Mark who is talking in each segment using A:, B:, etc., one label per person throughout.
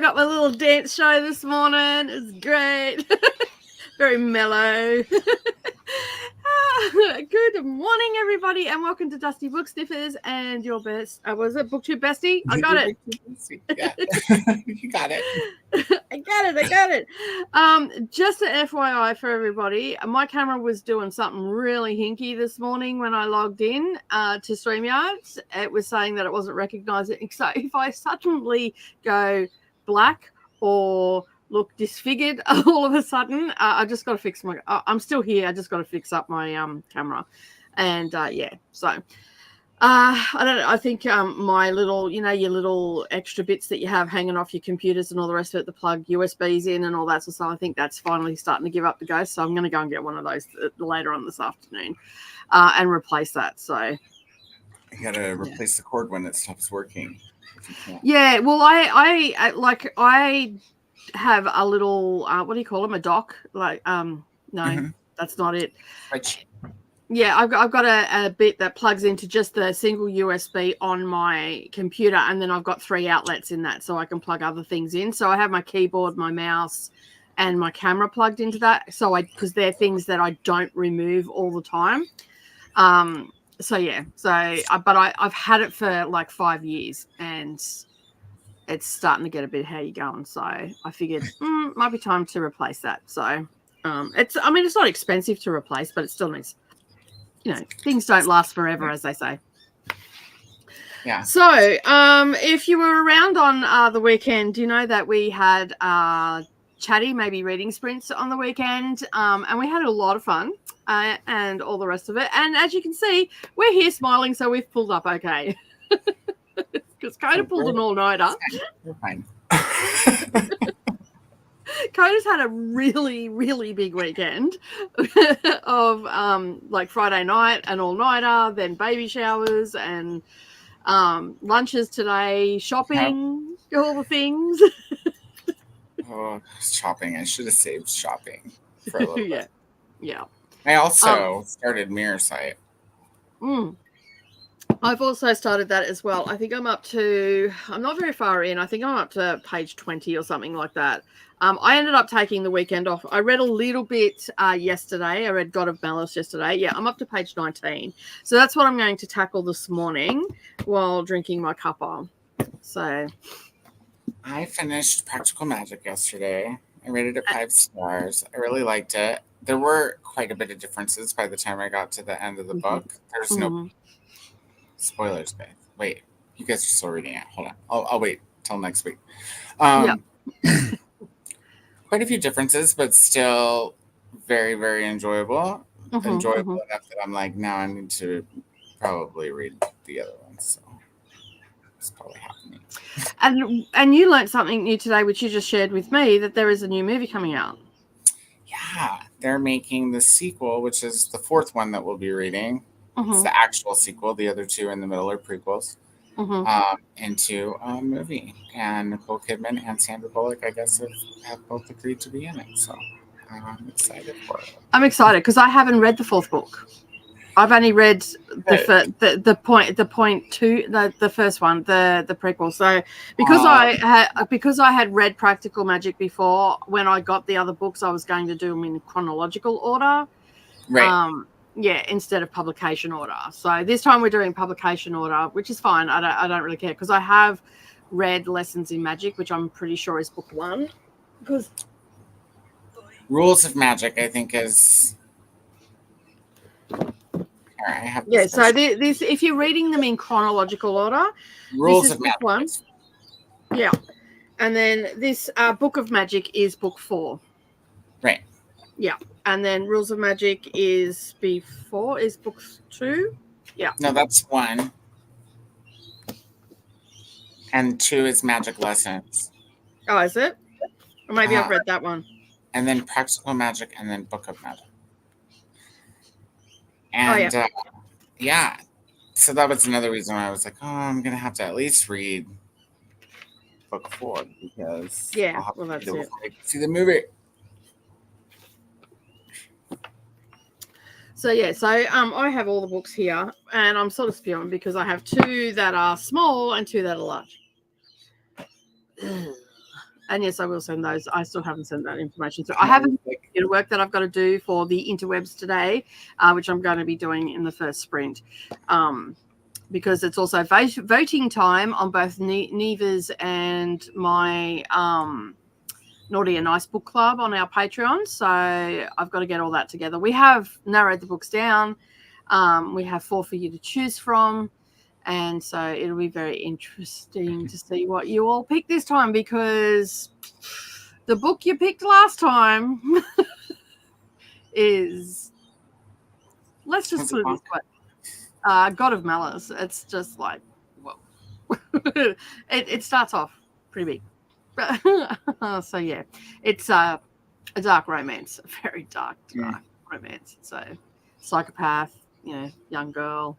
A: got my little dance show this morning. It's great. Very mellow. Good morning, everybody, and welcome to Dusty Book Sniffers and your best. Was it BookTube bestie? I got it.
B: Yeah. You got it.
A: I got it. Just an FYI for everybody, my camera was doing something really hinky this morning when I logged in to StreamYard. It was saying that it wasn't recognizing. So if I suddenly go black or look disfigured all of a sudden, I just got to fix my. I'm still here. I just got to fix up my camera, and yeah. So. I don't know. I think my little, your little extra bits that you have hanging off your computers and all the rest of it, the plug USBs in and all that sort of stuff, I think that's finally starting to give up the ghost. So I'm going to go and get one of those later on this afternoon and replace that. So
B: you got to replace the cord when it stops working.
A: Yeah. Well, I have a little, what do you call them? A dock? No, that's not it.
B: Right.
A: Yeah, I've got a bit that plugs into just the single USB on my computer, and then I've got 3 outlets in that, so I can plug other things in. So I have my keyboard, my mouse, and my camera plugged into that. So because they're things that I don't remove all the time. So yeah. But I've had it for like 5 years, and it's starting to get a bit hairy going. So I figured might be time to replace that. So it's not expensive to replace, but it still needs. Things don't last forever, as they say.
B: Yeah.
A: So, if you were around on the weekend, you know that we had chatty, maybe reading sprints on the weekend, and we had a lot of fun and all the rest of it. And as you can see, we're here smiling, so we've pulled up okay. Because Koda pulled an all-nighter.
B: We're fine.
A: Koda's had a really, really big weekend of like Friday night, an all-nighter, then baby showers and lunches today, shopping, all the things.
B: Oh, shopping. I should have saved shopping for a little bit.
A: Yeah.
B: I also started Mirror Site.
A: I've also started that as well. I think I'm not very far in. I think I'm up to page 20 or something like that. I ended up taking the weekend off. I read a little bit yesterday. I read God of Malice yesterday. Yeah, I'm up to page 19. So that's what I'm going to tackle this morning while drinking my cuppa. So
B: I finished Practical Magic yesterday. I rated it 5 stars. I really liked it. There were quite a bit of differences by the time I got to the end of the book. There's no spoilers, Beth. Wait, you guys are still reading it. Hold on. I'll wait till next week. Quite a few differences, but still very, very enjoyable. Enjoyable enough that I'm like, now I need to probably read the other ones. So it's probably happening.
A: And you learned something new today, which you just shared with me, that there is a new movie coming out.
B: Yeah, they're making the sequel, which is the 4th one that we'll be reading. It's the actual sequel. The other 2 in the middle are prequels. Into a movie. And Nicole Kidman and Sandra Bullock, I guess, have both agreed to be in it. So I'm excited for it.
A: I'm excited because I haven't read the 4th book. I've only read the first one, the prequel. So because I had read Practical Magic before, when I got the other books, I was going to do them in chronological order.
B: Right.
A: Yeah, instead of publication order. So this time we're doing publication order, which is fine. I don't really care because I have read Lessons in Magic, which I'm pretty sure is book 1. Because
B: Rules of Magic, I think, is. All right, I have.
A: Yeah. So this, if you're reading them in chronological order,
B: Rules
A: this is
B: of
A: book
B: Magic.
A: 1. Yeah, and then this Book of Magic is book 4.
B: Right.
A: Yeah. And then Rules of Magic is book 2. Yeah.
B: No, that's 1. And 2 is Magic Lessons.
A: Oh, is it? Or maybe I've read that one.
B: And then Practical Magic and then Book of Magic. And yeah. So that was another reason why I was like, I'm going to have to at least read book 4 because
A: that's it.
B: See the movie.
A: So I have all the books here, and I'm sort of spewing because I have 2 that are small and 2 that are large. And yes, I will send those. I still haven't sent that information through. I haven't work that I've got to do for the interwebs today, which I'm going to be doing in the first sprint, because it's also voting time on both Neva's and my Naughty and Nice book club on our Patreon. So I've got to get all that together. We have narrowed the books down. We have 4 for you to choose from. And so it'll be very interesting to see what you all pick this time, because the book you picked last time is, let's just put it this way, God of Malice. It's just like, whoa. it starts off pretty big. So, yeah, it's a dark romance, a very dark romance. So psychopath, young girl,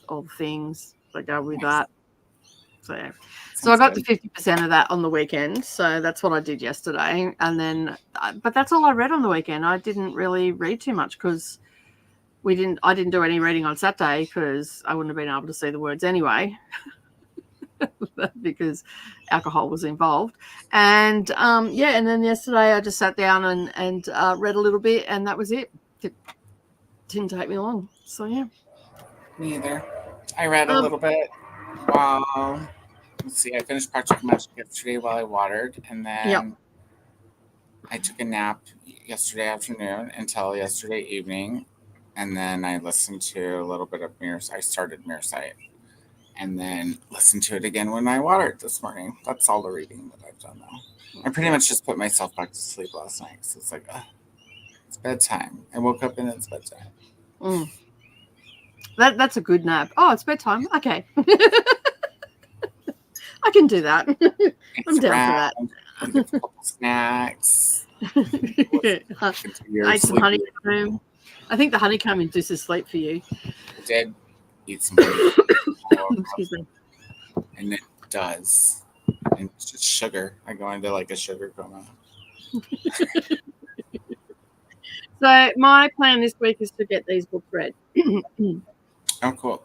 A: all the things that go with that. So I got the 50% of that on the weekend. So that's what I did yesterday. And then, but that's all I read on the weekend. I didn't really read too much because I didn't do any reading on Saturday because I wouldn't have been able to see the words anyway, because alcohol was involved. And and then yesterday I just sat down and read a little bit, and that was it. It didn't take me long. So yeah.
B: Me either. I read a little bit while, let's see, I finished Practical Magic yesterday while I watered, and then I took a nap yesterday afternoon until yesterday evening, and then I listened to a little bit of I started Mirror Sight, and then listened to it again when I watered this morning. That's all the reading that I've done now. I pretty much just put myself back to sleep last night, so it's like, it's bedtime. I woke up and it's bedtime.
A: That's a good nap. Oh, it's bedtime. Okay. I can do that. I'm down for that.
B: Get a couple snacks.
A: I ate some honeycomb. I think the honeycomb induces sleep for you.
B: I did eat some honeycomb.
A: Excuse me.
B: And it does. And it's just sugar. I go into like a sugar coma.
A: So my plan this week is to get these books read.
B: Oh, cool.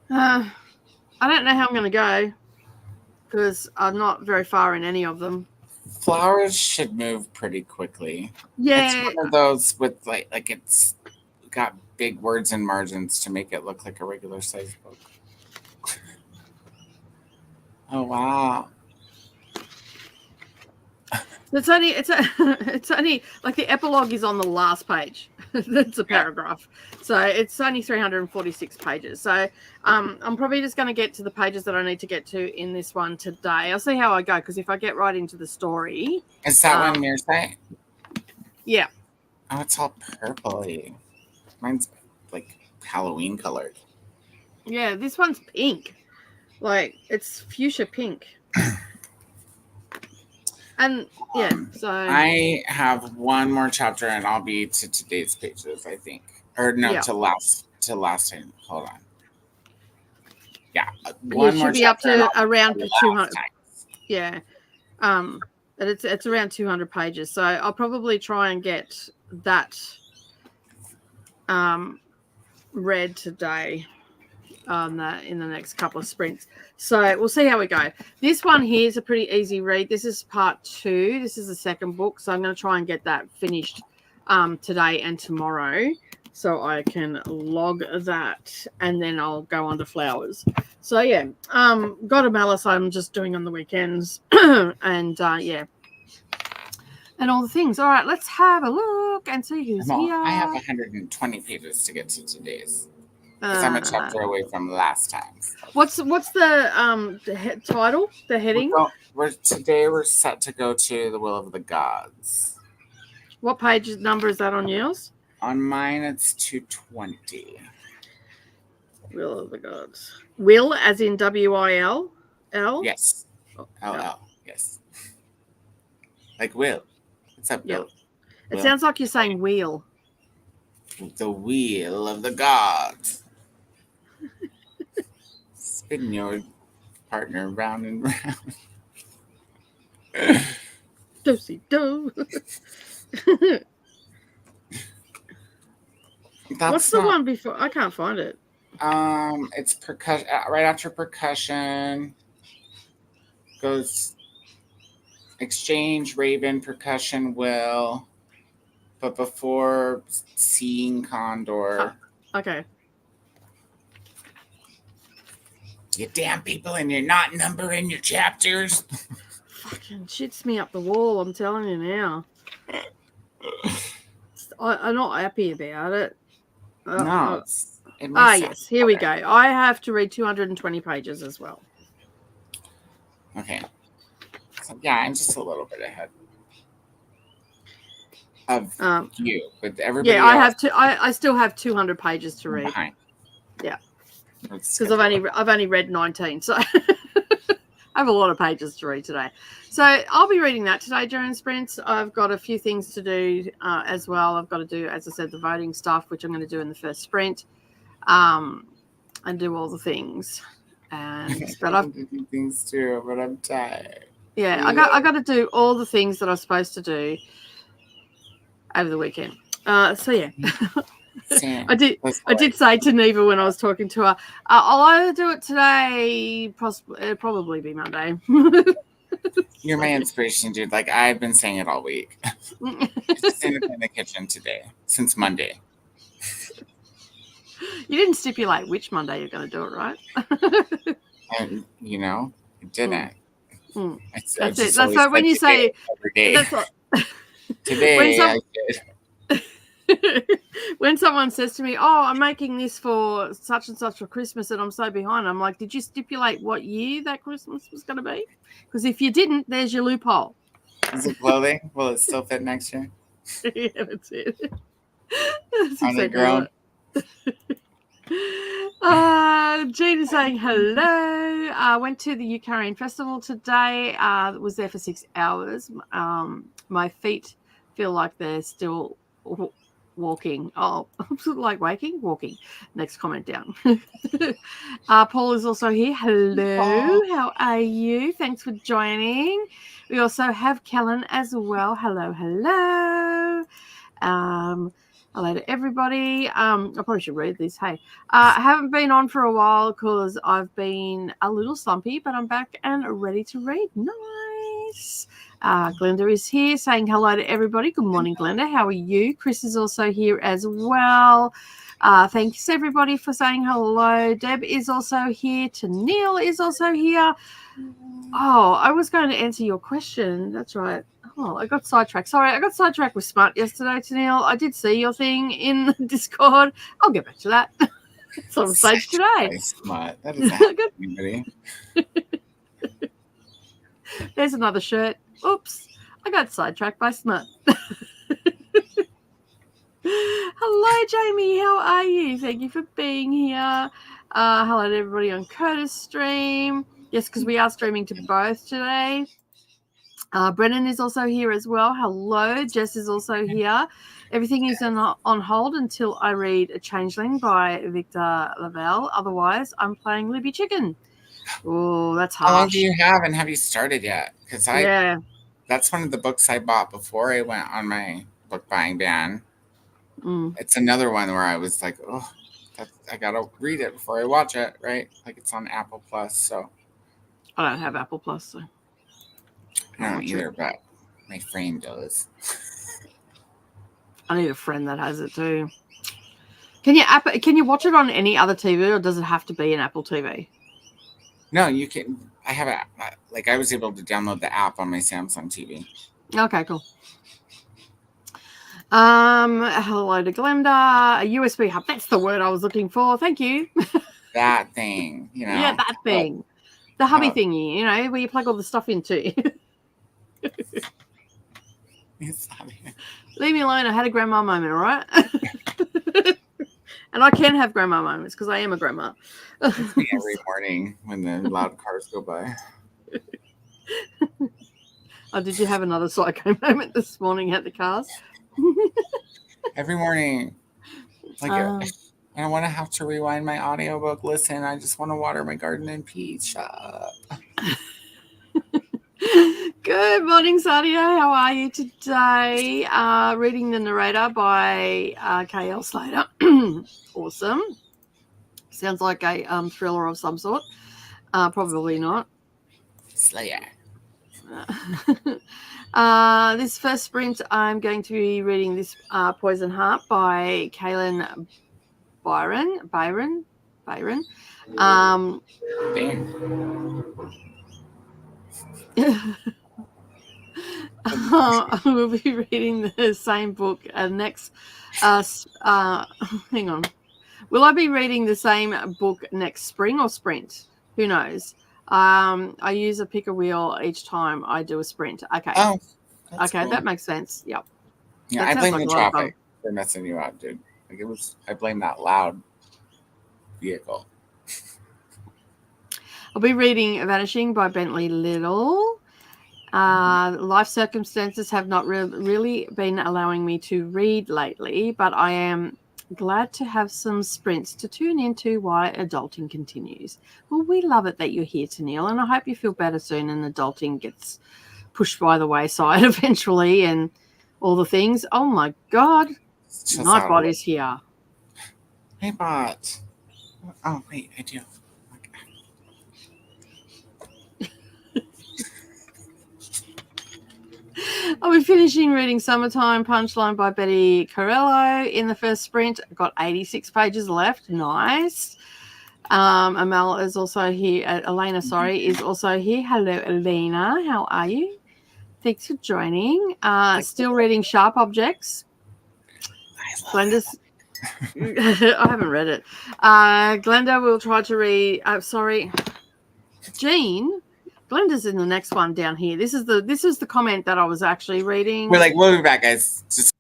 A: I don't know how I'm going to go because I'm not very far in any of them.
B: Flowers should move pretty quickly.
A: Yeah.
B: It's one of those with like it's got big words and margins to make it look like a regular size book. Oh, wow.
A: It's only like the epilogue is on the last page. That's a paragraph. So it's only 346 pages. So I'm probably just going to get to the pages that I need to get to in this one today. I'll see how I go, because if I get right into the story.
B: Is that one Mirror Sight?
A: Yeah.
B: Oh, it's all purpley. Mine's like Halloween colored.
A: Yeah, this one's pink. Like, it's fuchsia pink. And yeah, so
B: I have one more chapter, and I'll be to today's pages, I think, or no, to last time. Hold on. Yeah, one more.
A: Should be up to around 200. Yeah, but it's around 200 pages. So I'll probably try and get that read today. In the next couple of sprints. So we'll see how we go. This one here is a pretty easy read. This is part 2. This is the second book. So I'm going to try and get that finished today and tomorrow, so I can log that, and then I'll go on to Flowers. So yeah, God of Malice I'm just doing on the weekends. And yeah, and all the things. All right, let's have a look and see who's here.
B: I have 120 pages to get to today's. Because I'm a chapter away from last time.
A: What's the title, the heading?
B: Today we're set to go to the Will of the Gods.
A: What page number is that on yours?
B: On mine, it's 220.
A: Will of the Gods. Will, as in W-I-L? L?
B: Yes. L-L. Yes. Like Will. What's up, Bill?
A: It sounds like you're saying wheel.
B: The Wheel of the Gods. Spin your partner round and round.
A: Dosey do. What's the one before? I can't find it.
B: It's percussion. Right after percussion goes Exchange, Raven, Percussion, Will, but before Seeing Condor.
A: Okay.
B: You damn people, and you're not numbering your chapters.
A: Fucking shits me up the wall, I'm telling you now. I'm not happy about it.
B: No.
A: Yes, here we go. I have to read 220 pages as well.
B: Okay. So, yeah, I'm just a little bit ahead of you, but everybody else,
A: I have to. I still have 200 pages to read.
B: Behind.
A: Yeah, because I've only read 19, so I have a lot of pages to read today. So I'll be reading that today during sprints. I've got a few things to do as well. I've got to do, as I said, the voting stuff, which I'm going to do in the first sprint, and do all the things. But I've
B: do things too, but I'm tired.
A: Yeah, I got to do all the things that I'm supposed to do over the weekend. So yeah. I did say to Neva when I was talking to her, I'll either do it today, it'll probably be Monday.
B: You're my inspiration, dude. Like, I've been saying it all week. Just in the kitchen today, since Monday.
A: You didn't stipulate which Monday you're going to do it, right?
B: And, you didn't.
A: That's it. That's like when you say
B: every day.
A: That's what,
B: today I did.
A: When someone says to me, "Oh, I'm making this for such and such for Christmas," and I'm so behind, I'm like, "Did you stipulate what year that Christmas was going to be? Because if you didn't, there's your loophole."
B: Is it clothing? Will it still fit next year?
A: Yeah, that's it.
B: That's exactly
A: Jean is saying hello. Went to the Ukraine festival today. Was there for 6 hours. My feet feel like they're still walking. Oh, like walking. Next comment down. Paul is also here. Hello. How are you? Thanks for joining. We also have Kellen as well. Hello. Hello to everybody. I probably should read this. Hey, I haven't been on for a while because I've been a little slumpy, but I'm back and ready to read. Nice. Glenda is here saying hello to everybody. Good morning, Glenda. How are you? Chris is also here as well. Thanks, everybody, for saying hello. Deb is also here. Tennille is also here. Oh, I was going to answer your question. That's right. Oh, I got sidetracked. Sorry, I got sidetracked with Smart yesterday, Tennille. I did see your thing in the Discord. I'll get back to that. It's on stage today.
B: Smart. That doesn't happen, anybody.
A: There's another shirt. Oops. I got sidetracked by Smart. Hello, Jamie. How are you? Thank you for being here. Hello to everybody on Koda's stream. Yes, because we are streaming to both today. Brennan is also here as well. Hello. Jess is also here. Everything is on hold until I read A Changeling by Victor Lavelle. Otherwise, I'm playing Libby Chicken. Oh, that's harsh.
B: How long do you have, and have you started yet? Because that's one of the books I bought before I went on my book buying ban. It's another one where I was like, oh, I got to read it before I watch it, right? Like, it's on Apple Plus, so.
A: I don't have Apple Plus, so.
B: I don't either, but my friend does.
A: I need a friend that has it too. Can you watch it on any other TV, or does it have to be an Apple TV?
B: No, you can. I have I was able to download the app on my Samsung TV.
A: Okay, cool. Hello to Glenda. A USB hub. That's the word I was looking for. Thank you.
B: That thing,
A: Yeah, that thing. The hubby thingy, where you plug all the stuff into. Leave me alone. I had a grandma moment, all right? And I can have grandma moments because I am a grandma.
B: It's me every morning when the loud cars go by.
A: Oh, did you have another psycho moment this morning at the cars?
B: Every morning. I don't want to have to rewind my audiobook. Listen, I just want to water my garden in peace. Shut up.
A: Good morning, Sadia. How are you today? Reading The Narrator by K.L. Slater. Awesome. Sounds like a thriller of some sort. Probably not.
B: Slayer.
A: This first sprint, I'm going to be reading this Poison Heart by Kaylin Byron. We'll be reading the same book next. Hang on. Will I be reading the same book next spring or sprint? Who knows? I use a pick a wheel each time I do a sprint. Okay.
B: Oh,
A: okay,
B: cool.
A: that makes sense. Yep.
B: Yeah, I blame the traffic for messing you up, dude. Like I blame that loud vehicle.
A: I'll be reading Vanishing by Bentley Little. Life circumstances have not really been allowing me to read lately, but I am glad to have some sprints to tune into while adulting continues. Well, we love it that you're here, Tennille, and I hope you feel better soon and adulting gets pushed by the wayside eventually and all the things. Oh, my God. Nightbot is here.
B: Hey, Bot. Oh, wait, I do.
A: I'll be finishing reading Summertime Punchline by Betty Carello in the first sprint. I've got 86 pages left. Nice. Amel is also here. Elena, is also here. Hello, Elena. How are you? Thanks for joining. Still reading Sharp Objects. Glenda's. I haven't read it. Glenda will try to read. Jean. Glenda's in the next one down here. This is the comment that I was actually reading.
B: We're like, we'll be back, guys. Just...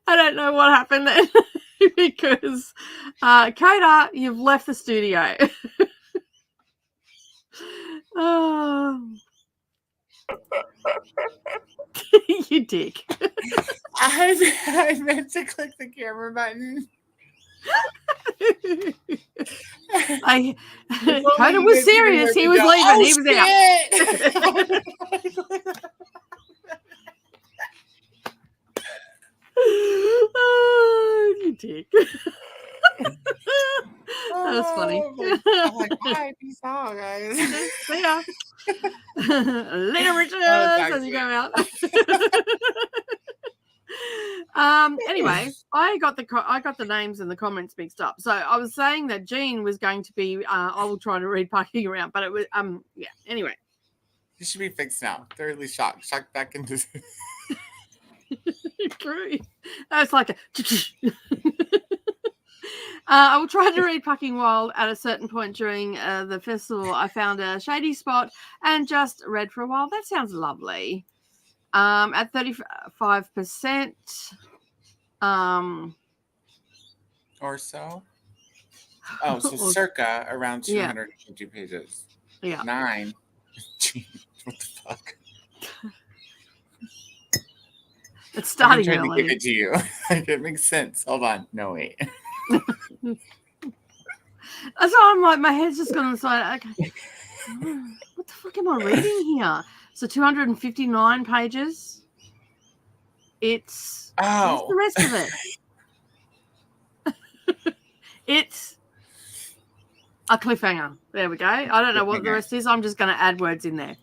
A: I don't know what happened then because Koda, you've left the studio. Oh. You dick.
B: I meant to click the camera button.
A: Koda was serious. He was leaving. He was out. Oh, you dick. That was funny.
B: I'm like, bye, peace out, guys.
A: See ya. Later, Richard, as you go out. Anyway, I got the names and the comments mixed up. So I was saying that Jean was going to be I will try to read Parking Around, but it was yeah. Anyway,
B: you should be fixed now. Thoroughly shocked back into.
A: True. That's like a. I will try to read Pucking Wild at a certain point during the festival. I found a shady spot and just read for a while. That sounds lovely. At 35%.
B: Or so. Oh, so circa around 250 pages.
A: Yeah.
B: 9. Gee, what the fuck?
A: It's starting
B: I'm trying
A: early.
B: to give it to you. Like, it makes sense. Hold on. No, wait.
A: That's why I'm like, my head's just gone inside. Okay. What the fuck am I reading here? So 259 pages. It's what's the rest of it? It's a cliffhanger. There we go. I don't know what the rest is. I'm just going to add words in there.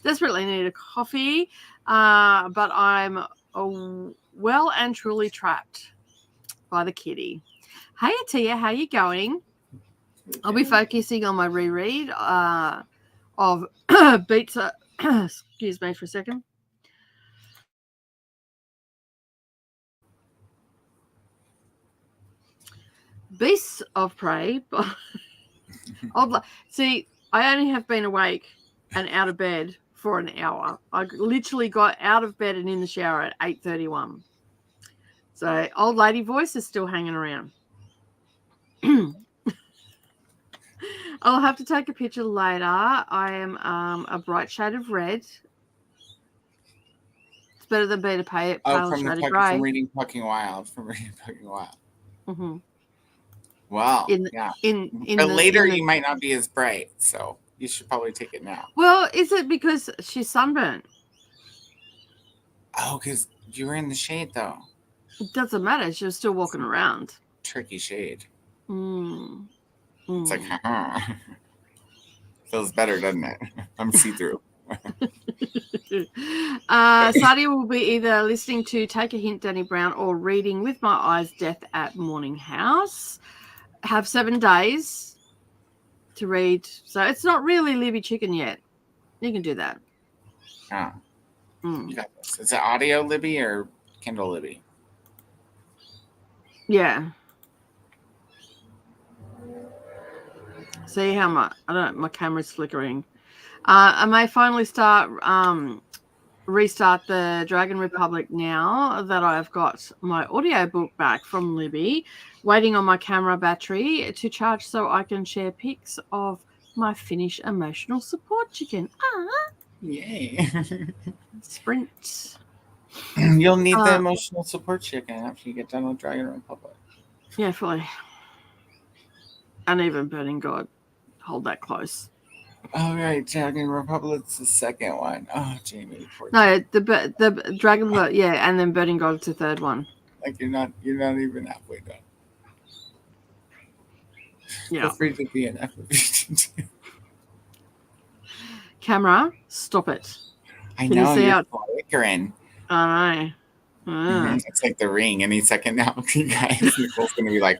A: Desperately need a coffee, but I'm well and truly trapped by the kitty. Hey, Atia, how you going? I'll be focusing on my reread of Beats. Excuse me for a second. Beasts of Prey. See, I only have been awake and out of bed for an hour. I literally got out of bed and in the shower at 8:31. So old lady voice is still hanging around. I'll have to take a picture later. I am a bright shade of red. It's better than being a pale shade of grey.
B: From reading Pucking Wild.
A: Mm-hmm.
B: Wow. But later you might not be as bright, so you should probably take it now.
A: Well, is it because she's sunburnt?
B: Oh, because you were in the shade, though.
A: It doesn't matter. She was still walking around.
B: tricky shade.
A: It's
B: like, feels better, doesn't it? I'm see-through.
A: Sadia will be either listening to Take a Hint, Danny Brown, or reading With My Eyes, Death at Morning House. Have 7 days to read. So it's not really Libby Chicken yet. You can do that.
B: Oh. You got this. Is it audio Libby or Kindle Libby?
A: Yeah. See how my camera's flickering. I may finally restart the Dragon Republic now that I've got my audiobook back from Libby, waiting on my camera battery to charge so I can share pics of my Finnish emotional support chicken.
B: Yay.
A: Sprint.
B: You'll need the emotional support chicken after you get done with Dragon Republic. Yeah,
A: fully. And even Burning God. Hold that close.
B: Oh, right. Dragon Republic's the second one. Oh, Jamie.
A: No, the Dragon Republic, yeah, and then Burning God's the third one.
B: Like you're not even halfway done.
A: Yeah.
B: Feel free to be an FFG.
A: Camera, stop it.
B: I know, you're flickering.
A: I know.
B: It's like the Ring any second now. You guys, Nicole's going to be like...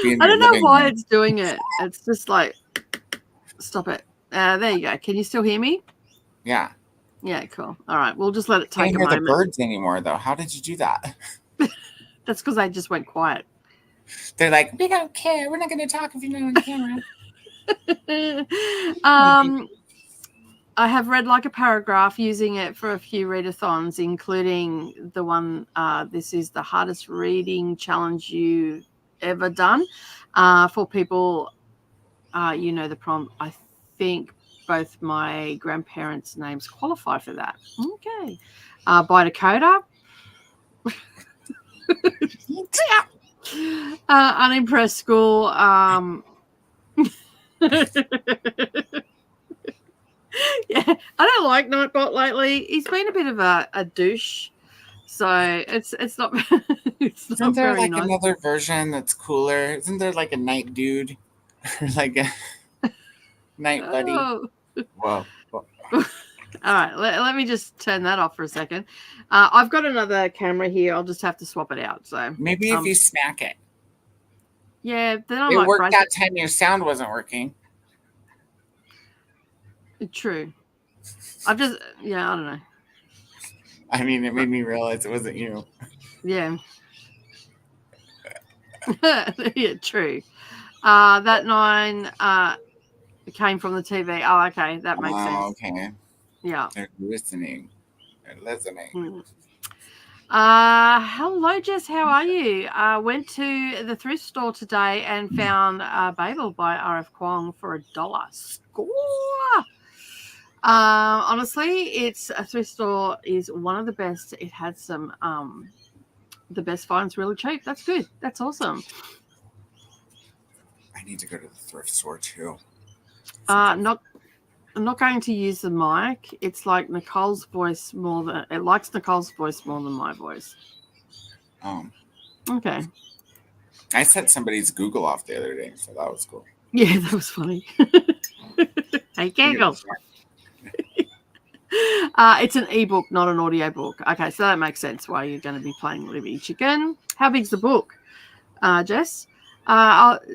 A: I don't know why it's doing it. It's just like, stop it. There you go. Can you still hear me?
B: Yeah.
A: Yeah, cool. All right. We'll just let it take a moment.
B: I can't hear the birds anymore, though. How did you do that?
A: That's because they just went quiet.
B: They're like, we don't care. We're not going to talk if you're not on camera.
A: I have read like a paragraph using it for a few readathons, including the one, this is the hardest reading challenge you've ever done. For people, the prompt, I think both my grandparents' names qualify for that. Okay. By Koda. Unimpressed school. Yeah, I don't like Nightbot lately. He's been a bit of a douche, so it's not.
B: Isn't there like nice. Another version that's cooler? Isn't there like a night dude, or like a night buddy?
A: Oh.
B: Whoa.
A: All right, let me just turn that off for a second. I've got another camera here. I'll just have to swap it out. So
B: maybe if you smack it.
A: Yeah, then I
B: it
A: might
B: worked that time your sound wasn't working.
A: True. I don't know.
B: I mean, it made me realize it wasn't you.
A: Yeah. Yeah, true. That 9 came from the TV. Oh, okay. That makes sense.
B: Okay.
A: Yeah.
B: They're listening.
A: Hello, Jess. How are you? Went to the thrift store today and found Babel by R.F. Kuang for $1. Score! Honestly, it's a thrift store is one of the best. It had some the best finds really cheap. That's good. That's awesome.
B: I need to go to the thrift store too.
A: I'm not going to use the mic. It's like Nicole's voice it likes Nicole's voice more than my voice. Okay.
B: I set somebody's Google off the other day, so that was cool.
A: Yeah, that was funny. Hey, Google. It's an ebook, not an audiobook. Okay, so that makes sense why you're going to be playing Libby Chicken. How big's the book, Jess?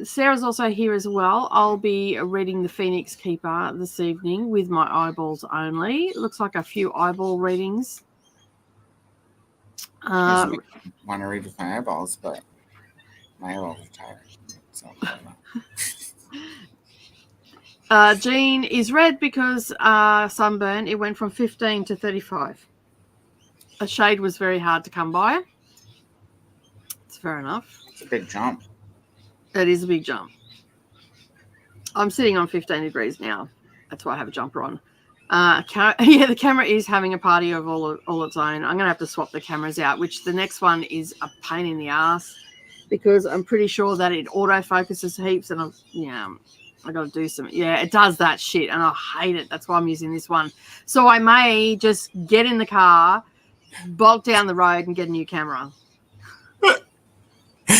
A: Sarah's also here as well. I'll be reading The Phoenix Keeper this evening with my eyeballs only. It looks like a few eyeball readings.
B: I want to read with my eyeballs, but my eyeballs are tired. So I don't know.
A: Jean is red because sunburn. It went from 15 to 35. A shade was very hard to come by. It's fair enough.
B: It's a big jump.
A: It is a big jump. I'm sitting on 15 degrees now. That's why I have a jumper on. The camera is having a party of all its own. I'm going to have to swap the cameras out, which the next one is a pain in the ass because I'm pretty sure that it autofocuses heaps and I got to do some. Yeah, it does that shit and I hate it. That's why I'm using this one. So I may just get in the car bolt down the road and get a new camera.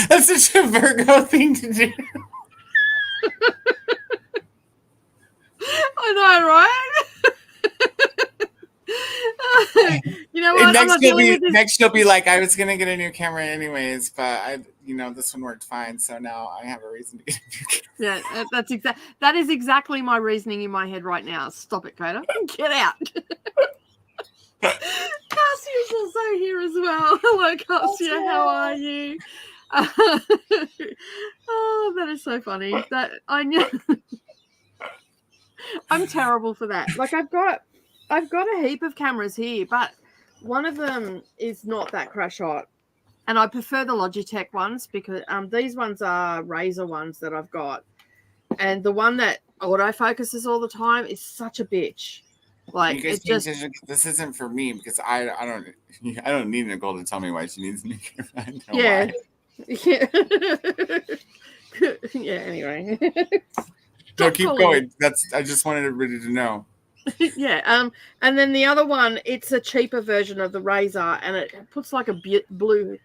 B: That's such a Virgo thing to do.
A: I know, right? You know what?
B: Next she'll be like, I was gonna get a new camera anyways, but this one worked fine, so now I have a reason to get a new camera.
A: Yeah, that is exactly my reasoning in my head right now. Stop it, Koda. Get out. Cassia's also here as well. Hello, Cassia. How are you? Oh, that is so funny. That I knew. I'm terrible for that. Like I've got a heap of cameras here, but one of them is not that crash hot, and I prefer the Logitech ones because these ones are Razer ones that I've got, and the one that autofocuses all the time is such a bitch. Like
B: you guys this isn't for me because I don't need Nicole to tell me why she needs a new camera.
A: Yeah. Yeah. Anyway.
B: No, keep going. I just wanted everybody to know.
A: Yeah. And then the other one, it's a cheaper version of the Razer, and it puts like a blue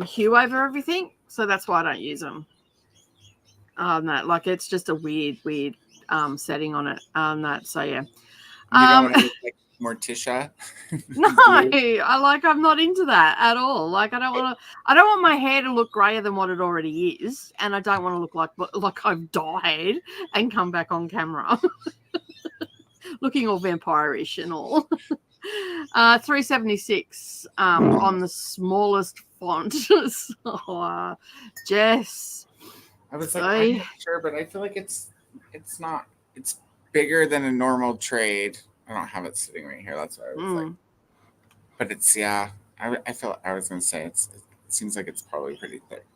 A: hue over everything. So that's why I don't use them. It's just a weird setting on it. So yeah.
B: You don't want to look like Morticia?
A: No, I'm not into that at all. Like I don't want my hair to look grayer than what it already is, and I don't want to look like I've died and come back on camera looking all vampire-ish and all. 376 on the smallest font. So, Jess.
B: I was like, I'm not sure, but I feel like it's not. It's bigger than a normal trade. I don't have it sitting right here. That's why I was like. But it's I was gonna say it seems like it's probably pretty thick.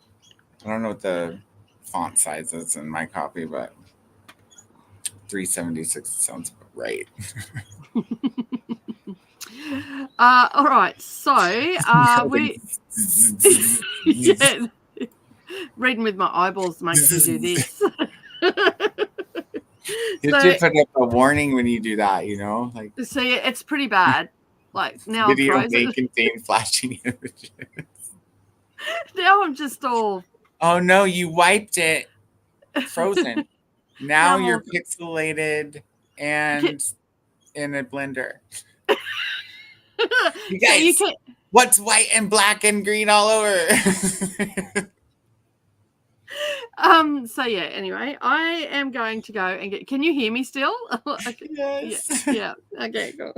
B: I don't know what the font size is in my copy, but 376 sounds right.
A: All right. So yeah, reading with my eyeballs makes me do this.
B: You should put up a warning when you do that, like.
A: See, it's pretty bad. Like now,
B: video
A: I'm frozen.
B: may contain flashing images.
A: Now I'm just all.
B: Oh no! You wiped it. Frozen. Now you're pixelated and in a blender. You guys, what's white and black and green all over?
A: So yeah, anyway, I am going to go and get. Can you hear me still?
B: Yes.
A: Yeah. Okay, cool.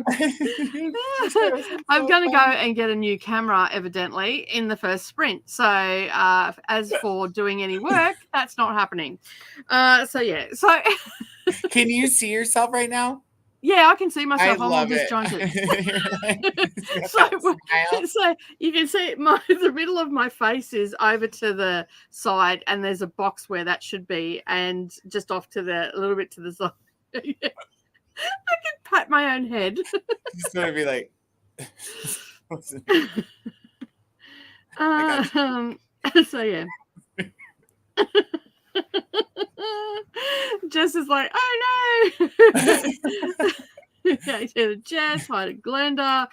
A: I'm going to go and get a new camera, evidently, in the first sprint. So, as for doing any work, that's not happening. So yeah. So,
B: can you see yourself right now?
A: Yeah, I can see myself.
B: I'm
A: all disjointed. So you can see the middle of my face is over to the side, and there's a box where that should be, and just off to a little bit to the side. Yeah. I can pat my own head.
B: It's going to be like.
A: So yeah. Jess is like, oh no. Okay, to Jess, hi to Glenda.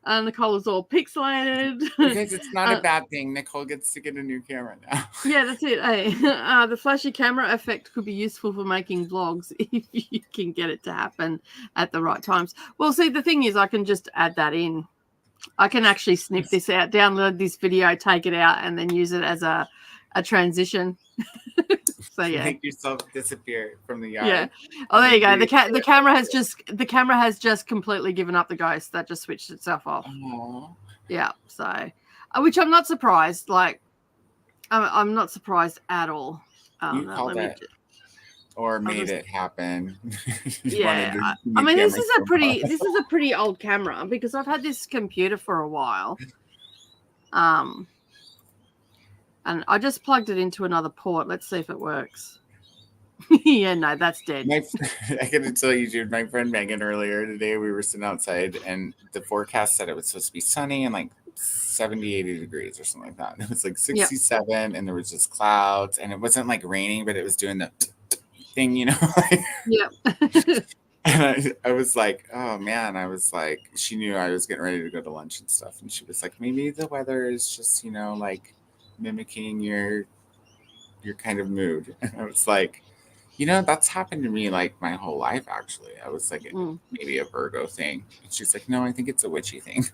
A: Nicole is all pixelated.
B: Because it's not a bad thing. Nicole gets to get a new camera now.
A: Yeah, that's it. Hey, the flashy camera effect could be useful for making vlogs if you can get it to happen at the right times. Well, see, the thing is, I can just add that in. I can actually snip this out, download this video, take it out, and then use it as a transition. So yeah,
B: make yourself disappear from the yard.
A: Yeah. Oh, there you go. The camera has just completely given up the ghost. That just switched itself off.
B: Aww.
A: Yeah. So, which I'm not surprised. Like, I'm not surprised at all.
B: You called it, or made it happen.
A: Yeah. I mean, this is a pretty old camera because I've had this computer for a while. And I just plugged it into another port. Let's see if it works. Yeah, no, that's dead.
B: I got to tell you, dude, my friend Megan earlier today, we were sitting outside and the forecast said it was supposed to be sunny and like 70, 80 degrees or something like that. And it was like 67 and there was just clouds and it wasn't like raining, but it was doing the thing,
A: Yeah.
B: And I was like, oh man, I was like, she knew I was getting ready to go to lunch and stuff. And she was like, maybe the weather is just, like mimicking your kind of mood. And I was like, that's happened to me like my whole life, actually. I was like, maybe a Virgo thing. And she's like, no, I think it's a witchy thing.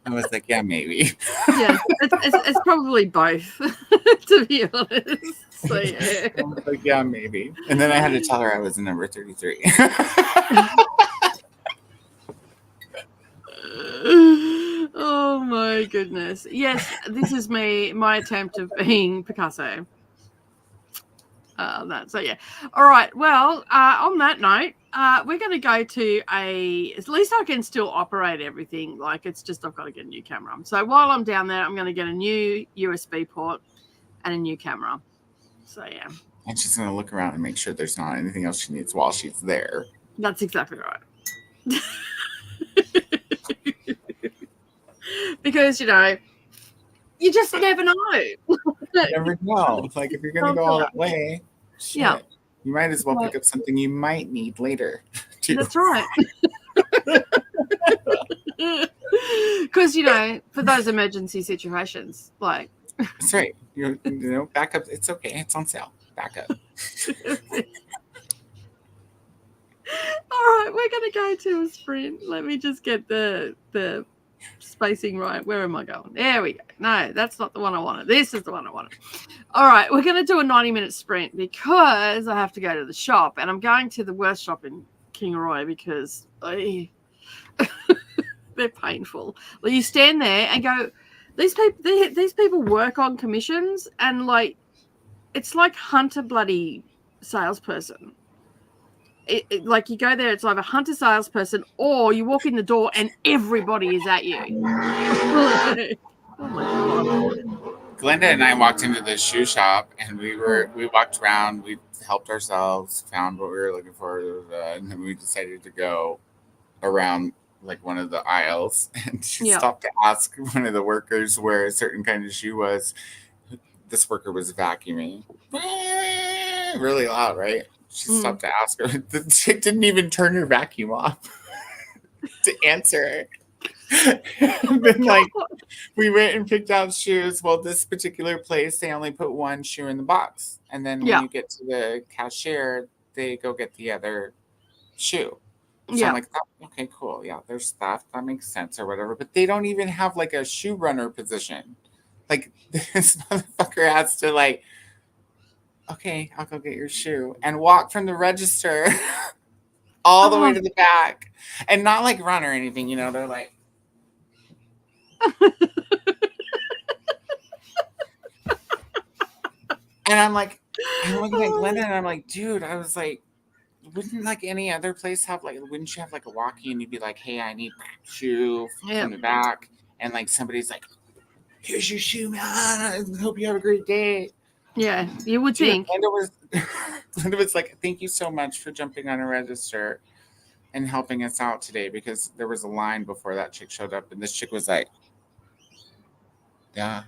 B: I was like, yeah, maybe.
A: Yeah, it's probably both, to be honest. So, yeah.
B: I was like, yeah, maybe. And then I had to tell her I was a number 33.
A: Oh my goodness. Yes, this is my attempt of being Picasso. So yeah. All right. Well, on that note, we're going to go to at least I can still operate everything. Like, it's just I've got to get a new camera. So while I'm down there, I'm going to get a new USB port and a new camera. So yeah.
B: And she's going to look around and make sure there's not anything else she needs while she's there.
A: That's exactly right. Because, you just never know.
B: You never know. Like, if you're going to go all that way, shit, you might as well pick up something you might need later, too.
A: That's right. Because, for those emergency situations, like.
B: That's right. Back up. It's okay. It's on sale. Back up.
A: All right, we're going to go to a sprint. Let me just get the spacing right. Where am I going? There we go. No, that's not the one I wanted. This is the one I wanted. All right, we're going to do a 90-minute sprint because I have to go to the shop, and I'm going to the worst shop in Kingaroy because they're painful. Well, you stand there and go, these people work on commissions, and like it's like hunter bloody salesperson. Like you go there, it's either hunter salesperson or you walk in the door and everybody is at you. Oh my God.
B: Glenda and I walked into the shoe shop and we walked around, we helped ourselves, found what we were looking for, and then we decided to go around like one of the aisles, and she stopped to ask one of the workers where a certain kind of shoe was. This worker was vacuuming really loud, right? She stopped to ask her. The chick didn't even turn her vacuum off to answer her. And then, like, we went and picked out shoes. Well, this particular place, they only put one shoe in the box. And then when you get to the cashier, they go get the other shoe. So I'm like, oh, okay, cool. Yeah, there's stuff. That makes sense or whatever. But they don't even have, like, a shoe runner position. Like, this motherfucker has to, like, okay, I'll go get your shoe, and walk from the register all the way to the back. And not like run or anything, they're like. And I'm like, I'm looking at Glenda and I'm like, dude, I was like, wouldn't like any other place have like, wouldn't you have like a walkie and you'd be like, hey, I need shoe from the back. And like somebody's like, here's your shoe, man. I hope you have a great day.
A: Yeah, you would think.
B: Glenda was like, thank you so much for jumping on a register and helping us out today, because there was a line before that chick showed up, and this chick was like, yeah.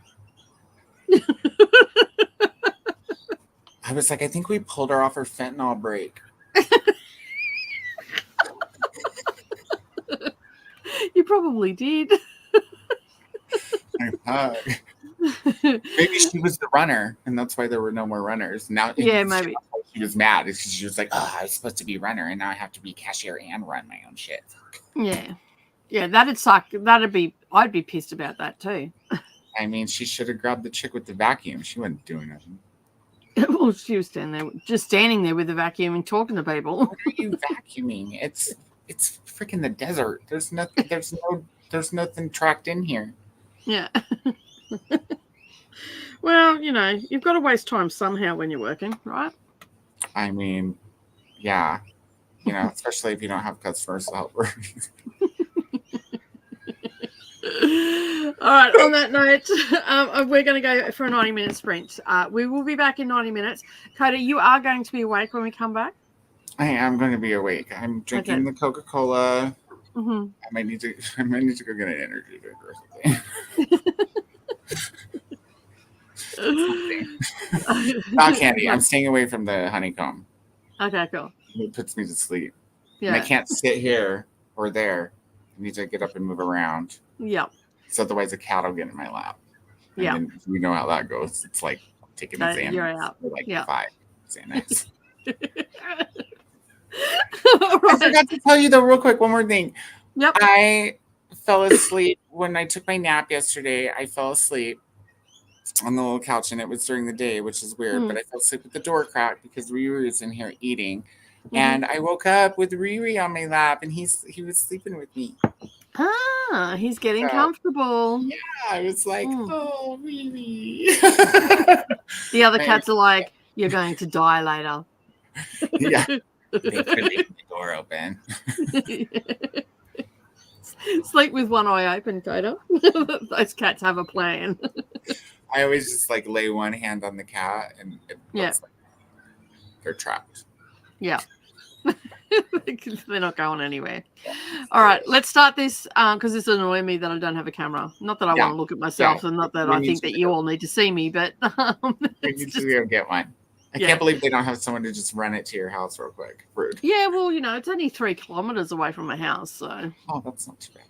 B: I was like, I think we pulled her off her fentanyl break.
A: You probably did.
B: Maybe she was the runner, and that's why there were no more runners. Now,
A: maybe
B: she was mad because she was like, "Oh, I was supposed to be runner, and now I have to be cashier and run my own shit."
A: Yeah, that'd suck. I'd be pissed about that too.
B: I mean, she should have grabbed the chick with the vacuum. She wasn't doing nothing.
A: Well, she was standing there with the vacuum and talking to people.
B: What are you vacuuming? It's freaking the desert. There's nothing tracked in here.
A: Yeah. Well, you've got to waste time somehow when you're working, right?
B: I mean, yeah. Especially if you don't have customers to help work.
A: All right, on that note, we're going to go for a 90-minute sprint. We will be back in 90 minutes. Koda, you are going to be awake when we come back?
B: I am going to be awake. I'm drinking the Coca-Cola.
A: Mm-hmm.
B: I might need to go get an energy drink or something. Not candy. I'm staying away from the honeycomb.
A: Okay, cool.
B: It puts me to sleep.
A: Yeah.
B: And I can't sit here or there. I need to get up and move around.
A: Yeah.
B: So otherwise, a cat will get in my lap. And then we know how that goes. It's like taking a Xanax.
A: You're out.
B: Or like 5 Xanax.
A: Right.
B: I forgot to tell you though, real quick, one more thing.
A: Yep.
B: I fell asleep when I took my nap yesterday. I fell asleep on the little couch, and it was during the day, which is weird. But I fell asleep with the door cracked because Riri was in here eating, and I woke up with Riri on my lap, and he was sleeping with me.
A: Ah, he's getting comfortable.
B: Yeah, I was like, oh, Riri.
A: The other cats are like, you're going to die later.
B: Yeah. They could leave the door open.
A: Sleep with one eye open, Koda. Those cats have a plan.
B: I always just like lay one hand on the cat, and it looks like they're trapped.
A: Yeah. They're not going anywhere. All right, let's start this because it's annoying me that I don't have a camera. Not that I want to look at myself, and not that I think that you all need to see me, but
B: we need to go get one. I can't believe they don't have someone to just run it to your house real quick. Rude.
A: Yeah, well, it's only 3 kilometers away from my house, so.
B: Oh, that's not too bad.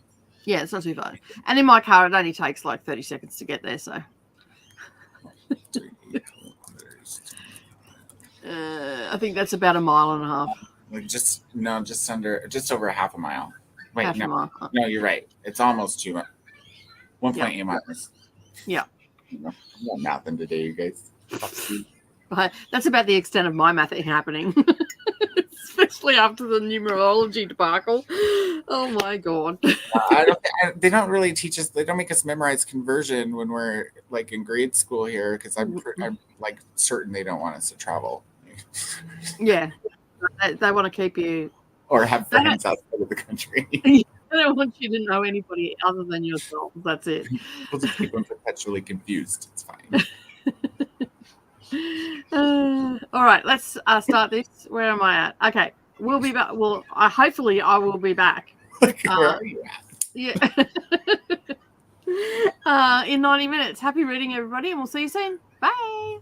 B: Yeah,
A: it's not too bad. And in my car, it only takes like 30 seconds to get there, so. I think that's about 1.5 miles.
B: Like just over half a mile. Wait,
A: half a mile.
B: No, you're right. It's almost 1.8 miles.
A: Yeah.
B: I'm not mathing today, you guys.
A: That's about the extent of my mathing happening, especially after the numerology debacle. Oh my god!
B: They don't really teach us. They don't make us memorize conversion when we're like in grade school here, because I'm like certain they don't want us to travel.
A: Yeah, they want to keep you
B: or have friends outside of the country.
A: They don't want you to know anybody other than yourself. That's it.
B: We'll just keep them perpetually confused. It's fine.
A: All right, let's start this. Where am I at? Okay, we'll be back. Well, hopefully I will be back.
B: Where are you at?
A: Yeah. In 90 minutes. Happy reading, everybody, and we'll see you soon. Bye.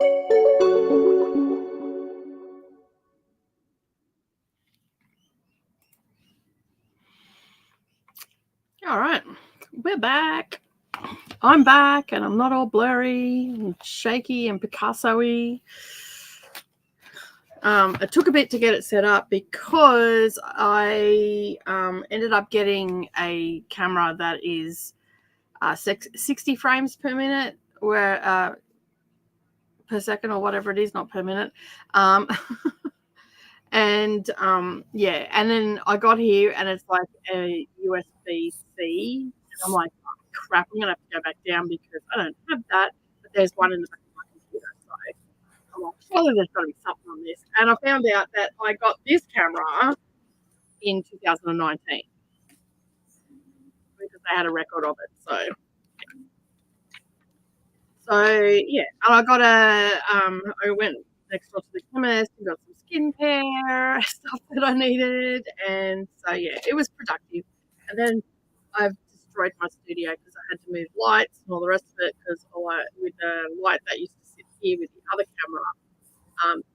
A: All right, we're back. I'm back, and I'm not all blurry and shaky and Picasso-y. It took a bit to get it set up because I ended up getting a camera that is 60 frames per minute, where per second or whatever it is, not per minute. And yeah, and then I got here and it's like a USB-C, and I'm like, oh, crap, I'm gonna have to go back down because I don't have that, but there's one in the back of my computer, so I'm like, surely there's got to be something on this. And I found out that I got this camera in 2019 because they had a record of it. So yeah, and I got I went next door to the chemist and got some skincare stuff that I needed, and so yeah, it was productive. And then I've destroyed my studio because I had to move lights and all the rest of it because with the light that used to sit here with the other camera,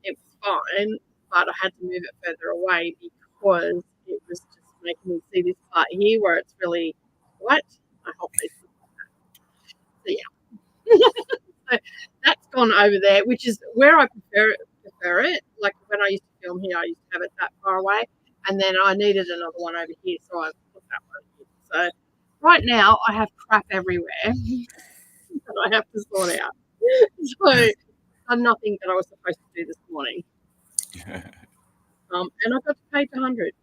A: it was fine, but I had to move it further away because it was just making me see this part here where it's really white. I hope they see that. So yeah. So that's gone over there, which is where I prefer it. Like when I used to film here, I used to have it that far away, and then I needed another one over here, so I put that one here. So right now I have crap everywhere that I have to sort out. So I've nothing that I was supposed to do this morning. And I got paid $100.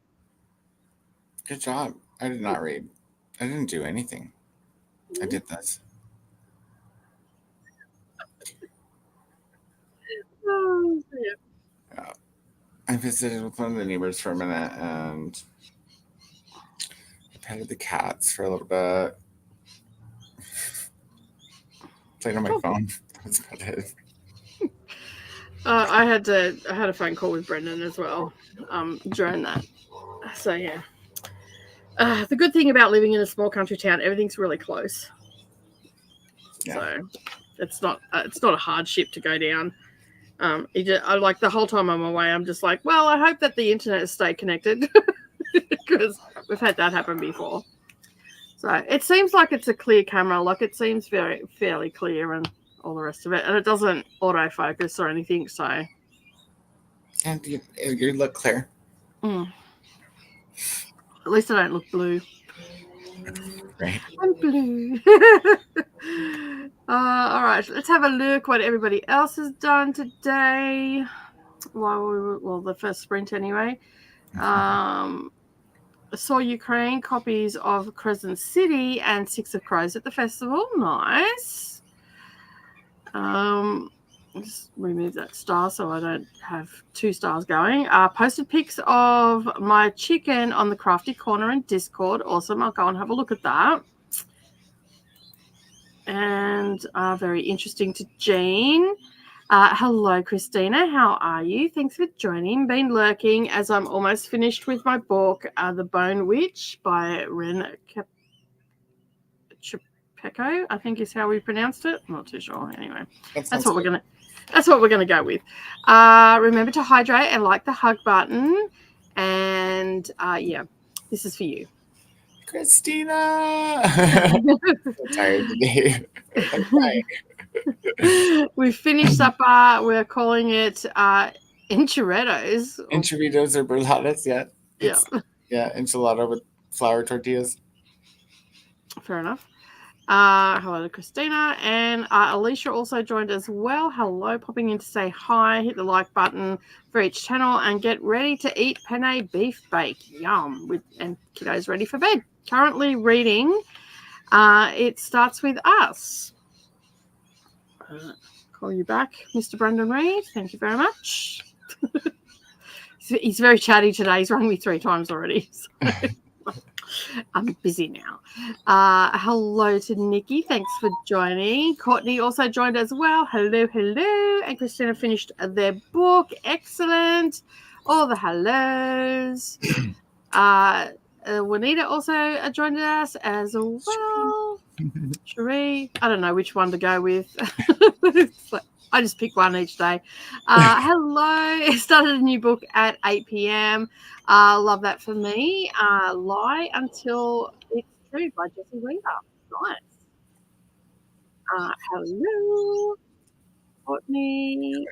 B: Good job. I did not read. I didn't do anything. I did this.
A: Oh,
B: yeah. I visited with one of the neighbors for a minute and I petted the cats for a little bit. Played on my phone. That's about it.
A: I had a phone call with Brendan as well during that. So yeah. The good thing about living in a small country town, everything's really close. Yeah. So it's not a hardship to go down. I like the whole time I'm away, I'm just like, well, I hope that the internet stay connected because we've had that happen before. So it seems like it's a clear camera, like it seems fairly clear and all the rest of it, and it doesn't autofocus or anything. So,
B: and you look clear.
A: At least I don't look blue.
B: Right.
A: I'm blue. All right, let's have a look what everybody else has done today. Well, the first sprint anyway. Saw Ukraine copies of Crescent City and Six of Crows at the festival. Nice. Just remove that star so I don't have 2 stars going. Posted pics of my chicken on the Crafty Corner in Discord. Awesome. I'll go and have a look at that. And very interesting to Jean. Hello, Christina. How are you? Thanks for joining. Been lurking as I'm almost finished with my book, The Bone Witch by Ren Chapeko, I think is how we pronounced it. I'm not too sure. Anyway, that's what we're gonna go with. Remember to hydrate and like the hug button. And yeah, this is for you,
B: Christina. I'm tired today.
A: We finished up. We're calling it enchiladas.
B: Enchiladas or burladas, yeah. Yeah, enchilada with flour tortillas.
A: Fair enough. Hello to Christina. And Alicia also joined as well. Hello, popping in to say hi. Hit the like button for each channel and get ready to eat penne beef bake. Yum. And kiddo's ready for bed. Currently reading It Starts With Us. Call you back, Mr. Brendan Reid. Thank you very much. He's very chatty today. He's rung me 3 times already. So I'm busy now. Hello to Nikki. Thanks for joining. Courtney also joined as well. Hello, hello. And Christina finished their book. Excellent. All the hellos. Juanita also joined us as well. Cherie. I don't know which one to go with. I just pick one each day. Hello. I started a new book at 8 p.m. Love that for me. Lie Until It's True by Jessie Weaver. Nice. Hello. Courtney.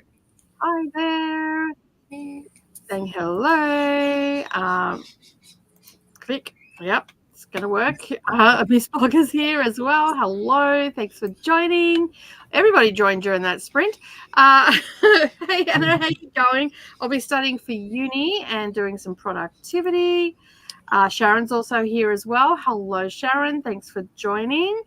A: Hi there. Saying hello. Click. Yep. It's going to work. Miss Blogger's here as well. Hello. Thanks for joining. Everybody joined during that sprint. Hey, Anna, how you going? I'll be studying for uni and doing some productivity. Sharon's also here as well. Hello, Sharon. Thanks for joining.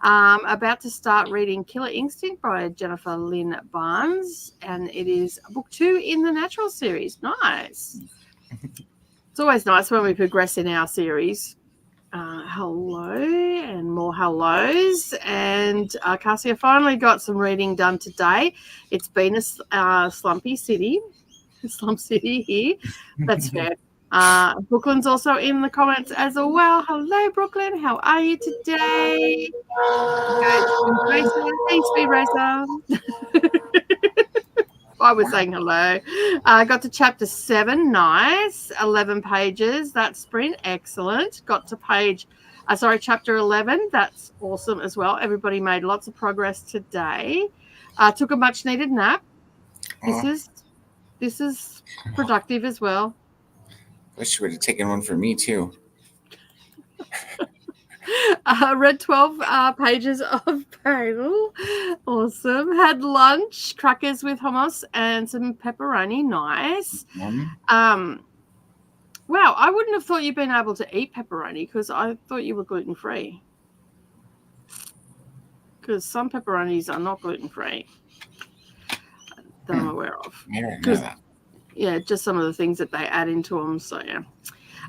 A: About to start reading Killer Instinct by Jennifer Lynn Barnes, and it is book 2 in the Natural series. Nice. It's always nice when we progress in our series. Hello and more hellos. And Cassia finally got some reading done today. It's been a slumpy city. Slump city here. That's fair. Brooklyn's also in the comments as well. Hello, Brooklyn. How are you today? Thanks, Speed Racer. I was saying hello. Got to chapter 7. Nice. 11 pages. That sprint. Excellent. Got to chapter 11. That's awesome as well. Everybody made lots of progress today. Took a much needed nap. This is productive as well.
B: Wish you would have taken one for me too.
A: Read 12 pages of Bagel. Awesome. Had lunch, crackers with hummus and some pepperoni. Nice. Wow, I wouldn't have thought you'd been able to eat pepperoni because I thought you were gluten-free. Because some pepperonis are not gluten-free that I'm aware of.
B: I didn't know that.
A: Yeah, just some of the things that they add into them. So, yeah.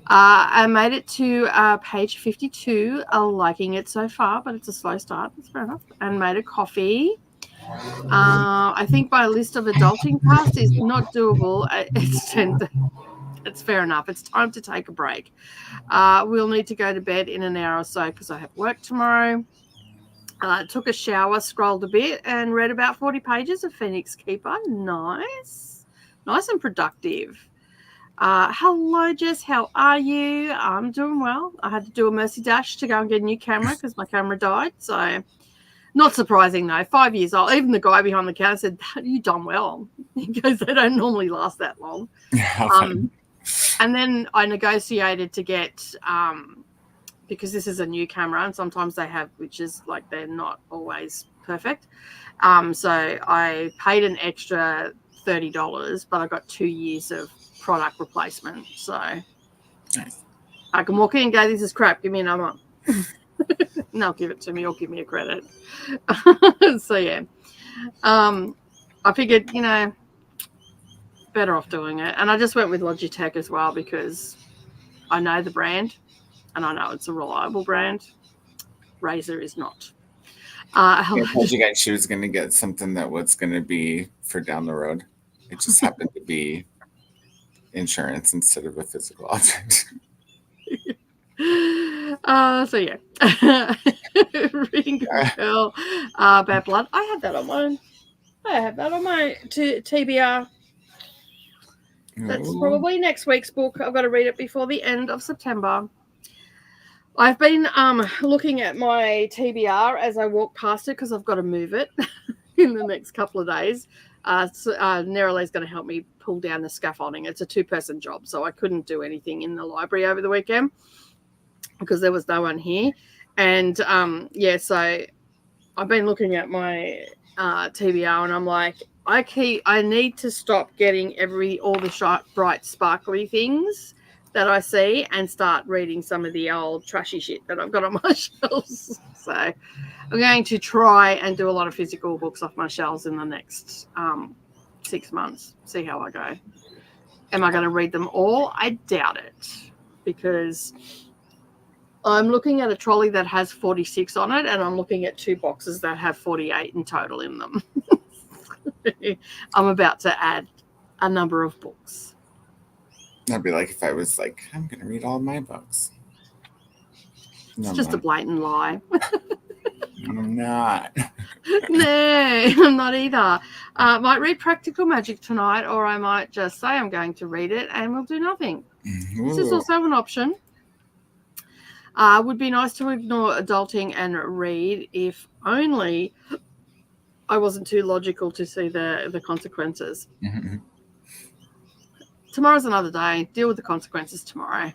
A: I made it to page 52, liking it so far, but it's a slow start. That's fair enough. And made a coffee. I think my list of adulting tasks is not doable. It's fair enough. It's time to take a break. We'll need to go to bed in an hour or so because I have work tomorrow. Took a shower, scrolled a bit, and read about 40 pages of Phoenix Keeper. Nice and productive. Hello, Jess. How are you? I'm doing well. I had to do a mercy dash to go and get a new camera because my camera died. So, not surprising though. 5 years old. Even the guy behind the counter said, "You done well." He goes, "They don't normally last that long." And then I negotiated to get because this is a new camera and sometimes they have glitches, like they're not always perfect. So I paid an extra $30, but I got 2 years of product replacement. So
B: nice.
A: I can walk in and go, "This is crap. Give me another one." And they'll give it to me or give me a credit. So yeah, I figured, better off doing it. And I just went with Logitech as well because I know the brand and I know it's a reliable brand. Razer is not.
B: I told you guys she was going to get something that was going to be for down the road. It just happened to be insurance instead of a physical object.
A: So yeah. Reading Good Girl, Bad Blood. I have that on my TBR. That's probably next week's book. I've got to read it before the end of September. I've been looking at my TBR as I walk past it because I've got to move it in the next couple of days. Nerale's going to help me pull down the scaffolding. It's a 2-person job, so I couldn't do anything in the library over the weekend because there was no one here. And so I've been looking at my TBR and I'm like, I need to stop getting all the sharp, bright, sparkly things that I see and start reading some of the old trashy shit that I've got on my shelves. So I'm going to try and do a lot of physical books off my shelves in the next 6 months. See how I go. Am I going to read them all? I doubt it because I'm looking at a trolley that has 46 on it and I'm looking at 2 boxes that have 48 in total in them. I'm about to add a number of books.
B: That'd be like if I was like, I'm going to read all my books.
A: It's just a blatant lie.
B: I'm not.
A: No, I'm not either. Might read Practical Magic tonight, or I might just say I'm going to read it and we'll do nothing.
B: Ooh.
A: This is also an option. Would be nice to ignore adulting and read, if only I wasn't too logical to see the consequences.
B: Mm-hmm.
A: Tomorrow's another day. Deal with the consequences tomorrow.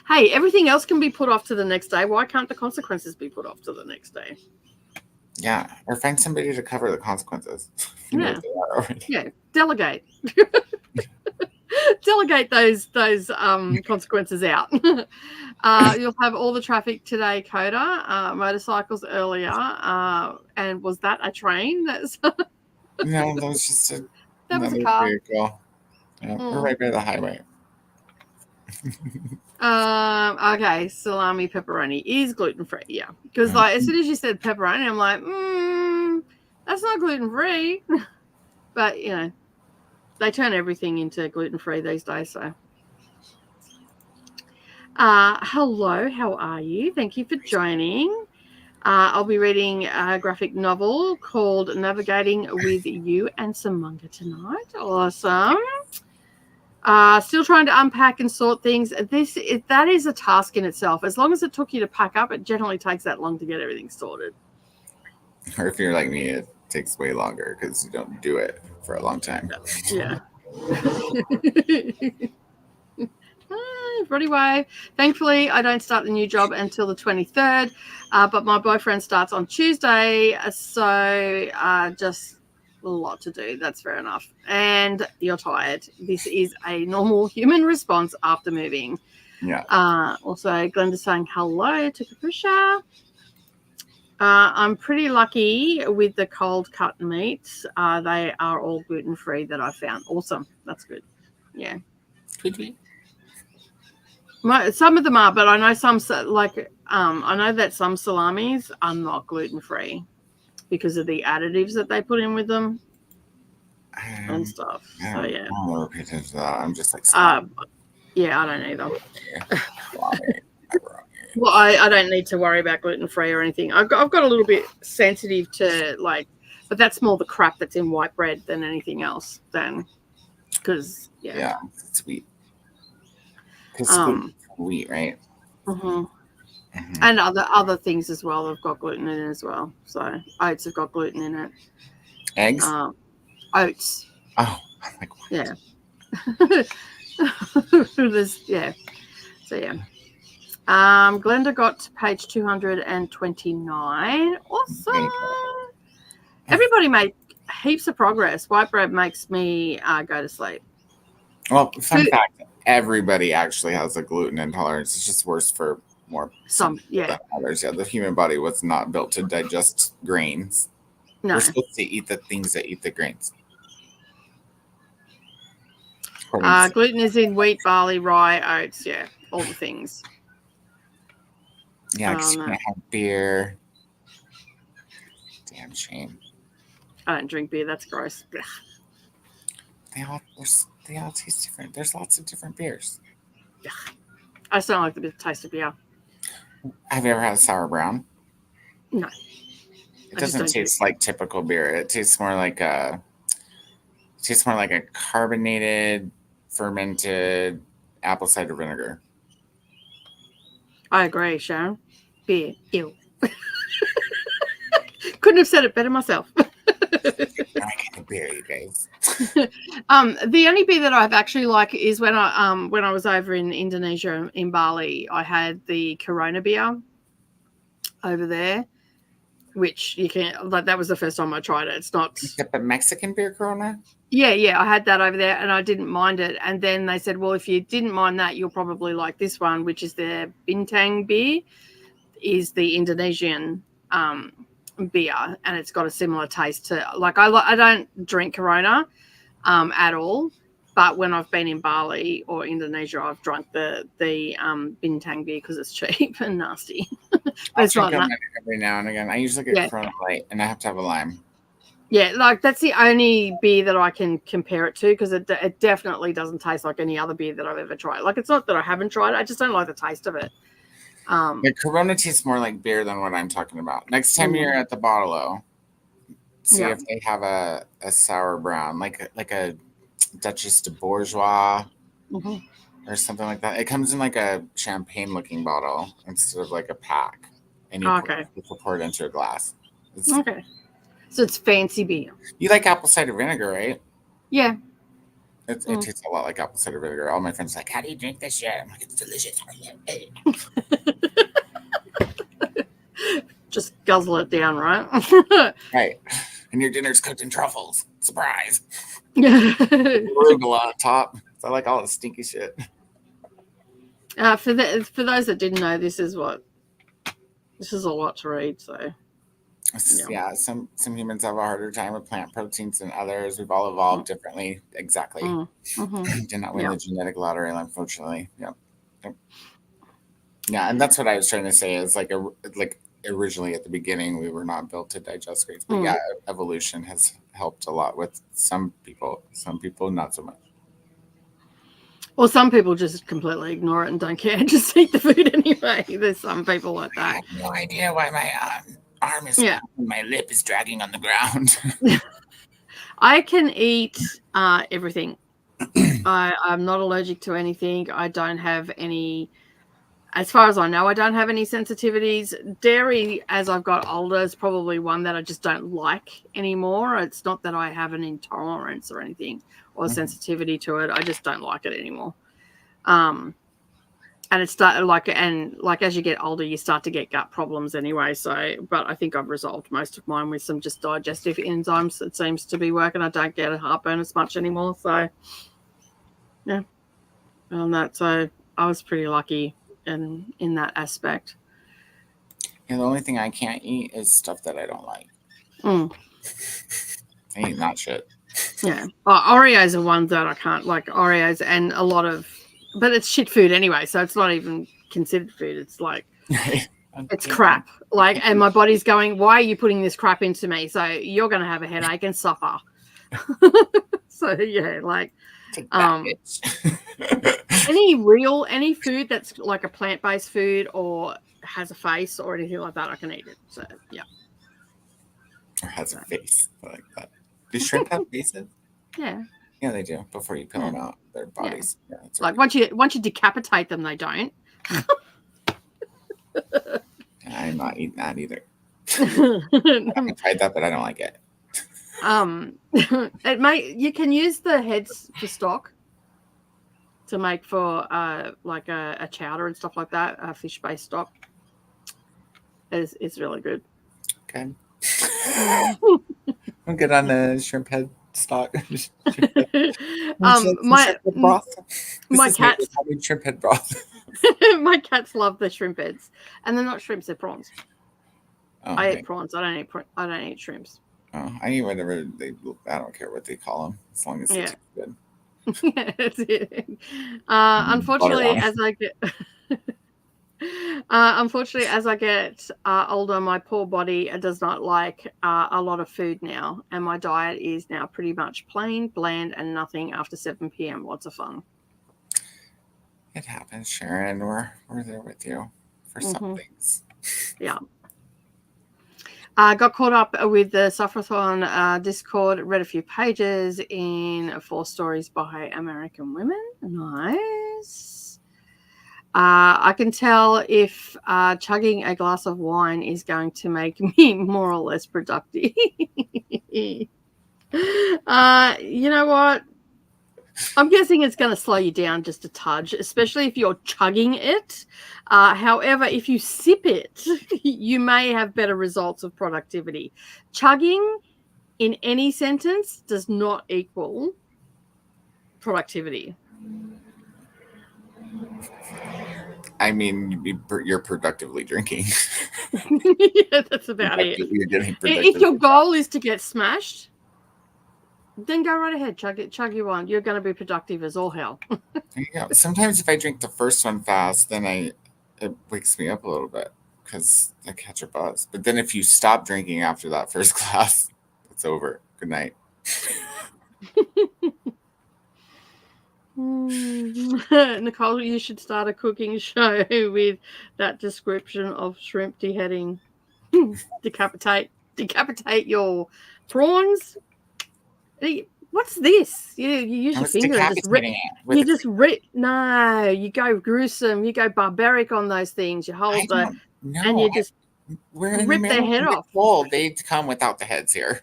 A: Hey, everything else can be put off to the next day. Why can't the consequences be put off to the next day?
B: Yeah, or find somebody to cover the consequences.
A: Yeah, yeah. Delegate. Delegate those consequences out. You'll have all the traffic today, Koda. Motorcycles earlier. And was that a train?
B: No, that was just a
A: car.
B: Vehicle. Yeah, we're right by the highway.
A: Okay, salami pepperoni is gluten-free, yeah. Because like as soon as you said pepperoni, I'm like, that's not gluten-free. But you know, they turn everything into gluten-free these days, so. Hello, how are you? Thank you for joining. I'll be reading a graphic novel called Navigating with You and some manga tonight. Awesome. Still trying to unpack and sort things. That is a task in itself. As long as it took you to pack up, it generally takes that long to get everything sorted.
B: Or if you're like me, it takes way longer because you don't do it for a long time.
A: Yeah. Everybody wave. Thankfully, I don't start the new job until the 23rd, but my boyfriend starts on Tuesday, so just a lot to do. That's fair enough. And you're tired. This is a normal human response after moving.
B: Yeah.
A: Also, Glenda's saying hello to Kapusha. I'm pretty lucky with the cold cut meats. They are all gluten-free that I found. Awesome. That's good. Yeah.
B: Could be.
A: Some of them are, but I know some, like, I know that some salamis are not gluten-free because of the additives that they put in with them and stuff. So, yeah.
B: I'm just like,
A: yeah, I don't either. Well, I don't need to worry about gluten-free or anything. I've got a little bit sensitive to, like, but that's more the crap that's in white bread than anything else. Because,
B: yeah, it's sweet. Because wheat, right?
A: Mm-hmm. Mm-hmm. And other things as well have got gluten in it as well. So oats have got gluten in it.
B: Eggs?
A: Oats.
B: Oh, I'm like, what?
A: Yeah. Yeah. So yeah. Glenda got to page 229. Awesome. Everybody made heaps of progress. White bread makes me go to sleep.
B: Well, fun fact, everybody actually has a gluten intolerance. It's just worse for some than others. Yeah, the human body was not built to digest grains. No. We're supposed to eat the things that eat the grains.
A: Gluten is in wheat, barley, rye, oats. Yeah, all the things.
B: Yeah, because you can't have beer. Damn shame.
A: I don't drink beer. That's gross.
B: They all taste different. There's lots of different beers.
A: I just don't like the taste of beer.
B: Have you ever had a sour brown?
A: No.
B: It doesn't taste like typical beer. It tastes more like a carbonated, fermented apple cider vinegar.
A: I agree, Sharon. Beer. Ew. Couldn't have said it better myself.
B: I can't beer, you guys.
A: The only beer that I've actually liked is when I was over in Indonesia in Bali, I had the Corona beer over there, which you can that was the first time I tried it. It's not
B: a Mexican beer Corona?
A: Yeah, I had that over there and I didn't mind it. And then they said, well, if you didn't mind that, you'll probably like this one, which is the Bintang beer, is the Indonesian beer, and it's got a similar taste to, like, I don't drink Corona at all, but when I've been in Bali or Indonesia, I've drunk the Bintang beer because it's cheap and nasty.
B: I drink it every now and again. I usually get Corona Light, and I have to have a lime.
A: Yeah, like that's the only beer that I can compare it to, because it definitely doesn't taste like any other beer that I've ever tried. Like, it's not that I haven't tried it, I just don't like the taste of it.
B: The Corona tastes more like beer than what I'm talking about. Next time you're at the Bottle-O, see if they have a sour brown, like a Duchess de Bourgeois or something like that. It comes in like a champagne-looking bottle instead of like a pack, and you pour it into a glass.
A: Okay, so it's fancy beer.
B: You like apple cider vinegar, right?
A: Yeah.
B: It tastes a lot like apple cider vinegar. All my friends are like, how do you drink this shit? I'm like, it's delicious.
A: Just guzzle it down, right?
B: Right. And your dinner's cooked in truffles. Surprise.
A: Arugula
B: on top. So I like all the stinky shit.
A: For those that didn't know, this is a lot to read. So
B: yeah, some humans have a harder time with plant proteins than others. We've all evolved differently. Exactly. Did not win the genetic lottery, unfortunately. Yeah, and that's what I was trying to say. Is like originally at the beginning we were not built to digest grapes, but yeah, evolution has helped a lot with some people. Some people not so much.
A: Well, some people just completely ignore it and don't care. Just eat the food anyway. There's some people like that.
B: I have no idea why my arm is my lip is dragging on the ground.
A: I can eat everything. I'm not allergic to anything. I don't have any, as far as I know, I don't have any sensitivities. Dairy, as I've got older, is probably one that I just don't like anymore. It's not that I have an intolerance or anything or sensitivity to it. I just don't like it anymore. And it's as you get older, you start to get gut problems anyway. So, but I think I've resolved most of mine with some just digestive enzymes that seems to be working. I don't get a heartburn as much anymore. So, yeah, on that. So I was pretty lucky in that aspect.
B: And the only thing I can't eat is stuff that I don't like. I eat that shit.
A: Yeah, Oreos are ones that I can't like. Oreos and a lot of, but it's shit food anyway, so it's not even considered food. It's like it's crap. Like, and my body's going, "Why are you putting this crap into me?" So you're going to have a headache and suffer. So yeah, like any food that's like a plant-based food or has a face or anything like that, I can eat it. So yeah.
B: Or has a face like that. Do shrimp have faces?
A: Yeah.
B: Yeah, they do. Before you peel them out, their bodies.
A: Yeah, like once you decapitate them, they don't.
B: I'm not eating that either. I haven't tried that, but I don't like it.
A: You can use the heads for stock to make for like a chowder and stuff like that. Fish-based stock is really good.
B: Okay. I'm good on the shrimp head stock.
A: My cats
B: shrimp head broth.
A: My cats love the shrimp heads, and they're not shrimps; they're prawns.
B: Oh,
A: I eat prawns. I don't eat shrimps.
B: Oh, I eat whatever I don't care what they call them, as long as it's good.
A: Unfortunately, as I get older, my poor body does not like a lot of food now, and my diet is now pretty much plain, bland, and nothing after 7 p.m. Lots of fun.
B: It happens, Sharon. We're there with you for some things.
A: Yeah. Got caught up with the Sufferthon Discord, read a few pages in 4 stories by American women. Nice. I can tell if chugging a glass of wine is going to make me more or less productive. You know what? I'm guessing it's going to slow you down just a touch, especially if you're chugging it. However, if you sip it, you may have better results of productivity. Chugging in any sentence does not equal productivity.
B: I mean, you're productively drinking.
A: Yeah, that's about it. If your goal is to get smashed, then go right ahead, chug your wine. You're going to be productive as all hell.
B: There you go. Sometimes if I drink the first one fast, then it wakes me up a little bit because I catch a buzz. But then if you stop drinking after that first glass, it's over. Good night.
A: Nicole, you should start a cooking show with that description of shrimp beheading. Decapitate your prawns. What's this? You use your finger and just rip. You just rip. No, you go gruesome. You go barbaric on those things. You hold and you just rip their head off.
B: Well, they come without the heads here.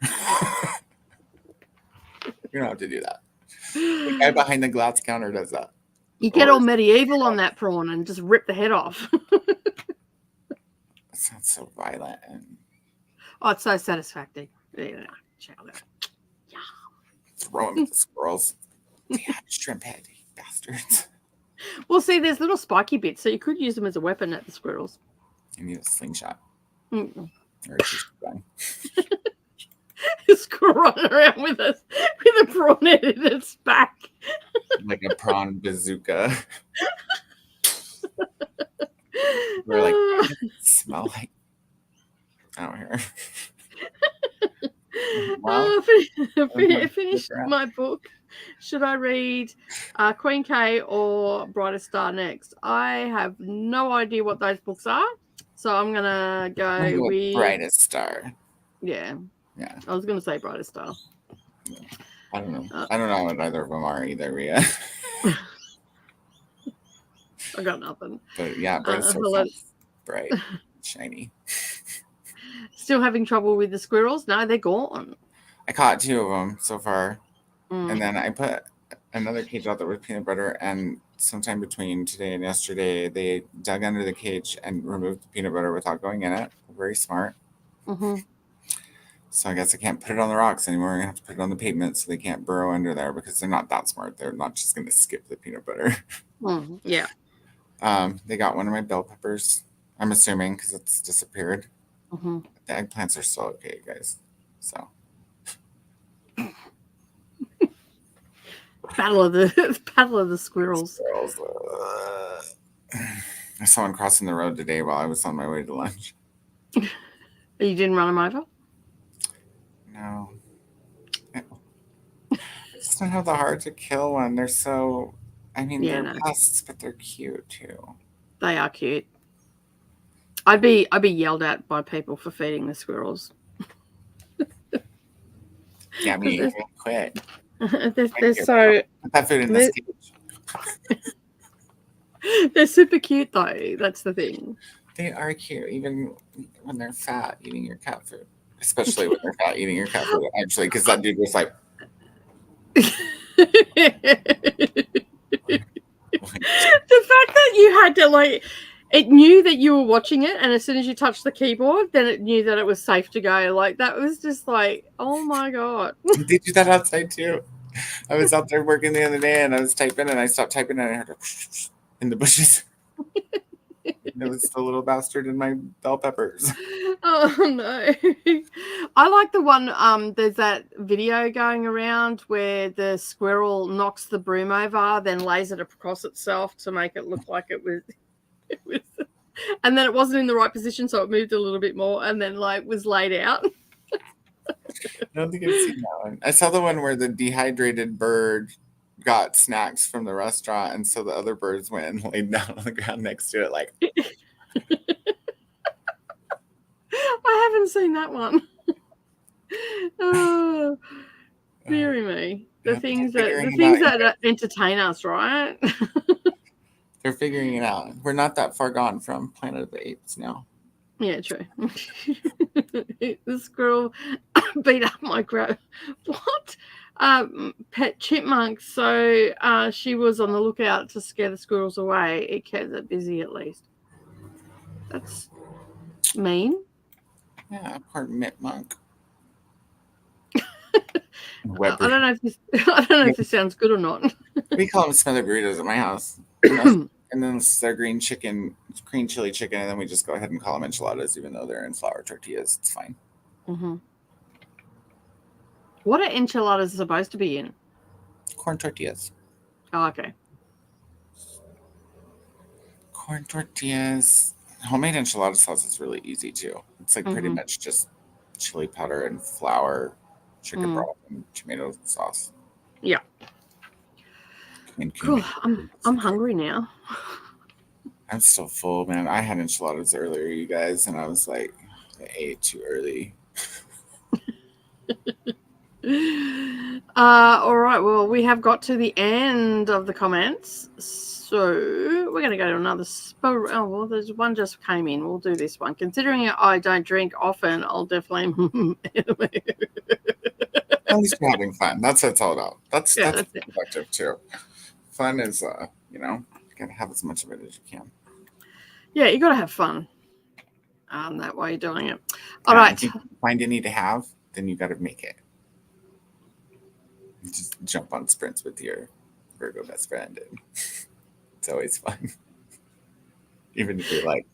B: You don't have to do that. The guy behind the glass counter does that.
A: You get all medieval on that prawn and just rip the head off.
B: That sounds so violent.
A: Oh, it's so satisfying. Yeah.
B: Throw them at the squirrels. They have a shrimp head, you bastards.
A: Well, see, there's little spiky bits, so you could use them as a weapon at the squirrels.
B: You need a slingshot.
A: Mm-mm.
B: Or a gun.
A: Squirrel running around with a prawn head in its back.
B: Like a prawn bazooka. We're like, what does it smell like? I don't hear. Well,
A: Finish my book. Should I read Queen K or Brightest Star next? I have no idea what those books are, so I'm gonna go with
B: Brightest Star.
A: Yeah. I was gonna say Brightest Star.
B: Yeah. I don't know. I don't know what either of them are either, Rhea.
A: I got nothing.
B: But yeah, Brightest Star. Bright, shiny.
A: Still having trouble with the squirrels? No, they're gone.
B: I caught 2 of them so far. And then I put another cage out there with peanut butter, and sometime between today and yesterday, they dug under the cage and removed the peanut butter without going in it. Very smart.
A: Mm-hmm.
B: So I guess I can't put it on the rocks anymore. I'm going to have to put it on the pavement so they can't burrow under there because they're not that smart. They're not just going to skip the peanut butter.
A: Yeah.
B: They got one of my bell peppers, I'm assuming, because it's disappeared.
A: Mm-hmm.
B: The eggplants are still okay, guys. So.
A: Battle of the squirrels.
B: I saw one crossing the road today while I was on my way to lunch.
A: You didn't run them over?
B: No. I just don't have the heart to kill one. They're so... I mean, they're pests, but they're cute too.
A: They are cute. I'd be yelled at by people for feeding the squirrels.
B: Yeah, me either. Quit.
A: They're so...
B: Put that food in this cage.
A: They're super cute, though. That's the thing.
B: They are cute, even when they're fat, eating your cat food. Especially when they're fat, eating your cat food, actually, because that dude was like...
A: The fact that you had to, like... It knew that you were watching it, and as soon as you touched the keyboard, then it knew that it was safe to go. Like, that was just like, oh my God.
B: They do that outside too. I was out there working the other day, and I was typing, and I stopped typing, and I heard it in the bushes. And it was the little bastard in my bell peppers.
A: Oh no. I like the one, there's that video going around where the squirrel knocks the broom over, then lays it across itself to make it look like it was... and then it wasn't in the right position, so it moved a little bit more, and then like was laid out.
B: I don't think I've seen that one. I saw the one where the dehydrated bird got snacks from the restaurant, and so the other birds went and laid down on the ground next to it, like.
A: I haven't seen that one. Oh, dearie me. The things that entertain us, right?
B: They're figuring it out. We're not that far gone from Planet of the Apes now.
A: Yeah, true. The squirrel beat up my pet chipmunk. So she was on the lookout to scare the squirrels away. It kept it busy at least. That's mean.
B: Yeah, poor Mitmonk.
A: I don't know if this sounds good or not.
B: We call them smelly burritos at my house. And then they're green chili chicken, and then we just go ahead and call them enchiladas, even though they're in flour tortillas. It's fine.
A: Mm-hmm. What are enchiladas supposed to be in?
B: Corn tortillas.
A: Oh, okay.
B: Corn tortillas. Homemade enchilada sauce is really easy too. It's like pretty much just chili powder and flour, chicken broth, and tomato sauce.
A: Yeah.
B: and
A: Cool.
B: cumin.
A: I'm hungry now.
B: I'm still full, man. I had enchiladas earlier, you guys, and I was like, I ate too early.
A: All right. Well, we have got to the end of the comments, so we're going to go to another. Oh well, there's one just came in. We'll do this one. Considering I don't drink often, I'll definitely.
B: At least we're having fun. That's what it's all about. That's productive too. Fun is, you gotta have as much of it as you can.
A: Yeah, you got to have fun. That way you're doing it. All right.
B: If you find any to have, then you got to make it. Just jump on sprints with your Virgo best friend, and it's always fun. Even if you're like,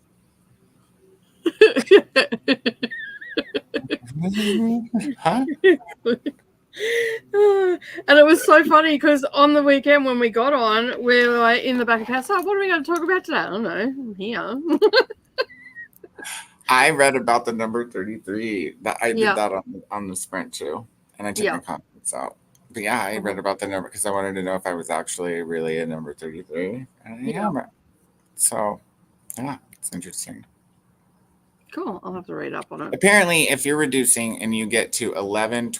B: huh?
A: And it was so funny because on the weekend when we got on, we were like in the back of the house. Oh, what are we going to talk about today? I don't know. I'm here.
B: I read about the number 33. I did that on the sprint too, and I took my confidence out. But yeah, I read about the number because I wanted to know if I was actually really a number 33. And I am. So, yeah, it's interesting.
A: Cool. I'll have to read up on it.
B: Apparently, if you're reducing and you get to 11,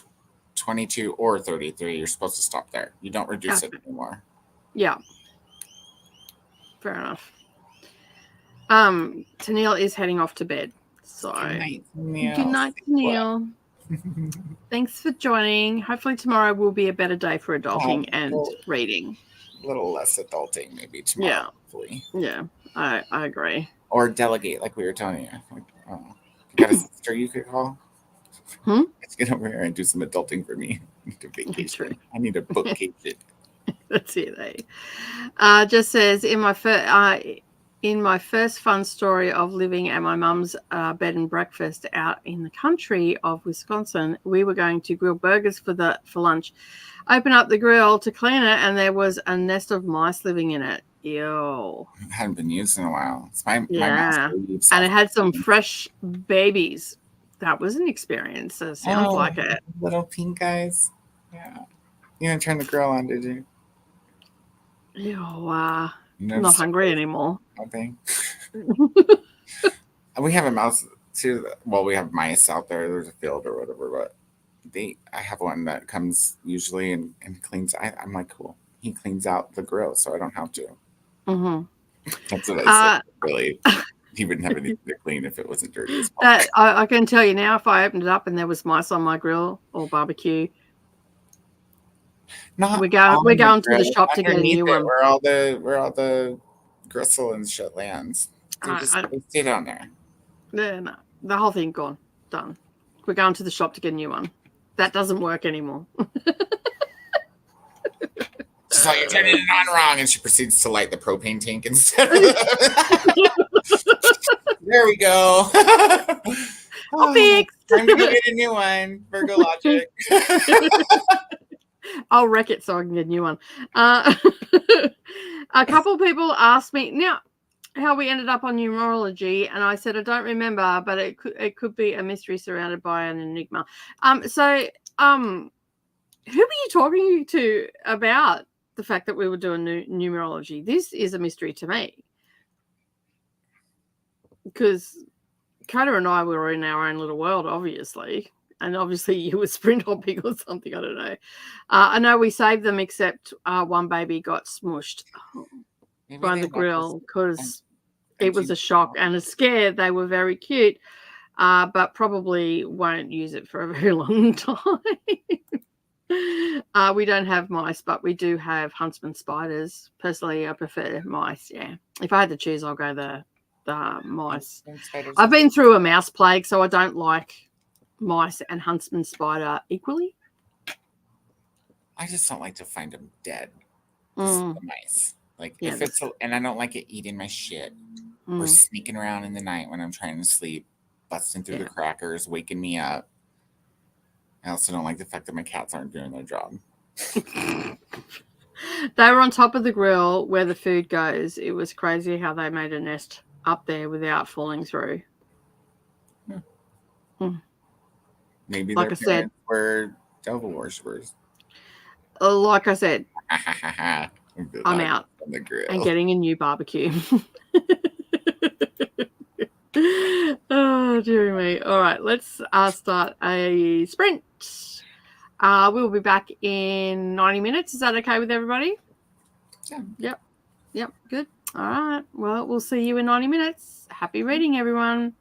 B: 22, or 33, you're supposed to stop there. You don't reduce it anymore.
A: Yeah. Fair enough. Tennille is heading off to bed. So
B: good night,
A: Tennille. Thanks for joining. Hopefully tomorrow will be a better day for adulting and reading.
B: A little less adulting maybe tomorrow.
A: Yeah.
B: Hopefully.
A: Yeah, I agree.
B: Or delegate, like we were telling you. You got a sister you could call? Let's get over here and do some adulting for me. I need a vacation. I need a bookcation.
A: That's it, eh? Just says, in my first fun story of living at my mum's bed and breakfast out in the country of Wisconsin, we were going to grill burgers for lunch. Open up the grill to clean it, and there was a nest of mice living in it. Ew.
B: It hadn't been used in a while. It's my
A: and it had some fresh babies. That was an experience. It sounds like it.
B: Little pink guys. Yeah. You didn't turn the grill on, did you?
A: Ew. I'm not hungry anymore.
B: Okay. We have a mouse too. Well, we have mice out there. There's a field or whatever, but I have one that comes usually and cleans. I'm like, cool. He cleans out the grill, so I don't have to. Mm-hmm. That's what I said. Really, he wouldn't have anything to clean if it wasn't dirty as well.
A: I can tell you now, if I opened it up and there was mice on my grill or barbecue, we're going to the shop to get a new one.
B: Where all the gristle and shit lands. Just stay down there.
A: No, the whole thing gone, done. We're going to the shop to get a new one. That doesn't work anymore.
B: She's like, you're turning it on wrong, and she proceeds to light the propane tank instead. There we go.
A: I'll fix.
B: Time to go get a new one. Virgo logic.
A: I'll wreck it so I can get a new one. A couple people asked me now how we ended up on numerology, and I said I don't remember, but it could be a mystery surrounded by an enigma. So who were you talking to about the fact that we were doing numerology? This is a mystery to me because Koda and I were in our own little world, obviously. And obviously you were sprint hopping or something. I don't know. I know we saved them, except one baby got smushed by the grill because it was a shock and a scare. They were very cute, but probably won't use it for a very long time. We don't have mice, but we do have huntsman spiders. Personally, I prefer mice. Yeah. If I had to choose, I'll go the mice. I've been through a mouse plague, so I don't like mice and huntsman spider equally.
B: I just don't like to find them dead. The mice. Like if it's and I don't like it eating my shit or sneaking around in the night when I'm trying to sleep, busting through the crackers, waking me up. I also don't like the fact that my cats aren't doing their job.
A: They were on top of the grill where the food goes. It was crazy how they made a nest up there without falling through.
B: Maybe like their parents were devil worshippers.
A: Like I said, I'm out
B: on the grill.
A: and getting a new barbecue. Oh, dear me. All right, let's start a sprint. We'll be back in 90 minutes. Is that okay with everybody?
B: Yeah.
A: Yep. Good. All right. Well, we'll see you in 90 minutes. Happy reading, everyone.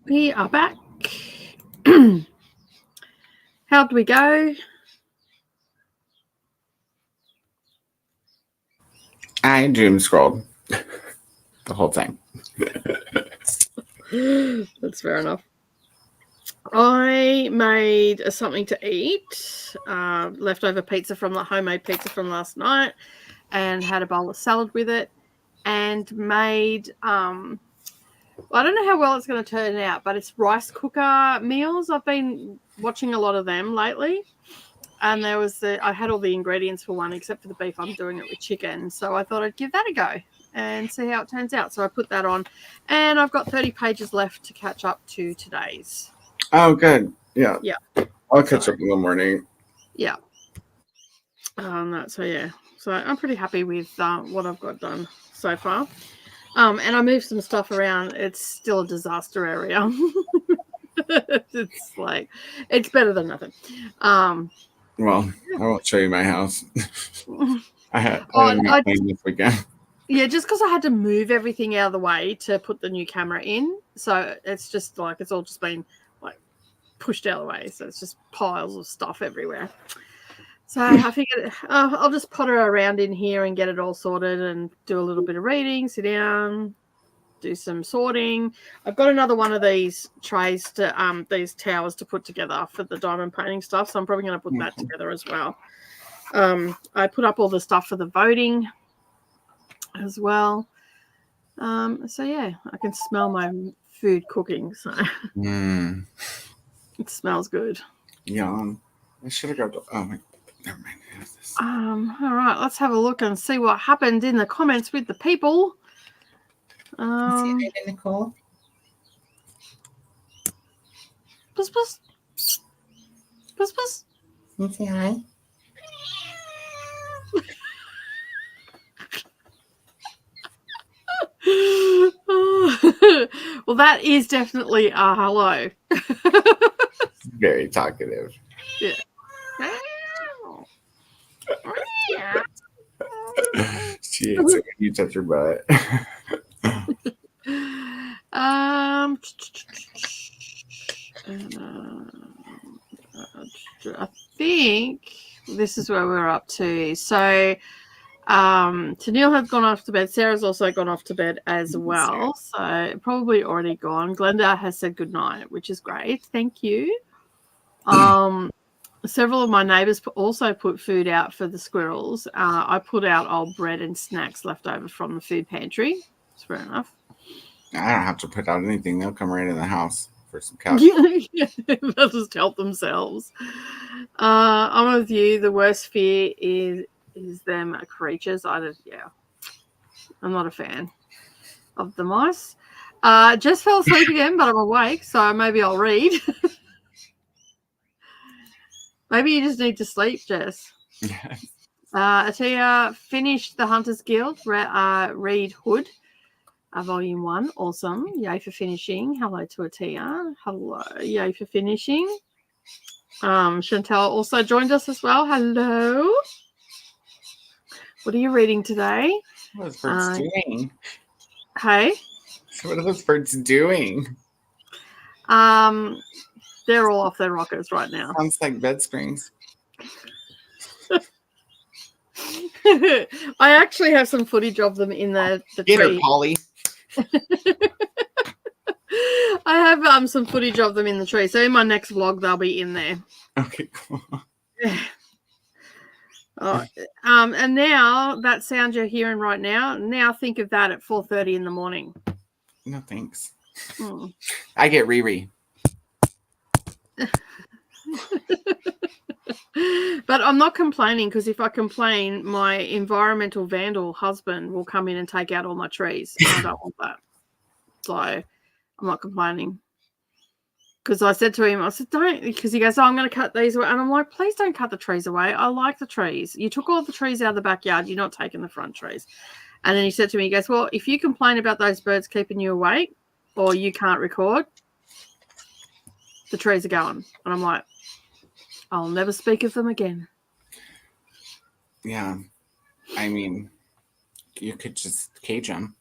A: We are back. How'd we go?
B: I doom scrolled the whole time.
A: That's fair enough. I made something to eat, leftover pizza from the homemade pizza from last night, and had a bowl of salad with it, and made I don't know how well it's going to turn out, but it's rice cooker meals. I've been watching a lot of them lately, and I had all the ingredients for one except for the beef. I'm doing it with chicken, so I thought I'd give that a go and see how it turns out. So I put that on, and I've got 30 pages left to catch up to today's.
B: Oh, good. Yeah.
A: Yeah.
B: I'll catch up in the morning.
A: Yeah. So I'm pretty happy with what I've got done so far. And I moved some stuff around. It's still a disaster area. It's better than nothing.
B: Well, I won't show you my house. I had this weekend.
A: Yeah, just because I had to move everything out of the way to put the new camera in. So it's just it's all just been pushed out of the way. So it's just piles of stuff everywhere. So I figured I'll just potter around in here and get it all sorted and do a little bit of reading, sit down, do some sorting. I've got another one of these trays these towers to put together for the diamond painting stuff. So I'm probably going to put that together as well. I put up all the stuff for the voting as well. So yeah, I can smell my food cooking. So it smells good.
B: Yum. I should have grabbed. Oh my. Never mind. I have this.
A: All right, let's have a look and see what happened in the comments with the people.
B: What's your name, Nicole?
A: Puss, puss. Puss, puss.
B: Can you say hi?
A: Well, that is definitely a hello.
B: Very talkative.
A: Yeah.
B: She hates it when you touch her butt.
A: I think this is where we're up to. So Tennille has gone off to bed. Sarah's also gone off to bed as well. So probably already gone. Glenda has said goodnight, which is great. Thank you. Several of my neighbours also put food out for the squirrels. I put out old bread and snacks left over from the food pantry. It's fair enough.
B: I don't have to put out anything. They'll come right in the house for some couch.
A: They'll just help themselves. I'm with you. The worst fear is them creatures. I'm not a fan of the mice. Just fell asleep again, but I'm awake, so maybe I'll read. Maybe you just need to sleep, Jess.
B: Yes.
A: Atia finished the Hunters Guild, Read Hood, Volume 1. Awesome. Yay for finishing. Hello to Atia. Hello. Yay for finishing. Chantel also joined us as well. Hello. What are you reading today?
B: What are those birds doing?
A: Hey?
B: What are those birds doing?
A: They're all off their rockers right now.
B: Sounds like bed springs.
A: I actually have some footage of them in the
B: Get
A: tree.
B: her, Polly.
A: I have some footage of them in the tree. So in my next vlog, they'll be in there.
B: Okay, cool.
A: And now that sound you're hearing right now think of that at 4:30 in the morning.
B: No thanks. I get Riri.
A: But I'm not complaining, because if I complain, my environmental vandal husband will come in and take out all my trees. I don't want that. So I'm not complaining. Because I said to him, don't, because he goes, I'm going to cut these away. And I'm like, please don't cut the trees away. I like the trees. You took all the trees out of the backyard. You're not taking the front trees. And then he said to me, he goes, well, if you complain about those birds keeping you awake or you can't record, the trees are going. And I'm like, I'll never speak of them again.
B: Yeah. I mean, you could just cage them.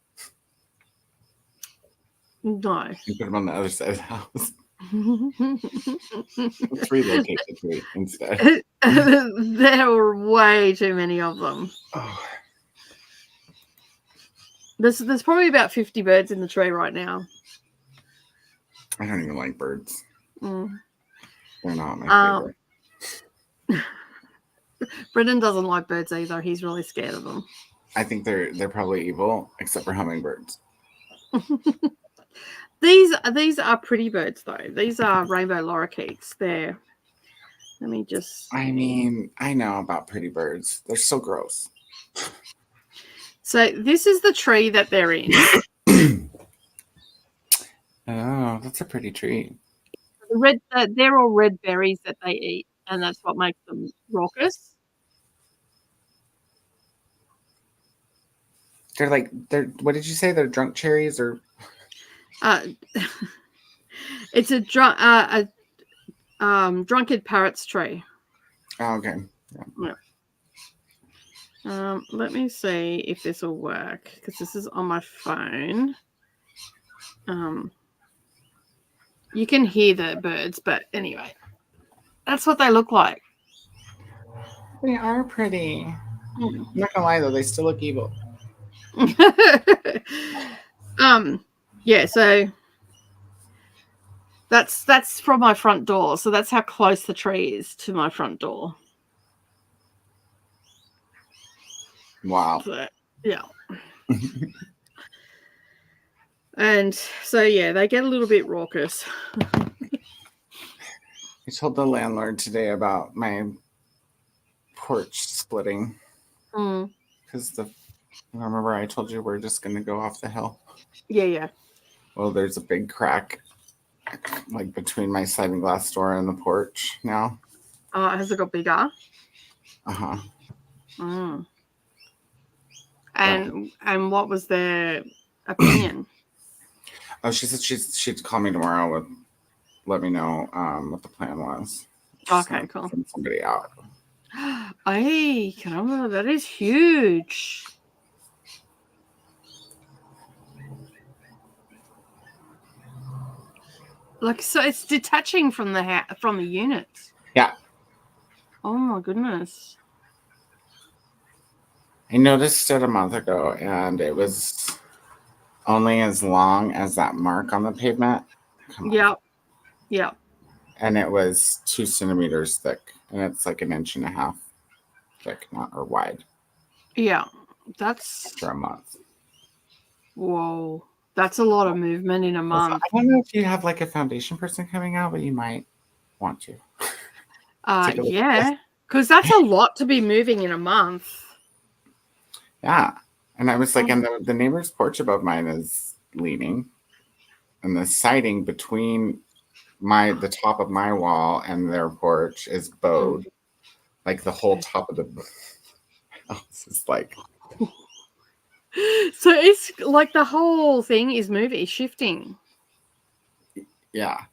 A: No.
B: You put them on the other side of the house. Let's relocate the tree instead.
A: There were way too many of them.
B: Oh.
A: There's probably about 50 birds in the tree right now.
B: I don't even like birds. They're not my favorite.
A: Brendan doesn't like birds either. He's really scared of them.
B: I think they're probably evil, except for hummingbirds.
A: These are pretty birds though. These are rainbow lorikeets. Let me just.
B: I mean, I know about pretty birds. They're so gross.
A: So this is the tree that they're in.
B: Oh, that's a pretty tree.
A: They're all red berries that they eat, and that's what makes them raucous.
B: They're what did you say? They're drunk cherries or?
A: It's a drunkard parrot's tree.
B: Oh, okay.
A: Yeah. Let me see if this will work because this is on my phone. You can hear the birds, but anyway, that's what they look like.
B: They are pretty. I'm not gonna lie though, they still look evil.
A: Yeah, so that's from my front door. So that's how close the tree is to my front door.
B: Wow.
A: So, yeah. And so yeah, they get a little bit raucous.
B: I told the landlord today about my porch splitting. Because remember I told you we're just gonna go off the hill.
A: Yeah.
B: Well, there's a big crack like between my sliding glass door and the porch now.
A: Has it got bigger?
B: Uh-huh.
A: And what was their opinion?
B: Oh, she said she'd call me tomorrow and let me know what the plan was.
A: Okay, cool.
B: Send somebody out.
A: Ay, caramba, that is huge. Like, so it's detaching from the units.
B: Yeah.
A: Oh my goodness.
B: I noticed it a month ago, and it was only as long as that mark on the pavement.
A: Yeah.
B: And it was 2 centimeters thick, and it's like 1.5 inches thick, or wide.
A: Yeah, that's
B: after a month.
A: Whoa, that's a lot of movement in a month.
B: I don't know if you have like a foundation person coming out, but you might want to.
A: Yeah, because that's a lot to be moving in a month.
B: Yeah, and I was like, and the neighbor's porch above mine is leaning, and the siding between the top of my wall and their porch is bowed. Like the whole top of the house is like.
A: So it's like the whole thing is shifting.
B: Yeah.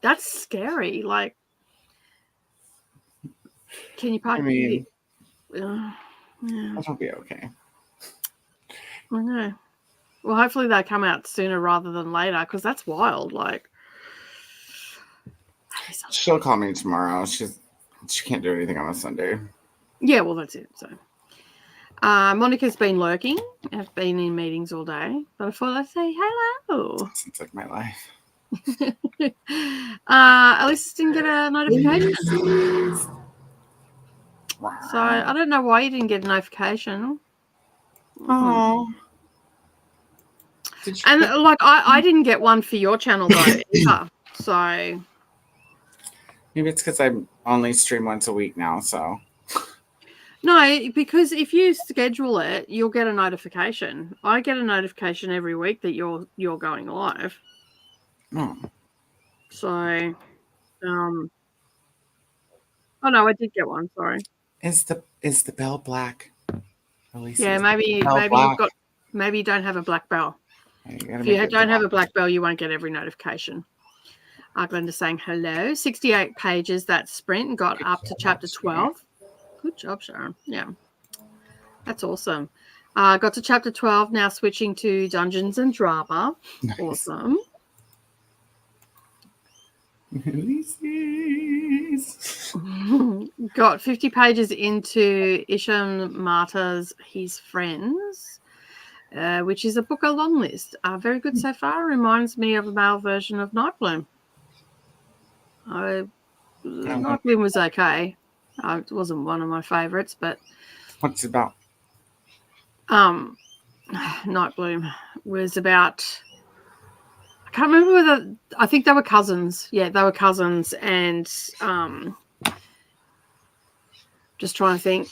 A: That's scary. Like, can you park?
B: I mean,
A: yeah.
B: That'll be okay.
A: Okay. Well, hopefully they come out sooner rather than later, because that's wild. Like,
B: she'll call me tomorrow. She can't do anything on a Sunday.
A: Yeah, well, that's it. So, Monica's been lurking. I've been in meetings all day, but I thought I'd say hello.
B: Seems like my life.
A: Alice didn't get a notification. So I don't know why you didn't get a notification.
B: Oh.
A: And like I didn't get one for your channel though either. So
B: maybe it's because I only stream once a week now. So
A: no, because if you schedule it, you'll get a notification. I get a notification every week that you're going live.
B: Oh.
A: So, oh no, I did get one. Sorry.
B: Is the bell black?
A: Yeah, maybe you don't have a black bell. If you don't have a black bell, you won't get every notification. Glenda's saying hello. 68 pages, that sprint, and got up to chapter 12. Good job, Sharon. Yeah. That's awesome. Got to chapter 12, now switching to Dungeons and Drama. Nice. Awesome. Got 50 pages into Isham Marta's His Friends, which is a book a long list. Very good so far. Reminds me of a male version of Nightbloom. Nightbloom was okay. It wasn't one of my favorites, but
B: what's it about?
A: Nightbloom was about, I can't remember whether, I think they were cousins. Yeah, they were cousins, and just trying to think.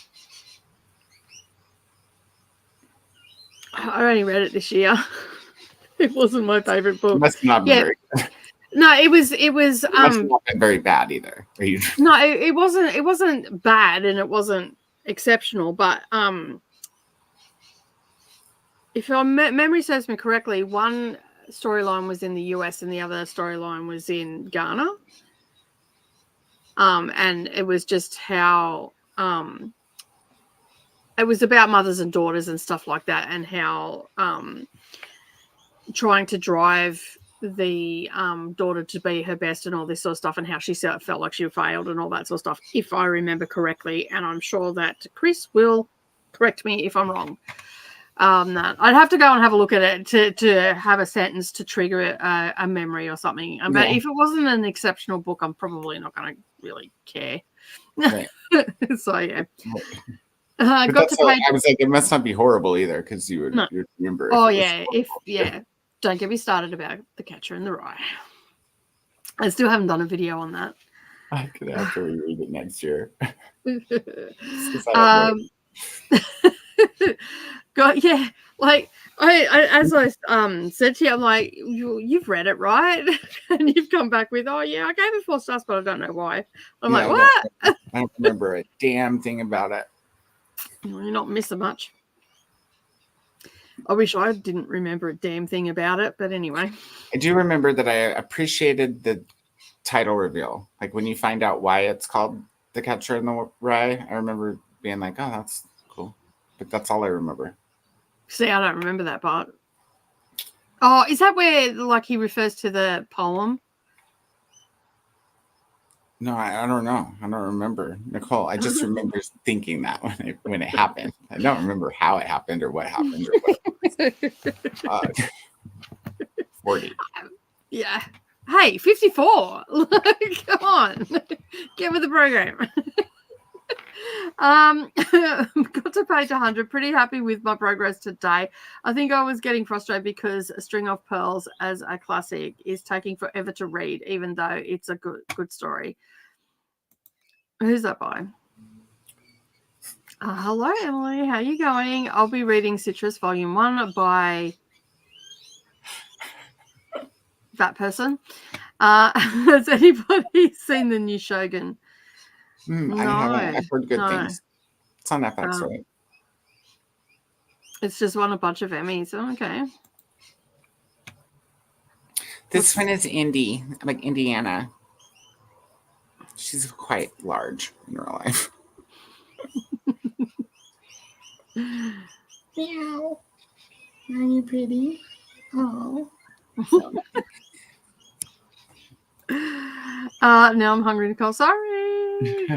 A: I only read it this year. It wasn't my favorite book.
B: It must not be very good.
A: No, it was
B: it must not been very bad either.
A: No, it wasn't bad, and it wasn't exceptional, but if your memory serves me correctly, one storyline was in the US and the other storyline was in Ghana. And it was just how it was about mothers and daughters and stuff like that, and how trying to drive the daughter to be her best and all this sort of stuff, and how she felt like she failed and all that sort of stuff, if I remember correctly. And I'm sure that Chris will correct me if I'm wrong. That I'd have to go and have a look at it to have a sentence to trigger a memory or something. But if it wasn't an exceptional book, I'm probably not going to really care. Right. So yeah.
B: I was like, it must not be horrible either, because you would remember.
A: Oh yeah, don't get me started about The Catcher in the Rye. I still haven't done a video on that.
B: I could have to reread it next year.
A: God, yeah, like I as I said to you, I'm like, you've read it, right? And you've come back with, oh yeah, I gave it 4 stars, but I don't know why. I'm like, what?
B: I don't remember a damn thing about it.
A: Well, you're not missing much. I wish I didn't remember a damn thing about it, but anyway.
B: I do remember that I appreciated the title reveal. Like when you find out why it's called The Catcher in the Rye, I remember being like, oh, that's cool. But that's all I remember.
A: See, I don't remember that part. Oh, is that where like he refers to the poem?
B: No, I don't know. I don't remember, Nicole. I just remember thinking that when it happened. I don't remember how it happened or what happened or what. 40. Yeah.
A: Hey, 54. Come on, get with the program. Got to page 100. Pretty happy with my progress today. I think I was getting frustrated because A String of Pearls as a classic is taking forever to read, even though it's a good story. Who's that by? Hello, Emily. How are you going? I'll be reading Citrus Volume 1 by that person. Has anybody seen the new Shogun?
B: No, I haven't. I've heard good things. It's on FX, right?
A: It's just won a bunch of Emmys. Okay.
B: This one is indie, like Indiana. She's quite large in real life. Meow. Are you pretty? Oh.
A: Now I'm hungry, Nicole. Sorry.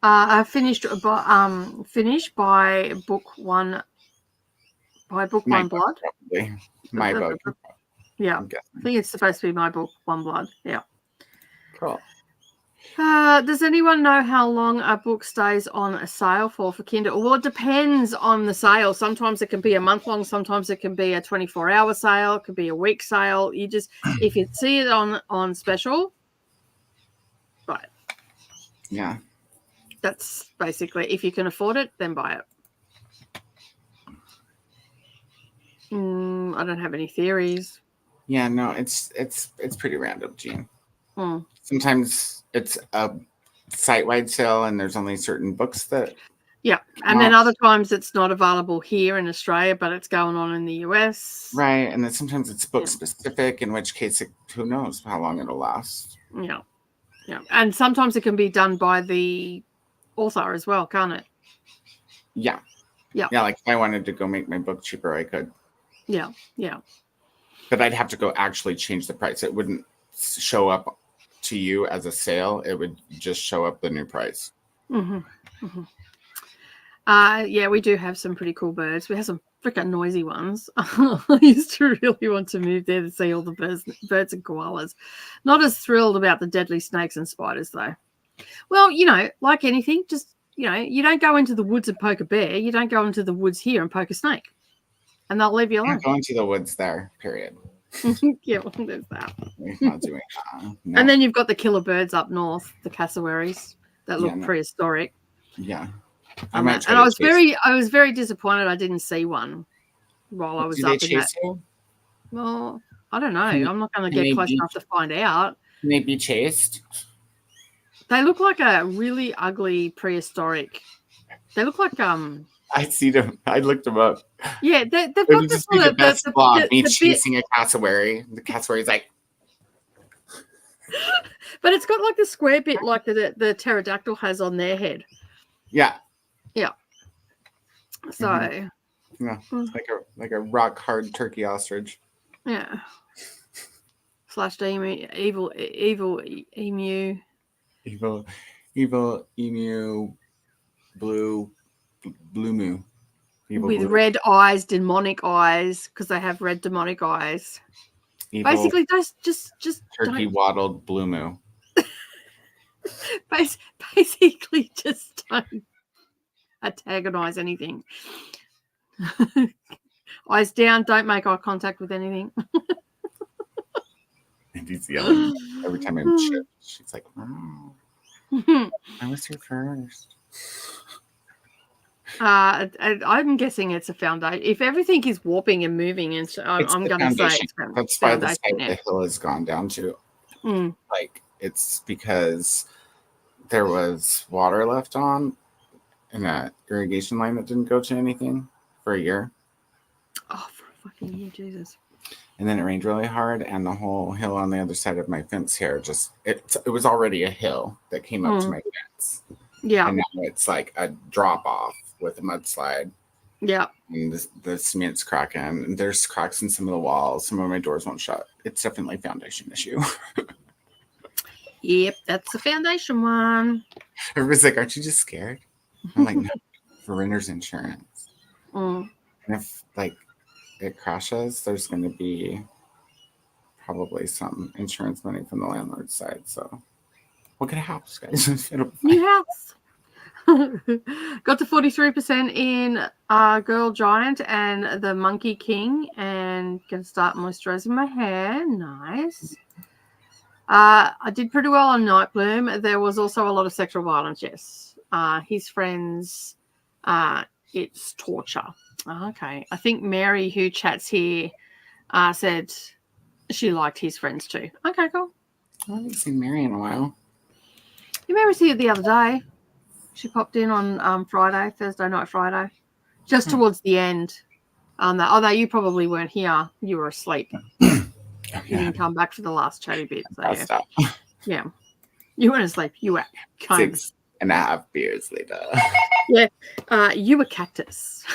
A: I finished by book one. By book One Blood.
B: Probably. My book.
A: Yeah, I think it's supposed to be my book One Blood. Yeah.
B: Cool.
A: Does anyone know how long a book stays on a sale for Kindle? Well, it depends on the sale. Sometimes it can be a month long. Sometimes it can be a 24-hour sale. It could be a week sale. You just, if you see it on special, buy it.
B: Yeah.
A: That's basically, if you can afford it, then buy it. I don't have any theories.
B: Yeah, no, it's pretty random, Jean. Sometimes it's a site-wide sale and there's only certain books that
A: Yeah. And then other times it's not available here in Australia, but it's going on in the US.
B: Right. And then sometimes it's book specific, in which case who knows how long it'll last.
A: Yeah. Yeah. And sometimes it can be done by the author as well, can't it?
B: Yeah.
A: Yeah.
B: Yeah. Like if I wanted to go make my book cheaper, I could.
A: Yeah. Yeah.
B: But I'd have to go actually change the price. It wouldn't show up to you as a sale. It would just show up the new price.
A: Mm-hmm. Mm-hmm. Yeah, we do have some pretty cool birds. We have some freaking noisy ones. I used to really want to move there to see all the birds and koalas. Not as thrilled about the deadly snakes and spiders, though. Well, like anything, just, you don't go into the woods and poke a bear. You don't go into the woods here and poke a snake. And they'll leave you alone.
B: Go into the woods there, period.
A: Yeah, well, there's that.
B: We're not doing that. No.
A: And then you've got the killer birds up north, the cassowaries, that look prehistoric.
B: Yeah.
A: And I was very disappointed I didn't see one while I was up in that. You? Well, I don't know. I'm not going to get close enough to find out.
B: Can they be chased?
A: They look like a really ugly prehistoric. They look like
B: I see them. I looked them up.
A: Yeah, they've got this
B: the best vlog. Me chasing a cassowary. The cassowary's like.
A: But it's got like the square bit, like the pterodactyl has on their head.
B: Yeah.
A: Yeah. So.
B: Yeah, like a rock hard turkey ostrich.
A: Yeah. / evil emu.
B: Evil emu. Blue moo.
A: With red eyes, demonic eyes, because they have red demonic eyes.
B: Evil,
A: basically, just
B: turkey waddled blue moo.
A: Basically, just don't antagonize anything. Eyes down, don't make eye contact with anything.
B: And he's yelling every time I'm shit. She's like, "Oh, I was here first."
A: I'm guessing it's a foundation. If everything is warping and moving, and I'm going to say it's
B: that's why the side of the hill has gone down to. Like it's because there was water left on in an irrigation line that didn't go to anything for a year.
A: Oh, for a fucking year, Jesus!
B: And then it rained really hard, and the whole hill on the other side of my fence here it was already a hill that came up to my fence.
A: Yeah,
B: and now it's like a drop off with a mudslide.
A: Yeah,
B: and the cement's cracking, and there's cracks in some of the walls. Some of my doors won't shut. It's definitely a foundation issue.
A: Yep, that's the foundation one.
B: Everybody's like, "Aren't you just scared?" I'm like, "No, for renter's insurance." And if like it crashes, there's going to be probably some insurance money from the landlord's side. So we'll get a house, guys.
A: New house. Got to 43% in Girl Giant and the Monkey King, and gonna start moisturizing my hair. Nice. I did pretty well on Night Bloom. There was also a lot of sexual violence. Yes. His friends. It's torture. Okay. I think Mary, who chats here, said she liked his friends too. Okay, cool.
B: I haven't seen Mary in a while.
A: Mary was here the other day. She popped in on Thursday night, Friday, just towards the end. Although you probably weren't here, you were asleep. You didn't come back for the last chatty bit. So yeah, you weren't asleep. You were
B: 6.5 beers later.
A: Yeah, you were cactus.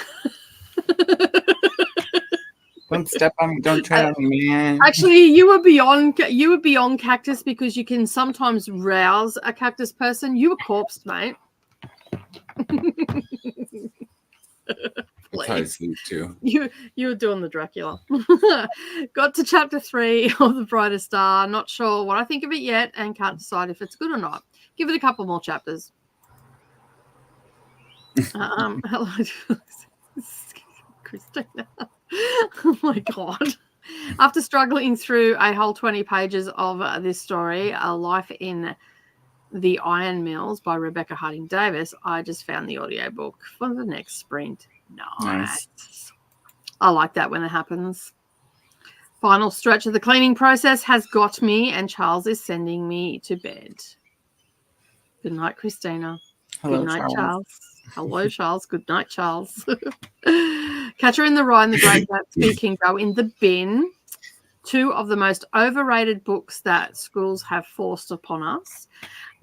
B: Don't step on me. Don't tread on me, man.
A: Actually, you were beyond cactus, because you can sometimes rouse a cactus person. You were corpsed, mate.
B: That's how I sleep too.
A: You were doing the Dracula. Got to chapter 3 of The Brightest Star. Not sure what I think of it yet, and can't decide if it's good or not. Give it a couple more chapters. Hello, Christina. Oh my God. After struggling through a whole 20 pages of this story, A Life in the Iron Mills by Rebecca Harding Davis, I just found the audiobook for the next sprint. Nice. I like that when it happens. Final stretch of the cleaning process has got me, and Charles is sending me to bed. Good night, Christina.
B: Hello,
A: good night, Charles. Hello, Charles. Good night, Charles. Catcher in the Rye and the Great Gatsby can go in the bin. 2 of the most overrated books that schools have forced upon us.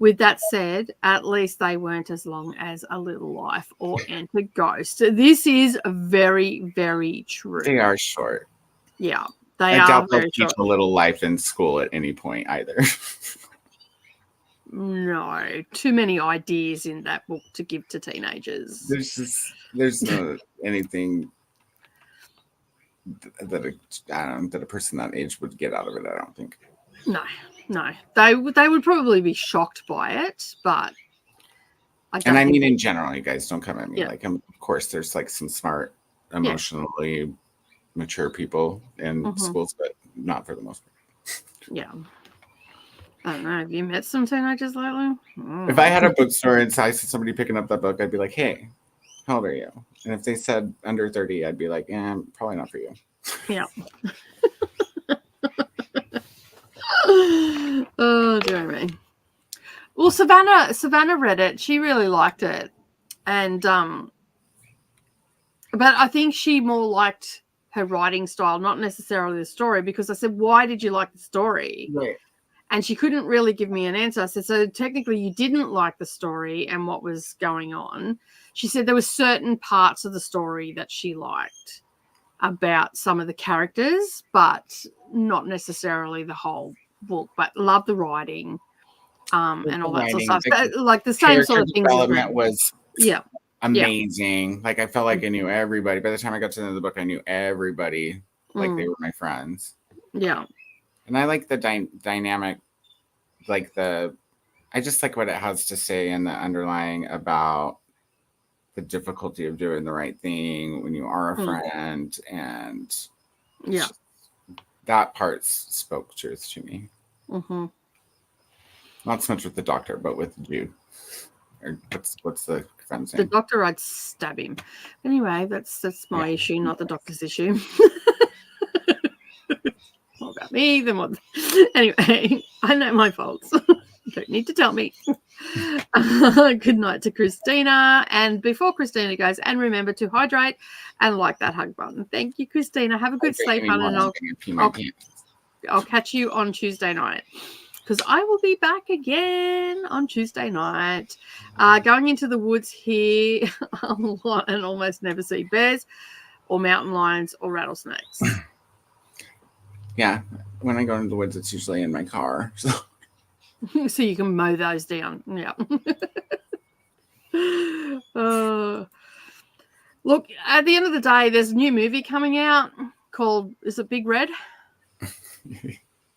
A: With that said, at least they weren't as long as A Little Life or Enter Ghost. This is very, very true.
B: They are short.
A: Yeah, they
B: I
A: are
B: doubt they'll
A: very
B: teach
A: short.
B: A Little Life in school at any point either.
A: No, too many ideas in that book to give to teenagers.
B: There's no anything that a person that age would get out of it. I don't think. No, they would probably be shocked by it, but I mean in general, you guys don't come at me like of course there's like some smart, emotionally mature people in schools, but not for the most part.
A: Yeah. I don't know. Have you met some teenagers lately?
B: If I had a bookstore and I saw somebody picking up that book, I'd be like, hey, how old are you? And if they said under 30, I'd be like, probably not for you.
A: Yeah. Oh, dear me. Well, Savannah read it. She really liked it. And but I think she more liked her writing style, not necessarily the story, because I said, why did you like the story?
B: Right.
A: And she couldn't really give me an answer. I said, so technically you didn't like the story and what was going on. She said there were certain parts of the story that she liked about some of the characters, but not necessarily the whole book, but loved the writing and all that sort of stuff. Like the same sort of things.
B: Development was amazing.
A: Yeah.
B: Like I felt like I knew everybody. By the time I got to the end of the book, I knew everybody. Like they were my friends.
A: Yeah.
B: And I like the dynamic, like I just like what it has to say in the underlying about the difficulty of doing the right thing when you are a friend. And that part spoke truth to me. Mm-hmm. Not so much with the doctor, but with Jude. Or what's the friend's name?
A: The doctor, I'd stab him. Anyway, that's my issue, not the doctor's issue. More about me than what. Anyway, I know my faults. You don't need to tell me. Good night to Christina. And before Christina goes, and remember to hydrate and like that hug button. Thank you, Christina. Have a good sleep, hon, and I'll catch you on Tuesday night, because I will be back again on Tuesday night. Going into the woods here a lot and almost never see bears or mountain lions or rattlesnakes.
B: Yeah, when I go into the woods, it's usually in my car.
A: So you can mow those down. Yeah. Look, at the end of the day, there's a new movie coming out called, is it Big Red?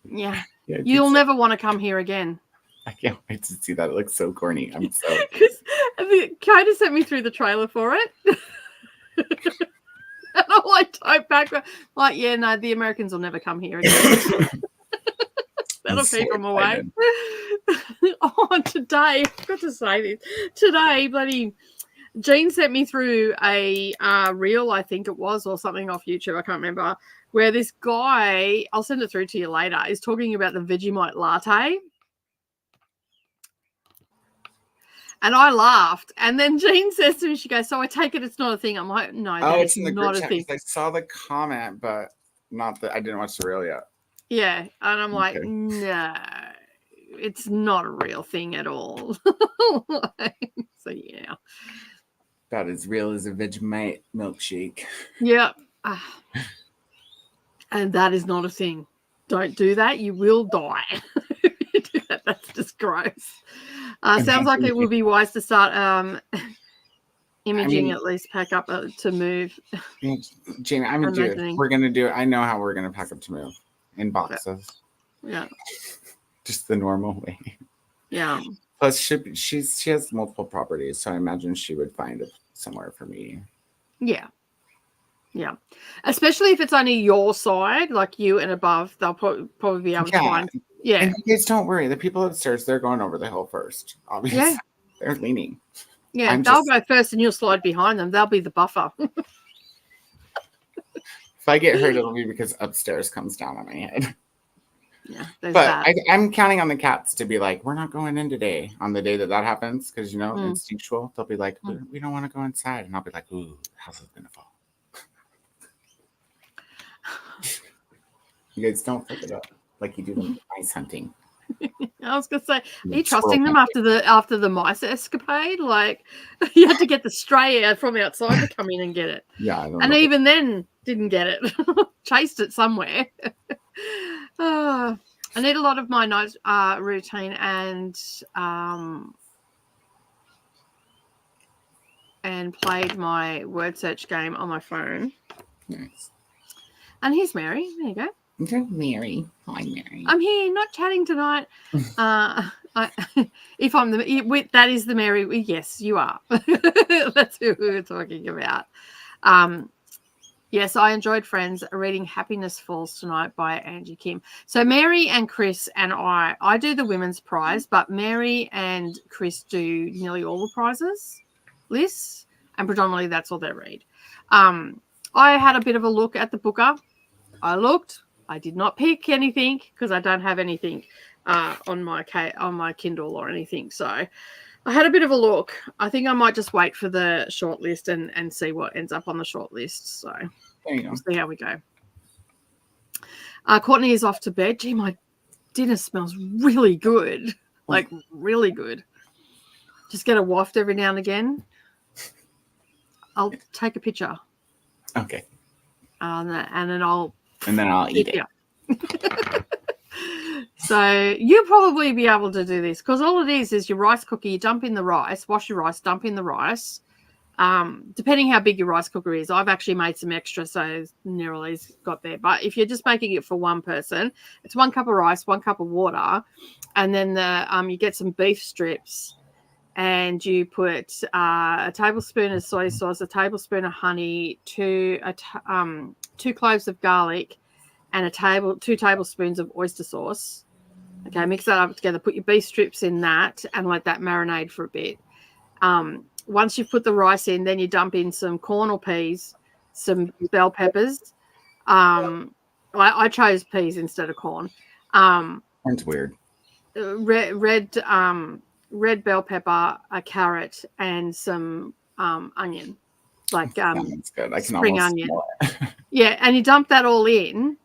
A: Yeah. You'll never want to come here again.
B: I can't wait to see that. It looks so corny. I'm so.
A: Because Koda sent me through the trailer for it. And I'm like, type back, like, yeah, no, the Americans will never come here again. That'll keep them away. Oh, today, I've got to say this. Today, bloody Jean sent me through a reel, I think it was, or something off YouTube, I can't remember, where this guy, I'll send it through to you later, is talking about the Vegemite latte. And I laughed. And then Jean says to me, she goes, so I take it it's not a thing. I'm like, no,
B: it's in the not a thing. I saw the comment, but not that I didn't watch the reel yet.
A: Yeah. And I'm like, no, it's not a real thing at all. So, yeah.
B: About as real as a Vegemite milkshake.
A: Yeah. And that is not a thing. Don't do that. You will die. That's just gross. Sounds like it would be wise to start imaging, at least pack up to move.
B: Jamie, I'm gonna do it. We're gonna do it. I know how we're gonna pack up to move in boxes.
A: Yeah.
B: Just the normal way.
A: Yeah.
B: Plus, she has multiple properties, so I imagine she would find it somewhere for me.
A: Yeah. Yeah. Especially if it's only your side, like you and above, they'll probably be able to find. Yeah.
B: And you guys don't worry. The people upstairs, they're going over the hill first. Obviously. Yeah. They're leaning.
A: Yeah. They'll go first and you'll slide behind them. They'll be the buffer.
B: If I get hurt, it'll be because upstairs comes down on my head.
A: Yeah, there's
B: but
A: that.
B: I'm counting on the cats to be like, we're not going in today on the day that happens, because instinctual. They'll be like, we don't want to go inside, and I'll be like, ooh, the house is gonna fall. You guys don't fuck it up like you do when ice hunting.
A: I was gonna say, are you trusting them after the mice escapade? Like, you had to get the stray from outside to come in and get it.
B: Yeah, I don't
A: and
B: know.
A: Even then didn't get it. Chased it somewhere. I need a lot of my night routine and played my word search game on my phone.
B: Nice.
A: And here's Mary. There you go.
B: Okay, Mary. Hi, Mary.
A: I'm here, not chatting tonight. If I'm that is the Mary. Yes, you are. That's who we were talking about. Yes, I enjoyed Friends. Reading Happiness Falls tonight by Angie Kim. So Mary and Chris and I do the women's prize, but Mary and Chris do nearly all the prizes lists, and predominantly that's all they read. I had a bit of a look at the Booker. I did not pick anything because I don't have anything on my Kindle or anything. So I had a bit of a look. I think I might just wait for the short list and see what ends up on the short list. So we'll see how we go. Courtney is off to bed. Gee, my dinner smells really good. Like really good. Just get a waft every now and again. I'll take a picture.
B: Okay.
A: And then I'll
B: eat it.
A: So you'll probably be able to do this because all it is your rice cooker. You dump in the rice, wash your rice, dump in the rice. Depending how big your rice cooker is, I've actually made some extra, so nearly's got there. But if you're just making it for one person, it's 1 cup of rice, 1 cup of water, and then you get some beef strips, and you put a tablespoon of soy sauce, a tablespoon of honey, 2 cloves of garlic, and 2 tablespoons of oyster sauce. Okay, mix that up together. Put your beef strips in that and let that marinate for a bit. Once you've put the rice in, then you dump in some corn or peas, some bell peppers. I chose peas instead of corn.
B: That's weird.
A: Red bell pepper, a carrot, and some onion, like
B: that's good. I can
A: spring onion. Yeah, and you dump that all in.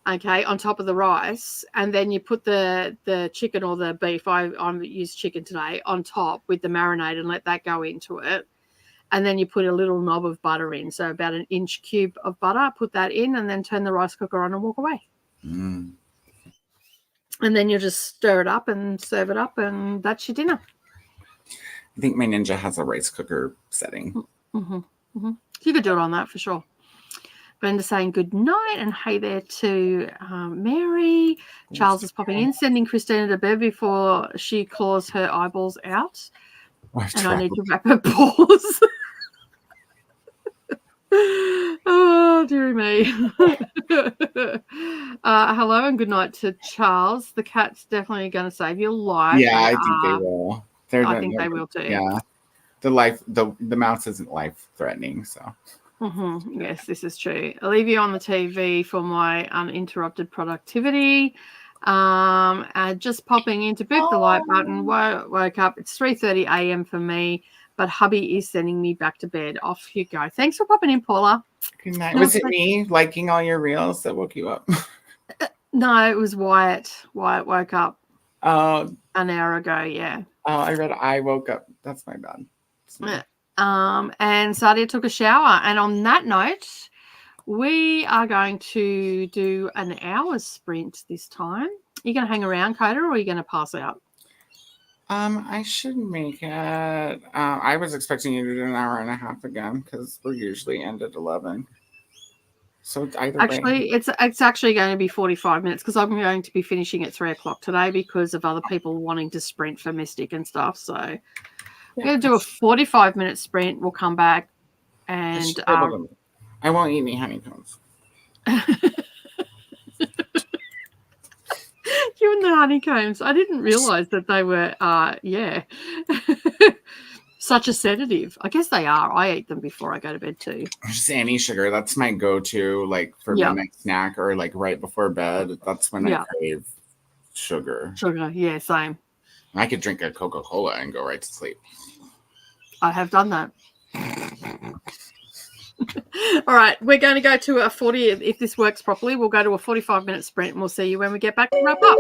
A: Okay, on top of the rice, and then you put the chicken or the beef. I use chicken today on top with the marinade and let that go into it. And then you put a little knob of butter in, so about an inch cube of butter. Put that in, and then turn the rice cooker on and walk away. And then you just stir it up and serve it up, and that's your dinner.
B: I think my Ninja has a rice cooker setting.
A: You could do it on that for sure. Brenda saying good night and hey there to Mary. Charles is popping in, sending Christina to bed before she claws her eyeballs out. I need to wrap her paws. Oh, dearie me. Hello and good night to Charles. The cat's definitely going to save your life.
B: Yeah, I think they will.
A: I think they will too.
B: Yeah. The mouse isn't life threatening, so.
A: Yes, this is true. I'll leave you on the TV for my uninterrupted productivity. Just popping in to boop the like button. Woke up. It's 3:30 a.m. for me, but hubby is sending me back to bed. Off you go. Thanks for popping in, Paula.
B: Good night. Was it me liking all your reels that woke you up?
A: No, it was Wyatt. Wyatt woke up
B: an
A: hour ago. Yeah.
B: Oh, I woke up. That's my bad.
A: And Sadia took a shower. And on that note, we are going to do an hour sprint this time. Are you going to hang around, Koda, or are you going to pass out?
B: I should make it. I was expecting you to do an hour and a half again because we're usually end at 11. So either
A: way. It's actually going to be 45 minutes because I'm going to be finishing at 3 o'clock today because of other people wanting to sprint for Mystic and stuff. So we're going to do a 45-minute sprint. We'll come back and
B: I won't eat any honeycombs. You and the honeycombs. I didn't realize that they were, yeah.
A: such a sedative. I guess they are. I eat them before I go to bed too.
B: Just any sugar. That's my go-to, like for midnight snack or like right before bed. That's when I crave sugar.
A: Sugar, yeah, same.
B: I could drink a Coca-Cola and go right to sleep.
A: I have done that. All right, we're going to go to a 40. If this works properly, we'll go to a 45-minute sprint and we'll see you when we get back to wrap up.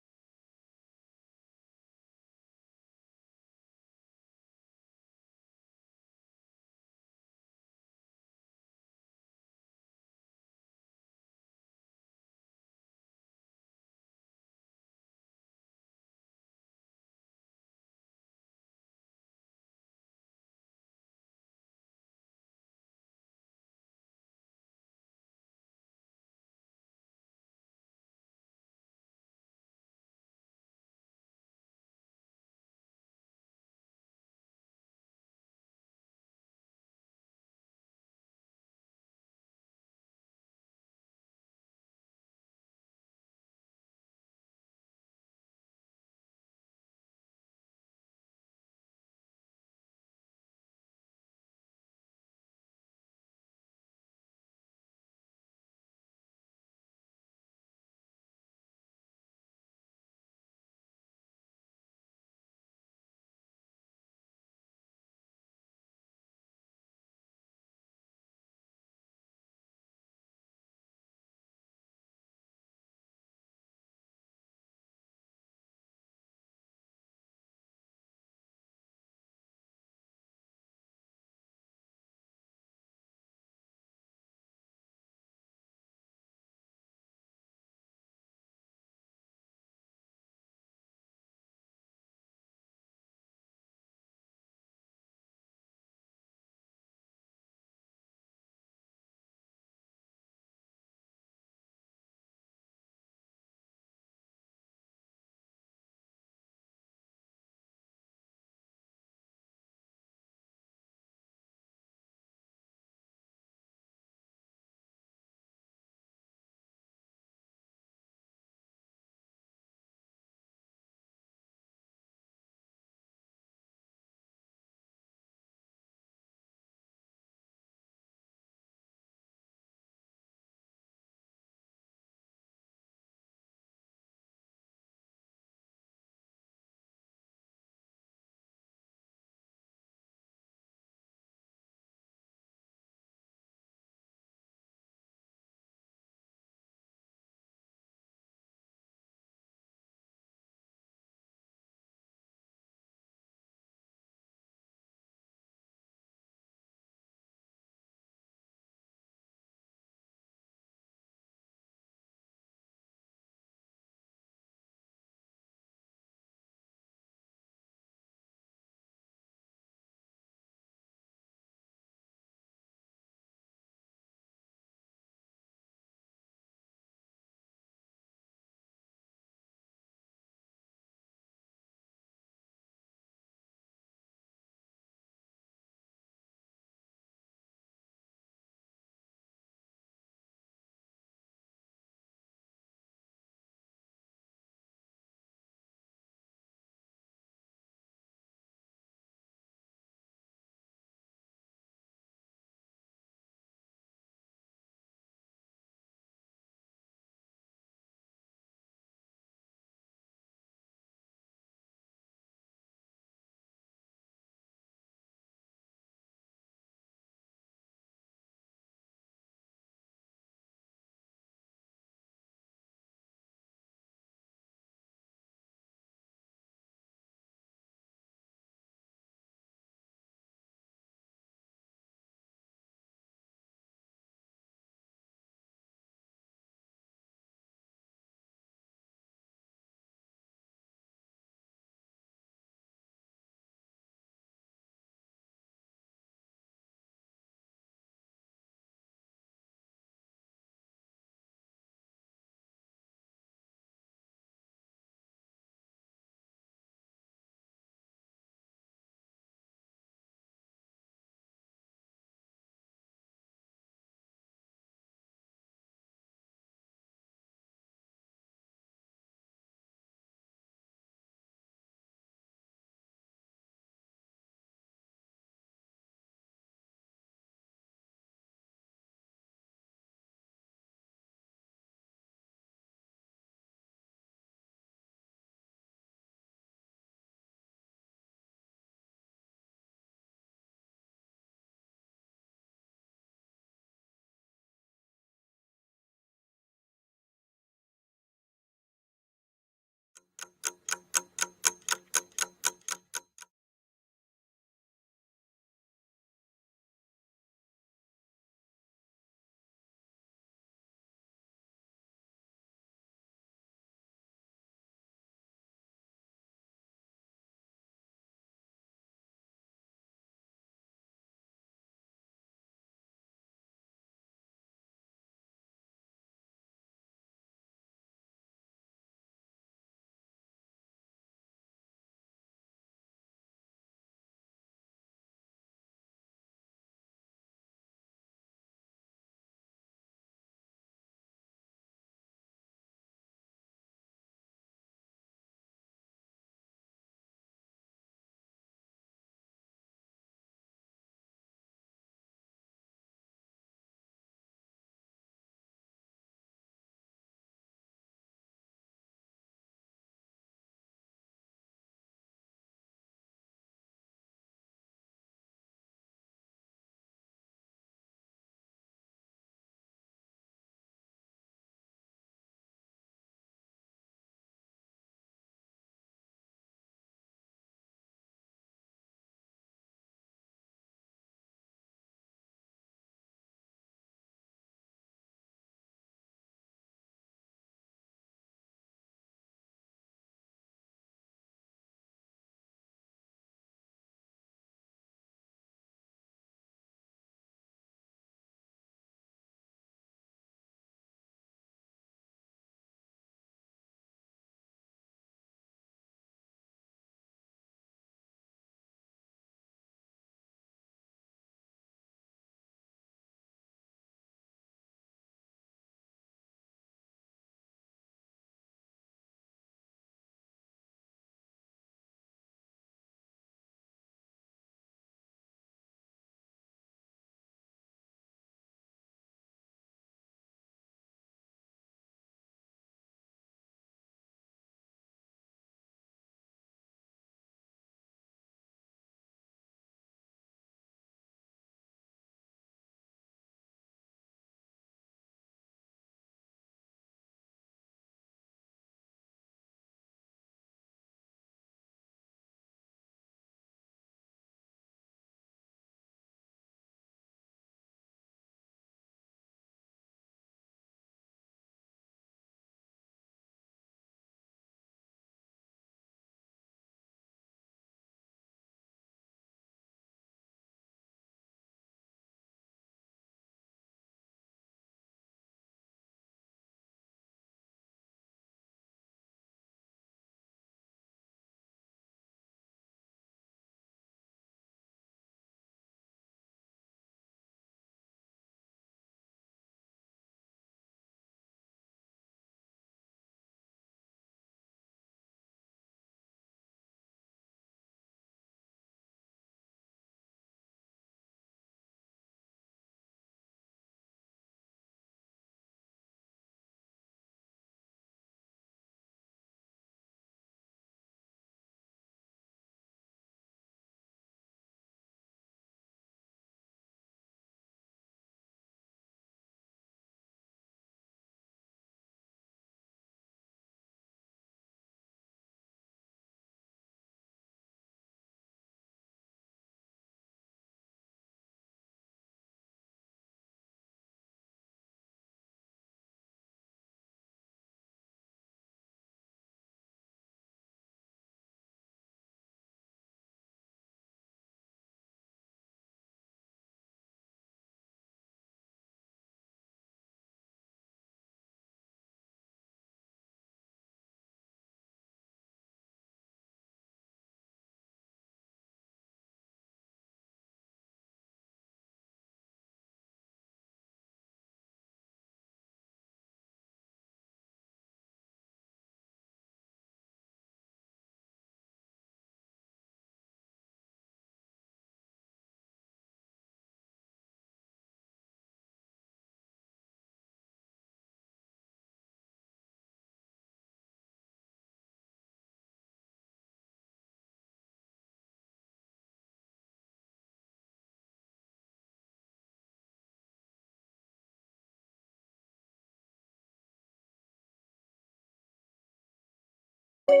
A: Hello.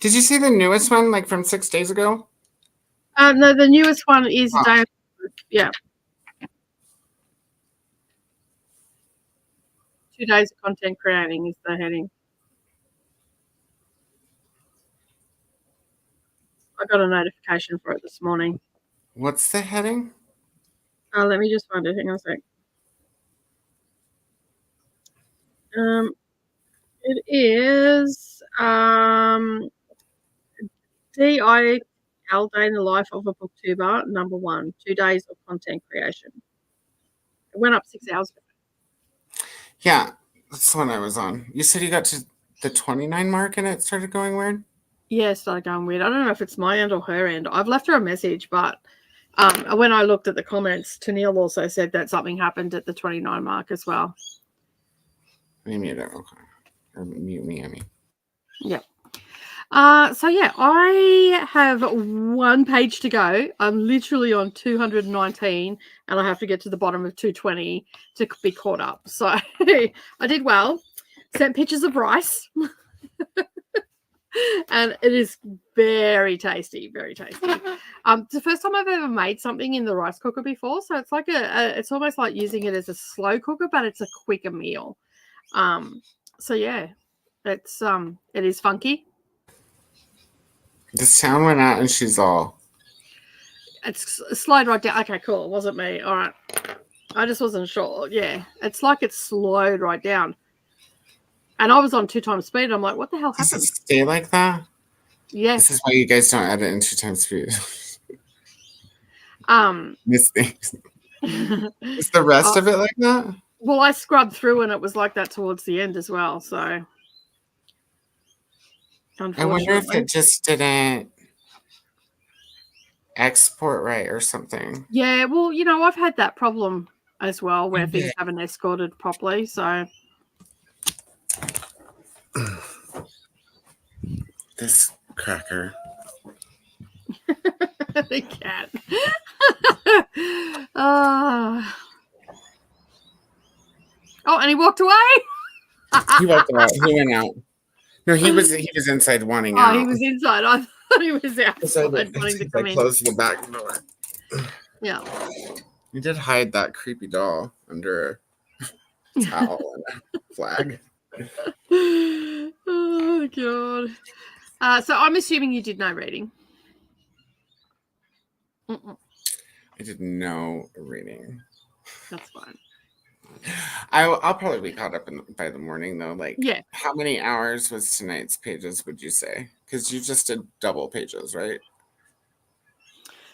B: Did you see the newest one, like from 6 days ago?
A: No, the newest one is yeah. 2 days of content creating is the heading. I got a notification for it this morning.
B: What's the heading?
A: Let me just find it. Hang on a sec. It is DIL Day in the Life of a Booktuber, number 1, 2 days of content creation. It went up 6 hours ago.
B: Yeah, that's the one I was on. You said you got to the 29 mark and it started going weird?
A: Yeah, it started going weird. I don't know if it's my end or her end. I've left her a message, but when I looked at the comments, Tennille also said that something happened at the 29 mark as well.
B: Let me mute it real quick. Or mute me, I mean.
A: Yeah. So yeah, I have 1 page to go. I'm literally on 219 and I have to get to the bottom of 220 to be caught up. So I did well. Sent pictures of rice. And it is very tasty, very tasty. It's the first time I've ever made something in the rice cooker before. So it's like it's almost like using it as a slow cooker, but it's a quicker meal. So yeah, it is funky.
B: The sound went out and she's all.
A: It's slowed right down. Okay, cool. It wasn't me. All right. I just wasn't sure. Yeah. It's like it's slowed right down. And I was on 2 times speed. I'm like, what the hell happened?
B: Does it stay like that?
A: Yeah.
B: This is why you guys don't edit in 2 times speed. Miss things. Is the rest of it like that?
A: Well, I scrubbed through and it was like that towards the end as well. So
B: I wonder if it just didn't export right or something.
A: Yeah, well, I've had that problem as well where things haven't exported properly. So
B: this cracker.
A: The cat. Oh, and he walked away.
B: He walked away. He went out. No, he was inside wanting out.
A: Oh, he was inside. I thought he was outside wanting to come in.
B: Closed the back door.
A: Yeah.
B: You did hide that creepy doll under a towel and a flag.
A: Oh God. So I'm assuming you did no reading.
B: I did no reading.
A: That's fine.
B: I'll probably be caught up by the morning though. Like,
A: yeah.
B: How many hours was tonight's pages? Would you say? Because you just did double pages, right?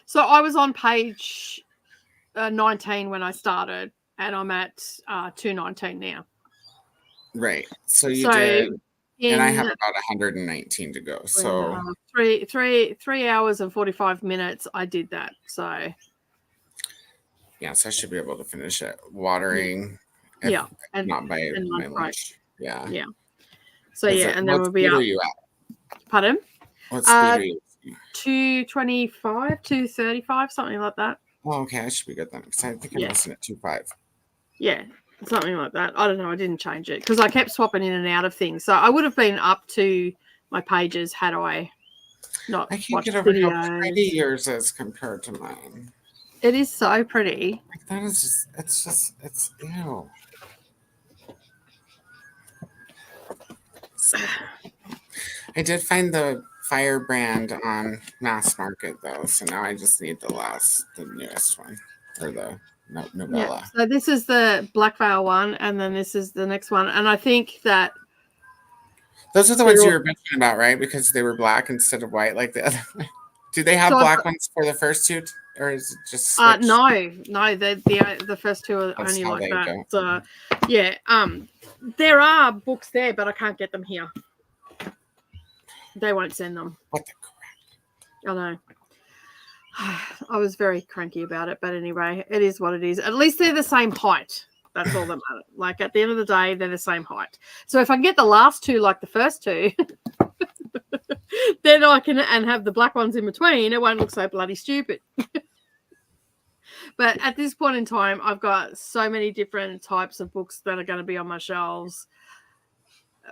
A: So I was on page 19 when I started, and I'm at 219 now.
B: Right. So you did. And I have about 119 to go. So
A: 3 hours and 45 minutes. I did that. So
B: yeah, so I should be able to finish it. Watering.
A: Yeah.
B: And not by my lunch. Yeah.
A: Yeah. So and then we'll be up.
B: What speed are you at?
A: Pardon?
B: What speed are you at?
A: 225, 235, something like that.
B: Oh, okay. I should be good then. Because I think I'm listening at 2.5.
A: Yeah. Something like that. I don't know. I didn't change it because I kept swapping in and out of things. So I would have been up to my pages had I not.
B: I can't get over how pretty yours is compared to mine.
A: It is so pretty.
B: Like that is it's ew. So, I did find the Firebrand on Mass Market though, so now I just need the newest one or the novella.
A: Yeah. So this is the Black Veil one, and then this is the next one, and I think that
B: those are the ones you were mentioning about, right? Because they were black instead of white, like the other one. Do they have black ones for the first two, or is it just switched?
A: No, the first two are only like that. So yeah, there are books there, but I can't get them here. They won't send them.
B: What the crap?
A: I know. I was very cranky about it, but anyway, it is what it is. At least they're the same height. That's all that matters. Like at the end of the day, they're the same height. So if I can get the last two like the first two, then I can and have the black ones in between. It won't look so bloody stupid. But at this point in time, I've got so many different types of books that are going to be on my shelves.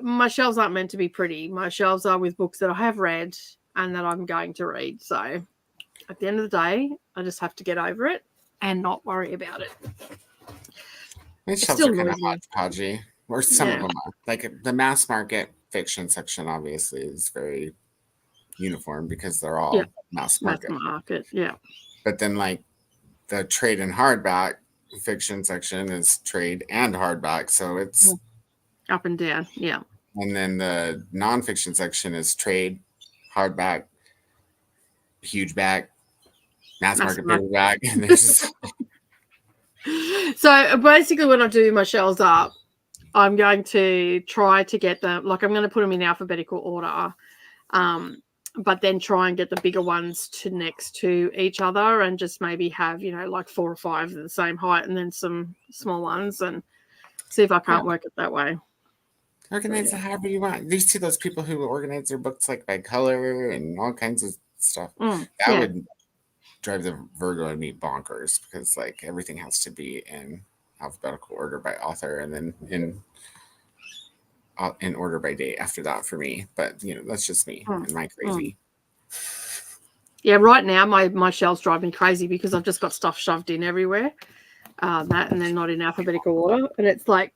A: My shelves aren't meant to be pretty. My shelves are with books that I have read and that I'm going to read. So at the end of the day, I just have to get over it and not worry about it.
B: My shelves are kind of hodgepodgey, or some of them are. Like the mass market fiction section, obviously, is very uniform because they're all mass market.
A: Yeah.
B: But then, like the trade and hardback fiction section is trade and hardback, so it's
A: up and down. Yeah.
B: And then the nonfiction section is trade, hardback, huge back, mass market paperback, and there's
A: So basically when I do my shelves up, I'm going to try to get them, like I'm going to put them in alphabetical order, but then try and get the bigger ones to next to each other and just maybe have, you know, like 4 or 5 of the same height and then some small ones and see if I can't work it that way.
B: Organize it however you want. You see those people who organize their books like by color and all kinds of stuff. That would drive the Virgo in me bonkers because like everything has to be in alphabetical order by author and then in order by date after that for me. But you know, that's just me and my crazy.
A: Yeah, right now my shelves drive me crazy because I've just got stuff shoved in everywhere. That and they're not in alphabetical order, and it's like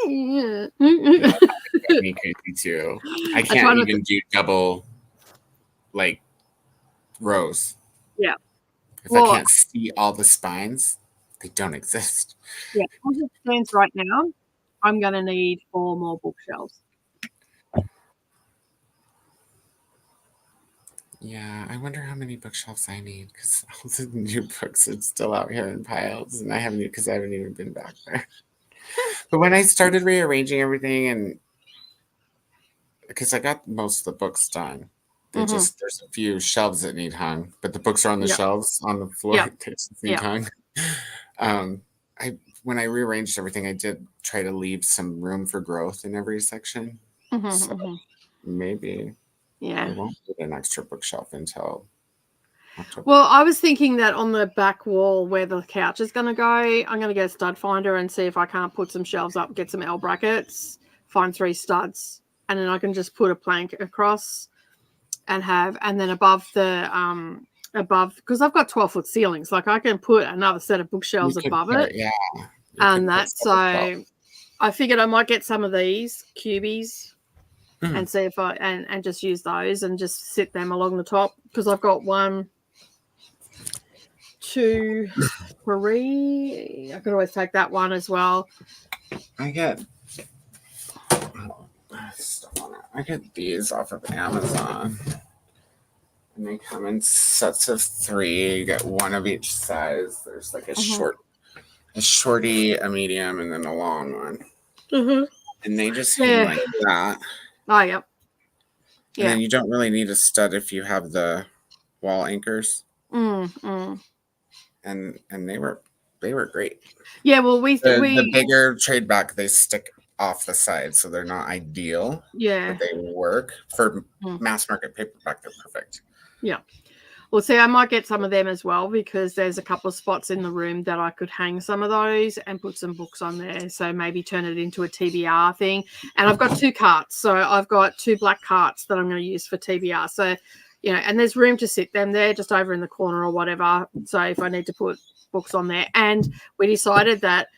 B: me crazy too. I can't even do double like rows.
A: Yeah.
B: If I can't see all the spines, they don't exist.
A: Yeah. As it stands right now, I'm going to need 4 more bookshelves.
B: Yeah, I wonder how many bookshelves I need because all the new books are still out here in piles, and I haven't even been back there. But when I started rearranging everything, and because I got most of the books done, there's a few shelves that need hung, but the books are on the shelves on the floor. They just need hung. When I rearranged everything, I did try to leave some room for growth in every section. So maybe I won't put an extra bookshelf until October.
A: Well, I was thinking that on the back wall where the couch is going to go, I'm going to get a stud finder and see if I can't put some shelves up, get some L brackets, find 3 studs, and then I can just put a plank across and then above because I've got 12-foot ceilings, like I can put another set of bookshelves above it.
B: Yeah.
A: And so I figured I might get some of these cubies and see if and just use those and just sit them along the top because I've got 1, 2, 3. I could always take that one as well.
B: I get these off of Amazon. And they come in sets of 3. You get 1 of each size. There's like a shorty, a medium, and then a long one. And they just hang like that.
A: Oh, yep.
B: And then you don't really need a stud if you have the wall anchors. And they were great. Yeah, well, the bigger trade back, they stick off the side, so they're not ideal.
A: Yeah,
B: but they work for mass market paperback. They're perfect.
A: Yeah. Well, see, I might get some of them as well because there's a couple of spots in the room that I could hang some of those and put some books on there. So maybe turn it into a TBR thing. And I've got 2 carts. So I've got 2 black carts that I'm going to use for TBR. So, you know, and there's room to sit them there just over in the corner or whatever. So if I need to put books on there. And we decided that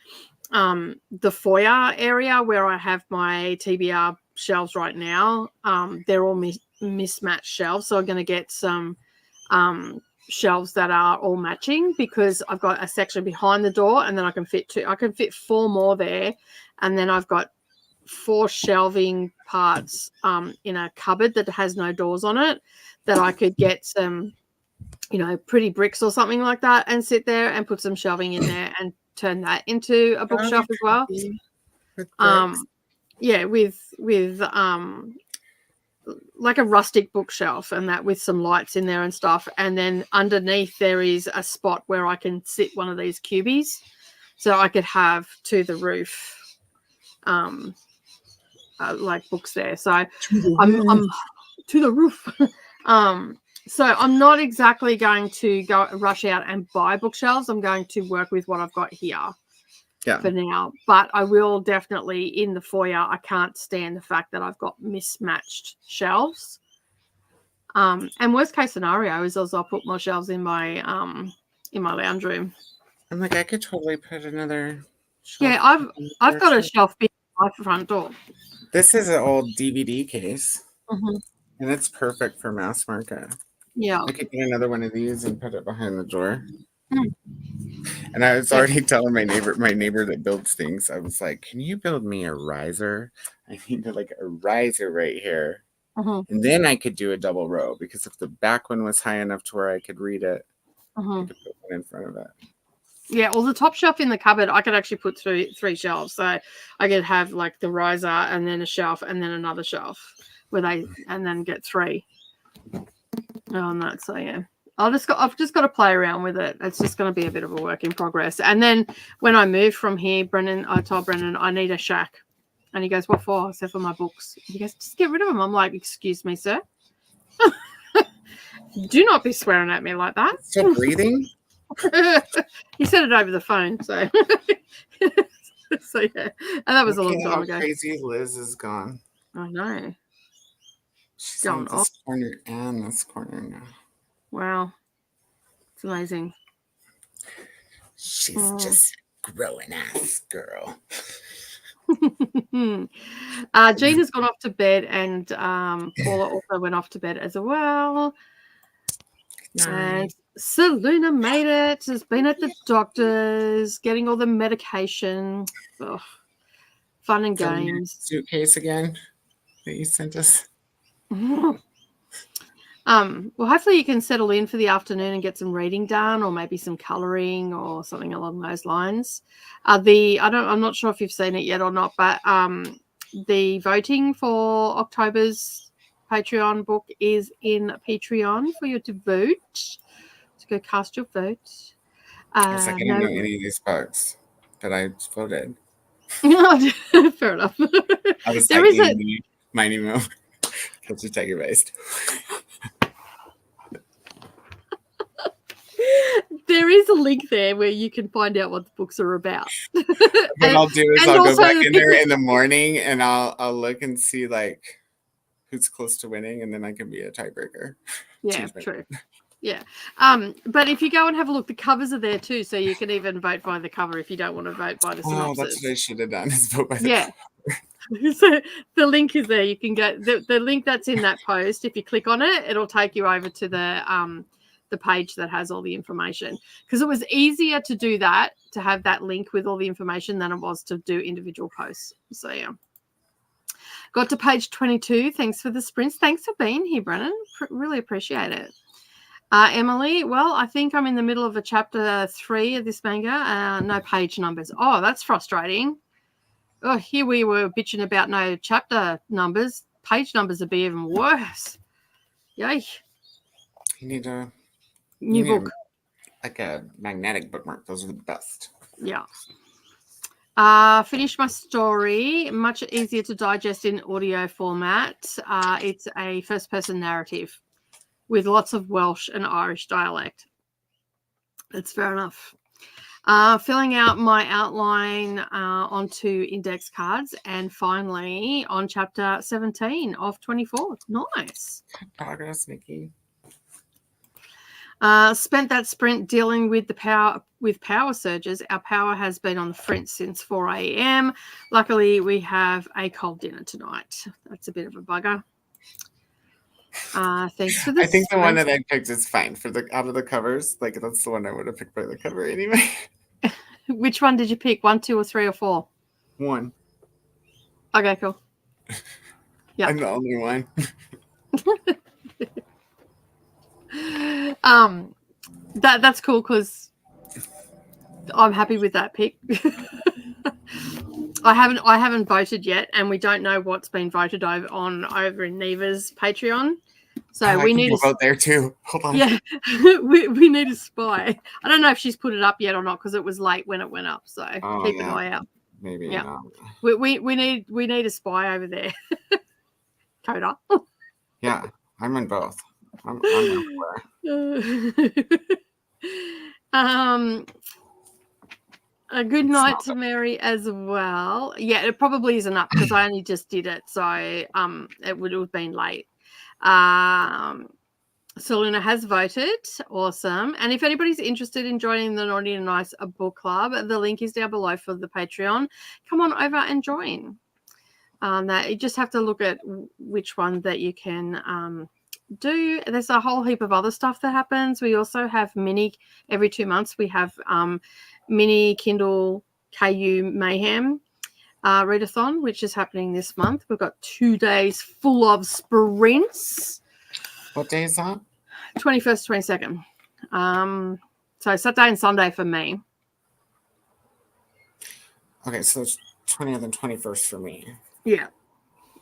A: the foyer area where I have my TBR shelves right now, they're all mismatched shelves. So I'm going to get some shelves that are all matching because I've got a section behind the door and then I can fit 4 more there, and then I've got 4 shelving parts in a cupboard that has no doors on it that I could get some, you know, pretty bricks or something like that and sit there and put some shelving in there and turn that into a bookshelf as well. With like a rustic bookshelf and that with some lights in there and stuff. And then underneath there is a spot where I can sit one of these cubies. so I could have to the roof, like books there. So I'm to the roof. So I'm not exactly going to go rush out and buy bookshelves. I'm going to work with what I've got here for now. But I will definitely in the foyer. I can't stand the fact that I've got mismatched shelves. And worst case scenario is I'll put more shelves in my lounge room.
B: I'm like, I could totally put another shelf.
A: Yeah, I've got a shelf behind my front door.
B: This is an old DVD case. And it's perfect for mass market.
A: Yeah.
B: I could get another one of these and put it behind the door. And I was already telling my neighbor that builds things, I was like, can you build me a riser? I need like a riser right here. And then I could do a double row, because if the back one was high enough to where I could read it, I could put one in front of it.
A: Yeah, well, the top shelf in the cupboard, I could actually put three shelves. So I could have like the riser and then a shelf and then another shelf and then get 3. Oh, no, so yeah. I've just got to play around with it. It's just going to be a bit of a work in progress. And then when I move from here, I told Brendan I need a shack. And he goes, what for? I said, for my books. He goes, just get rid of them. I'm like, excuse me, sir. Do not be swearing at me like that.
B: Still breathing?
A: He said it over the phone, so so yeah. And that was a long time ago.
B: Crazy Liz is gone.
A: I know.
B: She's on this corner and this corner now.
A: Wow. It's amazing.
B: She's just a growing ass girl.
A: Jean has gone off to bed, and Paula also went off to bed as well. Nice. And Selena made it. Has been at the doctor's, getting all the medication. Ugh. Fun and games.
B: Suitcase again that you sent us.
A: Well, hopefully you can settle in for the afternoon and get some reading done, or maybe some colouring or something along those lines. I'm not sure if you've seen it yet or not, but the voting for October's Patreon book is in Patreon for you to vote. So go cast your vote.
B: I was like, I don't know any of these books, but I voted.
A: Fair enough.
B: I was typing my email. Catch your tiger based.
A: There is a link there where you can find out what the books are about.
B: What I'll do is I'll go back in there in the morning and I'll look and see like who's close to winning, and then I can be a tiebreaker.
A: Yeah, true. Yeah. But if you go and have a look, the covers are there too, so you can even vote by the cover if you don't want to vote by the synopsis.
B: Oh, that's what I should have done, is vote by the cover.
A: So the link is there. You can go the link that's in that post. If you click on it, it'll take you over to the page that has all the information, because it was easier to do that, to have that link with all the information, than it was to do individual posts. So yeah. Got to page 22. Thanks for the sprints. Thanks for being here, Brennan. Really appreciate it. Emily, well, I think I'm in the middle of a chapter 3 of this manga. No page numbers. Oh, that's frustrating. Oh, here we were bitching about no chapter numbers. Page numbers would be even worse. Yay.
B: You need a
A: new book.
B: Like a magnetic bookmark. Those are the best.
A: Yeah. Finished my story. Much easier to digest in audio format. It's a first-person narrative with lots of Welsh and Irish dialect. That's fair enough. Filling out my outline onto index cards, and finally on chapter 17 of 24. Nice.
B: Good progress, Nikki.
A: Spent that sprint dealing with power surges. Our power has been on the fringe since 4 a.m. Luckily, we have a cold dinner tonight. That's a bit of a bugger. Thanks for the
B: I think the one that I picked is fine for out of the covers. Like, that's the one I would have picked by the cover anyway.
A: Which one did you pick? 1, 2, or 3, or 4?
B: 1.
A: Okay, cool. Yeah,
B: I'm the only one.
A: That's cool, because I'm happy with that pick. I haven't voted yet, and we don't know what's been voted over in Neva's Patreon. So we need
B: to vote there too. Hold on.
A: Yeah, we need a spy. I don't know if she's put it up yet or not because it was late when it went up. So keep an eye out.
B: Maybe not.
A: We need a spy over there. Koda.
B: Yeah, I'm in both. I'm everywhere.
A: A good night to Mary as well. Yeah, it probably isn't up because I only just did it, so it would have been late. Selena has voted. Awesome. And if anybody's interested in joining the Naughty and Nice book club, the link is down below for the Patreon. Come on over and join. That you just have to look at which one that you can do. There's a whole heap of other stuff that happens. We also have every 2 months we have mini Kindle KU Mayhem readathon, which is happening this month. We've got 2 days full of sprints.
B: What day is that?
A: 21st, 22nd. So Saturday and Sunday for me.
B: Okay, so it's 20th and 21st for me.
A: Yeah.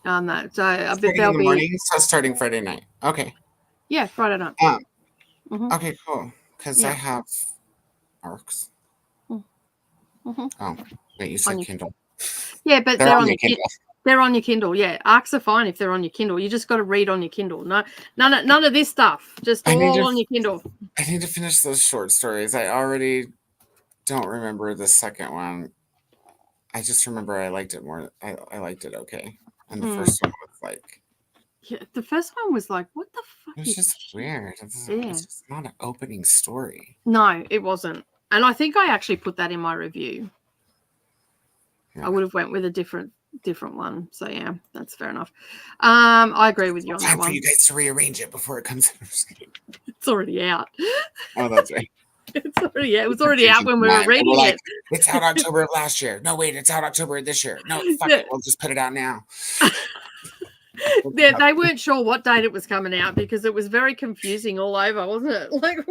A: No, so I bet
B: they'll be morning, so starting Friday night. Okay.
A: Yeah, Friday night.
B: Okay, cool. Because I have ARCs. Oh, wait, you said Kindle.
A: Yeah, but they're on your Kindle. They're on your Kindle. Yeah, ARCs are fine if they're on your Kindle. You just got to read on your Kindle. No, none of this stuff. Just all on your Kindle.
B: I need to finish those short stories. I already don't remember the second one. I just remember I liked it more. I liked it okay. And the first one was like...
A: Yeah, the first one was like, what the fuck?
B: It was just weird. It's just not an opening story.
A: No, it wasn't. And I think I actually put that in my review. Yeah. I would have went with a different one. So yeah, that's fair enough. I agree with you on that one.
B: Time for you guys to rearrange it before it comes out.
A: It's already out.
B: Oh, that's right.
A: It's already out. It was already out when we were reading it.
B: It's out October of last year. No, wait, it's out October of this year. No, fuck it. We'll just put it out now.
A: They weren't sure what date it was coming out because it was very confusing all over, wasn't it? Like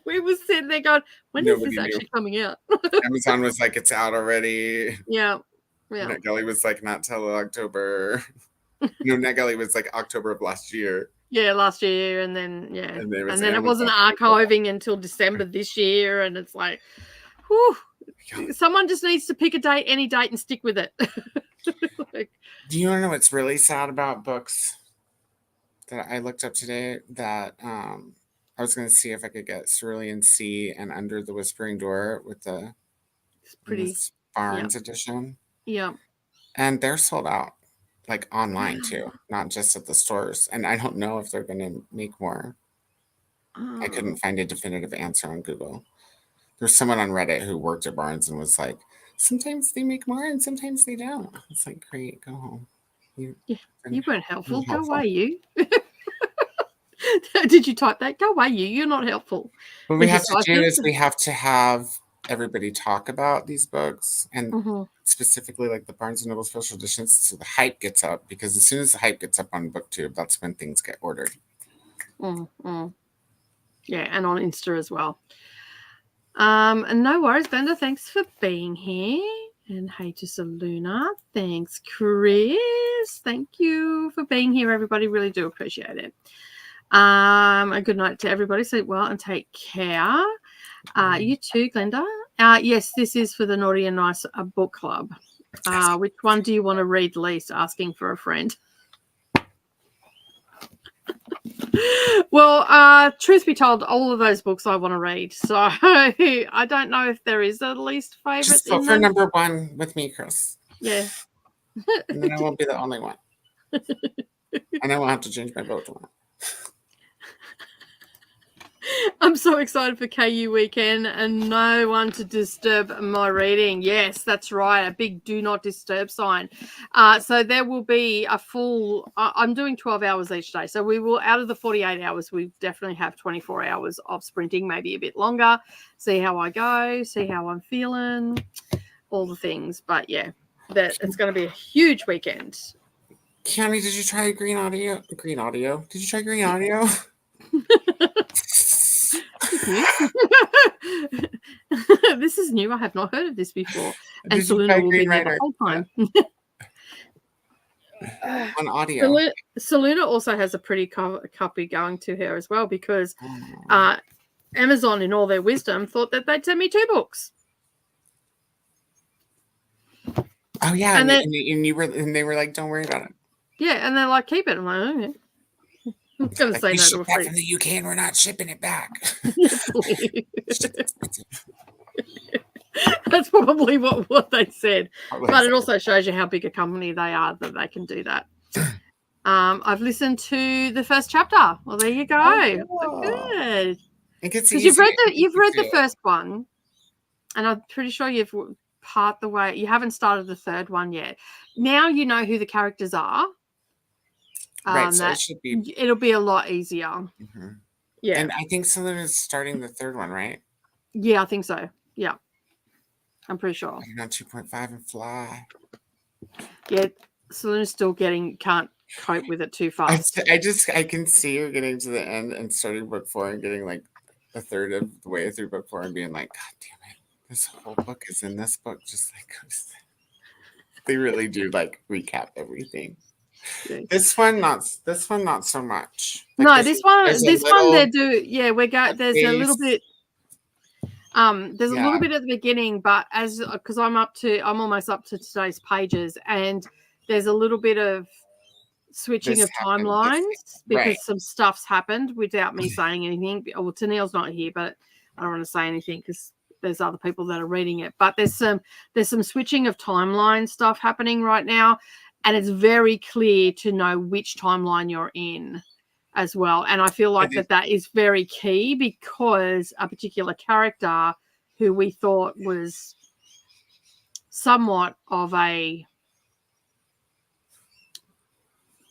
A: we were sitting there going, when is this actually coming out?
B: Amazon was like, it's out already.
A: Yeah.
B: NetGalley was like, not till October. No, NetGalley was like October of last year.
A: Yeah, last year, and then and then it wasn't archiving until December this year, and it's like, whew, someone just needs to pick a date, any date, and stick with it.
B: Do you want to know what's really sad about books that I looked up today? That I was going to see if I could get Cerulean Sea and Under the Whispering Door with the Barnes edition.
A: Yeah,
B: and they're sold out. Like online too, not just at the stores. And I don't know if they're going to make more. I couldn't find a definitive answer on Google. There's someone on Reddit who worked at Barnes and was like, sometimes they make more and sometimes they don't. It's like, great, go home.
A: You weren't helpful. Go away, you. Did you type that? Go away, you. You're not helpful.
B: What we have to do is we have to have everybody talk about these books and specifically like the Barnes & Noble special editions, so the hype gets up, because as soon as the hype gets up on BookTube, that's when things get ordered.
A: Yeah, and on Insta as well. And no worries, Bender, thanks for being here. And hey to Saluna. Thanks, Chris. Thank you for being here, everybody. Really do appreciate it. A good night to everybody. Sleep well and take care. You too, Glenda. Yes, this is for the Naughty and Nice book club. Which one do you want to read least? Asking for a friend. Well, truth be told, all of those books I want to read. So I don't know if there is a least favorite.
B: Just vote for number one with me, Chris.
A: Yeah.
B: And then I won't be the only one. And I won't have to change my vote tomorrow.
A: I'm so excited for KU weekend and no one to disturb my reading. Yes, that's right. A big do not disturb sign. So there will be a full, I'm doing 12 hours each day. So we will, out of the 48 hours, we definitely have 24 hours of sprinting, maybe a bit longer. See how I go, see how I'm feeling, all the things. But yeah, it's going to be a huge weekend.
B: Keanu, did you try Green Audio? Did you try Green Audio?
A: This is new. I have not heard of this before. And Selena will be there the whole time.
B: on audio.
A: Selena also has a pretty copy going to her as well, because Amazon, in all their wisdom, thought that they'd send me 2 books.
B: Oh yeah, and they were like, "Don't worry about it."
A: Yeah, and they're like, "Keep it." I'm like, "Okay." I'm going to say no to a
B: back from the UK, and we're not shipping it back.
A: That's probably what they said. But it also shows you how big a company they are that they can do that. I've listened to the first chapter. Well, there you go.
B: Oh, cool.
A: Good.
B: Because
A: you've read the first one, and I'm pretty sure you've part the way. You haven't started the third one yet. Now you know who the characters are.
B: Right, so
A: it'll be a lot easier.
B: Mm-hmm.
A: Yeah,
B: and I think Selena's starting the third one, right?
A: Yeah, I think so. Yeah, I'm pretty sure.
B: You're on 2.5 and fly.
A: Yeah, Selena's still can't cope with it too fast.
B: I can see her getting to the end and starting book 4 and getting like a third of the way through book 4 and being like, God damn it, this whole book is in this book. Just like they really do like recap everything. Yeah. This one not so much.
A: Like, no, this one they do. Yeah, there's a little bit. There's a little bit at the beginning, but because I'm almost up to today's pages, and there's a little bit of switching of timelines because some stuff's happened without me saying anything. Well, Tennille's not here, but I don't want to say anything because there's other people that are reading it. But there's some switching of timeline stuff happening right now, and it's very clear to know which timeline you're in as well. And I feel like that is very key, because a particular character who we thought was somewhat of a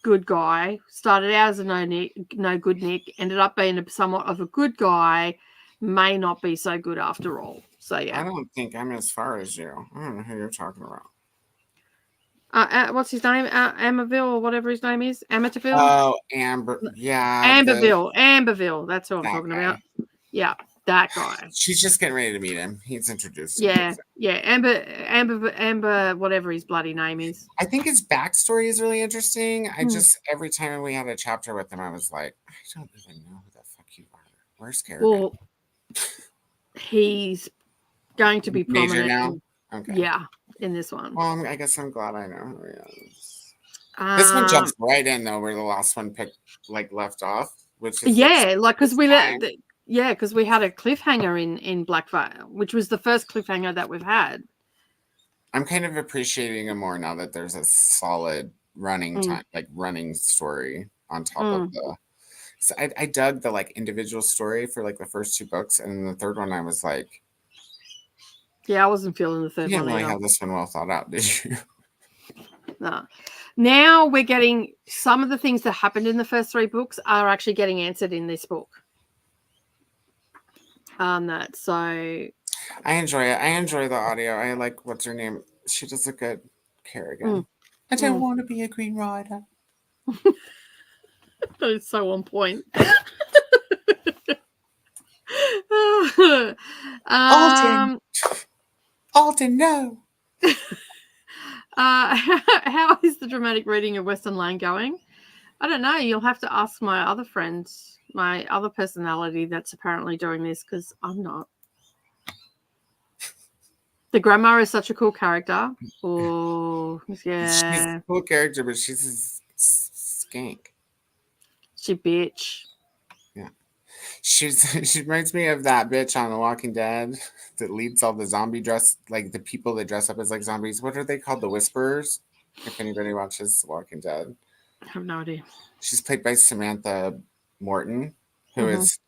A: good guy, started out as a no good Nick, ended up being somewhat of a good guy, may not be so good after all. So yeah,
B: I don't think I'm as far as you. I don't know who you're talking about.
A: What's his name? Amberville, or whatever his name is. Amityville?
B: Oh, Amber. Yeah.
A: Amberville. That's what I'm talking about. Yeah, that guy.
B: She's just getting ready to meet him. He's introduced.
A: Yeah. Amber, whatever his bloody name is.
B: I think his backstory is really interesting. Every time we had a chapter with him, I was like, I don't even know who the fuck you are. Where's Garrett?
A: Well, he's going to be prominent
B: now. Okay.
A: Yeah, in this one.
B: Well, I guess I'm glad I know who he is. This one jumps right in though, where the last one left off, which is
A: because we had a cliffhanger in Blackfire, which was the first cliffhanger that we've had.
B: I'm kind of appreciating it more now that there's a solid running time, running story on top of the. So I dug the individual story for the first 2 books, and then the third one I was like.
A: Yeah, I wasn't feeling the third one.
B: You didn't really have this one well thought out, did you?
A: No. Now we're getting some of the things that happened in the first 3 books are actually getting answered in this book. So I
B: enjoy it. I enjoy the audio. I like what's her name. She does a good Kerrigan. I don't want to be a Green Rider.
A: That is so on point.
B: Alden, no.
A: How is the dramatic reading of Western Lane going? I don't know. You'll have to ask my other friend, my other personality that's apparently doing this, because I'm not. The grandma is such a cool character. Oh, yeah.
B: She's a cool character, but she's a skank.
A: She bitch.
B: Yeah. She reminds me of that bitch on The Walking Dead that leads all the zombie the people that dress up as zombies. What are they called? The Whisperers? If anybody watches The Walking Dead.
A: I have no idea.
B: She's played by Samantha Morton, who is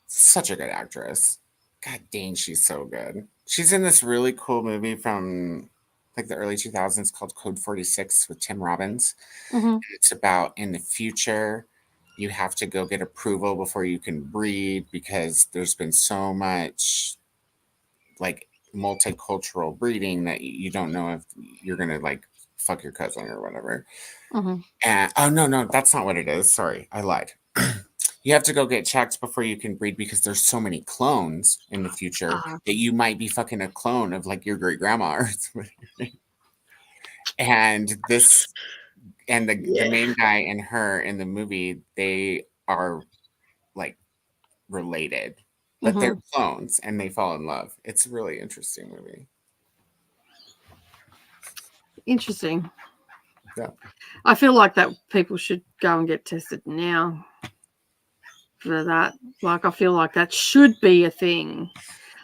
B: such a good actress. God dang, she's so good. She's in this really cool movie from the early 2000s called Code 46 with Tim Robbins. It's about in the future, you have to go get approval before you can breed because there's been so much multicultural breeding that you don't know if you're going to fuck your cousin or whatever. And no, that's not what it is. Sorry, I lied. You have to go get checked before you can breed because there's so many clones in the future that you might be fucking a clone of your great grandma or something. And this And the main guy and her in the movie, they are like related, but they're clones and they fall in love. It's a really interesting movie.
A: Interesting.
B: Yeah.
A: I feel like that people should go and get tested now for that. Like, I feel like that should be a thing.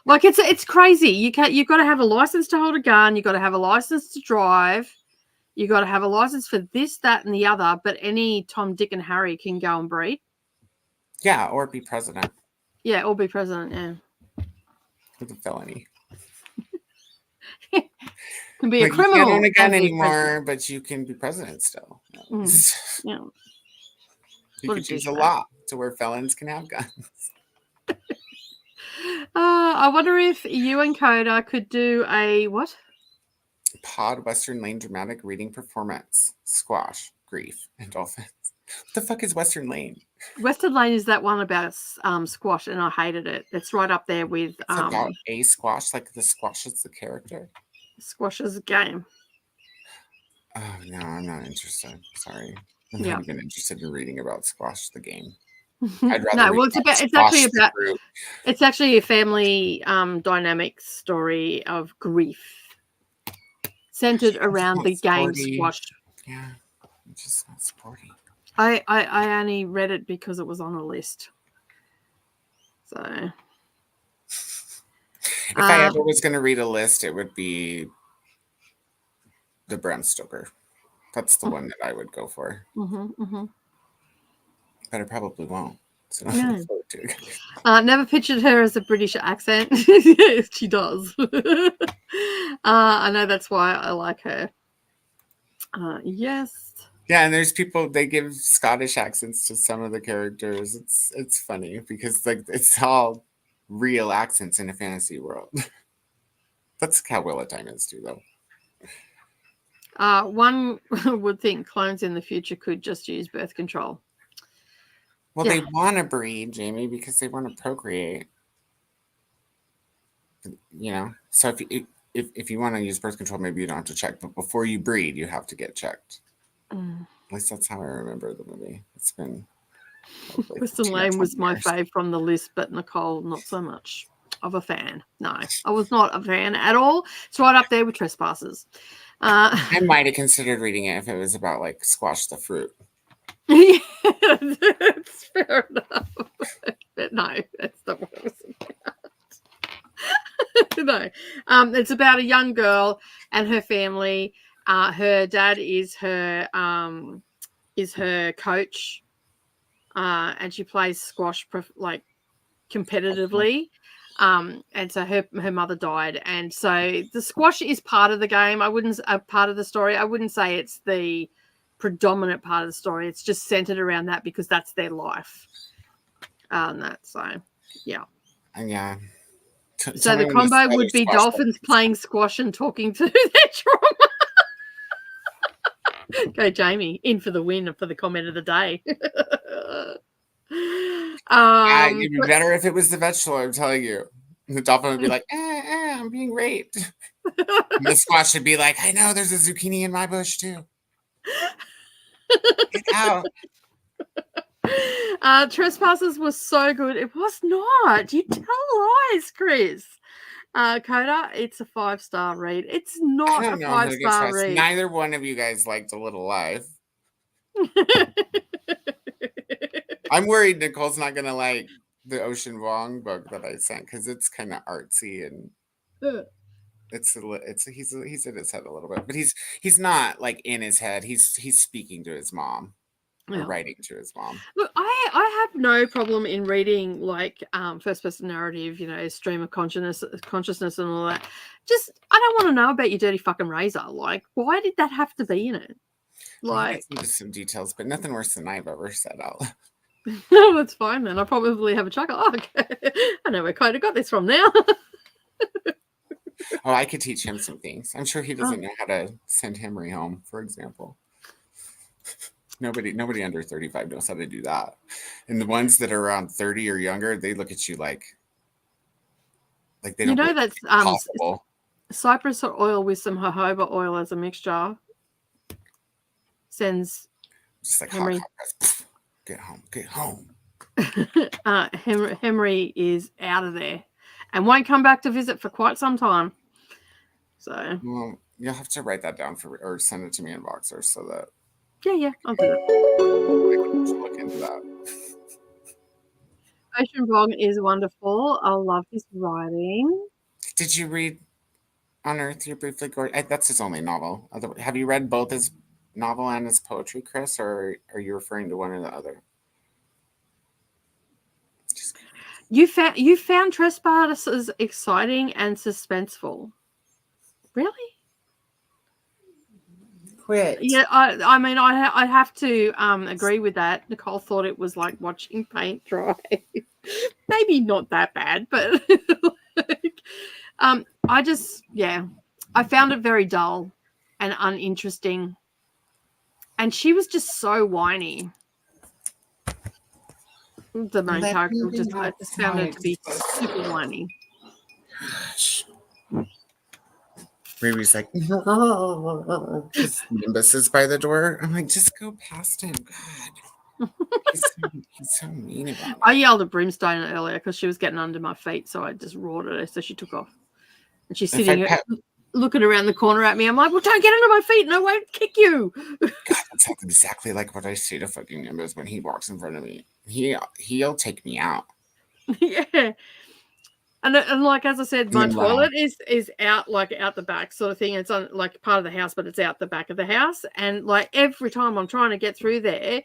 A: Like, it's crazy. You've got to have a license to hold a gun. You've got to have a license to drive. You got to have a license for this, that, and the other. But any Tom, Dick, and Harry can go and breed.
B: Yeah, or be president.
A: Yeah, or be president. Yeah,
B: with a felony.
A: Can be a criminal.
B: You can't own a gun anymore, but you can be president still.
A: Yeah,
B: you could choose a law to where felons can have guns.
A: I wonder if you and Koda could do a what?
B: Pod Western Lane dramatic reading performance. Squash, grief, and dolphins. What the fuck is Western Lane?
A: Western Lane is that one about squash, and I hated it. It's right up there with
B: it's about a squash, like the squash is the character.
A: Squash is a game.
B: Oh no, I'm not interested. Sorry, I'm not even interested in reading about squash the game. I'd rather
A: it's actually a family dynamic story of grief centered around the game squash.
B: Yeah, it's just not sporty.
A: I only read it because it was on a list. So
B: if I ever was going to read a list, it would be the Bram Stoker. That's the one that I would go for. But I probably won't. So
A: never pictured her as a British accent. She does. I know that's why I like her. Yes.
B: Yeah, and there's people, they give Scottish accents to some of the characters. It's funny because like it's all real accents in a fantasy world. That's how Wheel of Time is too, though.
A: One would think clones in the future could just use birth control.
B: Well, they want to breed, Jamie, because they want to procreate. You know, so if you want to use birth control, maybe you don't have to check. But before you breed, you have to get checked. At least that's how I remember the movie. It's been.
A: Western Lane was my fave from the list, but Nicole, not so much of a fan. No, I was not a fan at all. It's right up there with Trespassers.
B: I might have considered reading it if it was about like squash the fruit.
A: Yeah, that's fair enough. But no, that's not what it was about. No, it's about a young girl and her family. Her dad is her coach, and she plays squash like competitively. And so her mother died, and so the squash is part of the game. Part of the story. I wouldn't say it's the predominant part of the story. It's just centered around that because that's their life. Yeah. So the combo would be dolphins playing squash and talking to their trauma. Go, Jamie, in for the win for the comment of the day.
B: It'd be better if it was the vegetable, I'm telling you. The dolphin would be like, I'm being raped. And the squash would be like, I know, there's a zucchini in my bush too. Get out.
A: Trespassers was so good. It was not. You tell lies, Chris. Koda, it's a 5-star read. It's not a 5-star read.
B: Neither one of you guys liked A Little Life. I'm worried Nicole's not gonna like the Ocean Vuong book that I sent because it's kind of artsy and he's in his head a little bit, but he's not like in his head. He's speaking to his mom. Writing to his mom.
A: Look, I have no problem in reading like first person narrative, stream of consciousness and all that. Just I don't want to know about your dirty fucking razor. Like, why did that have to be in it? Like
B: some details, but nothing worse than I've ever said out.
A: No, that's fine then. I'll probably have a chuckle. Oh, okay. I know where Koda got this from now.
B: I could teach him some things. I'm sure he doesn't know how to send Henry home, for example. Nobody under 35 knows how to do that. And the ones that are around 30 or younger, they look at you like they don't know
A: that's
B: possible.
A: Cypress oil with some jojoba oil as a mixture. sends
B: Just like
A: Henry.
B: hot get home.
A: Henry is out of there and won't come back to visit for quite some time. So
B: well, you'll have to write that down or send it to me in Boxer so that
A: I'll do that.
B: Look into that.
A: Ocean Vlog is wonderful. I love his writing.
B: Did you read On Earth You're Briefly Gorgeous? That's his only novel. Have you read both his novel and his poetry, Chris, or are you referring to one or the other?
A: You found Trespassers exciting and suspenseful. Really?
C: Quit.
A: Yeah, I mean, I have to agree with that. Nicole thought it was like watching paint dry. Maybe not that bad, but I found it very dull and uninteresting. And she was just so whiny. The main character I just found her to be super whiny.
B: Ruby's like, no. Nimbus is by the door. I'm like, just go past him. God. He's so mean about it.
A: I yelled at Brimstone earlier because she was getting under my feet, so I just roared at her, so she took off. And she's sitting looking around the corner at me. I'm like, well, don't get under my feet and I won't kick you.
B: God, that's exactly like what I say to fucking Nimbus when he walks in front of me. He'll take me out.
A: Yeah. And like, as I said, my toilet is out the back sort of thing. It's on like part of the house, but it's out the back of the house. And like every time I'm trying to get through there,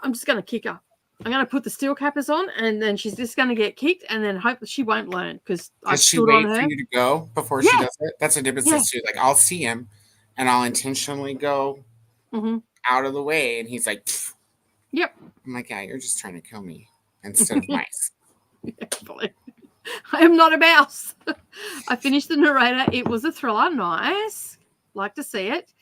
A: I'm just going to kick her. I'm going to put the steel cappers on, and then she's just going to get kicked, and then hope that she won't learn because I stood on her. Does she wait
B: for you to go before she does it? That's what Nimbus says too. Like, I'll see him, and I'll intentionally go out of the way, and he's like, pfft.
A: Yep.
B: I'm like, yeah, you're just trying to kill me instead of mice.
A: I am not a mouse. I finished the narrator. It was a thriller. Nice. Like to see it.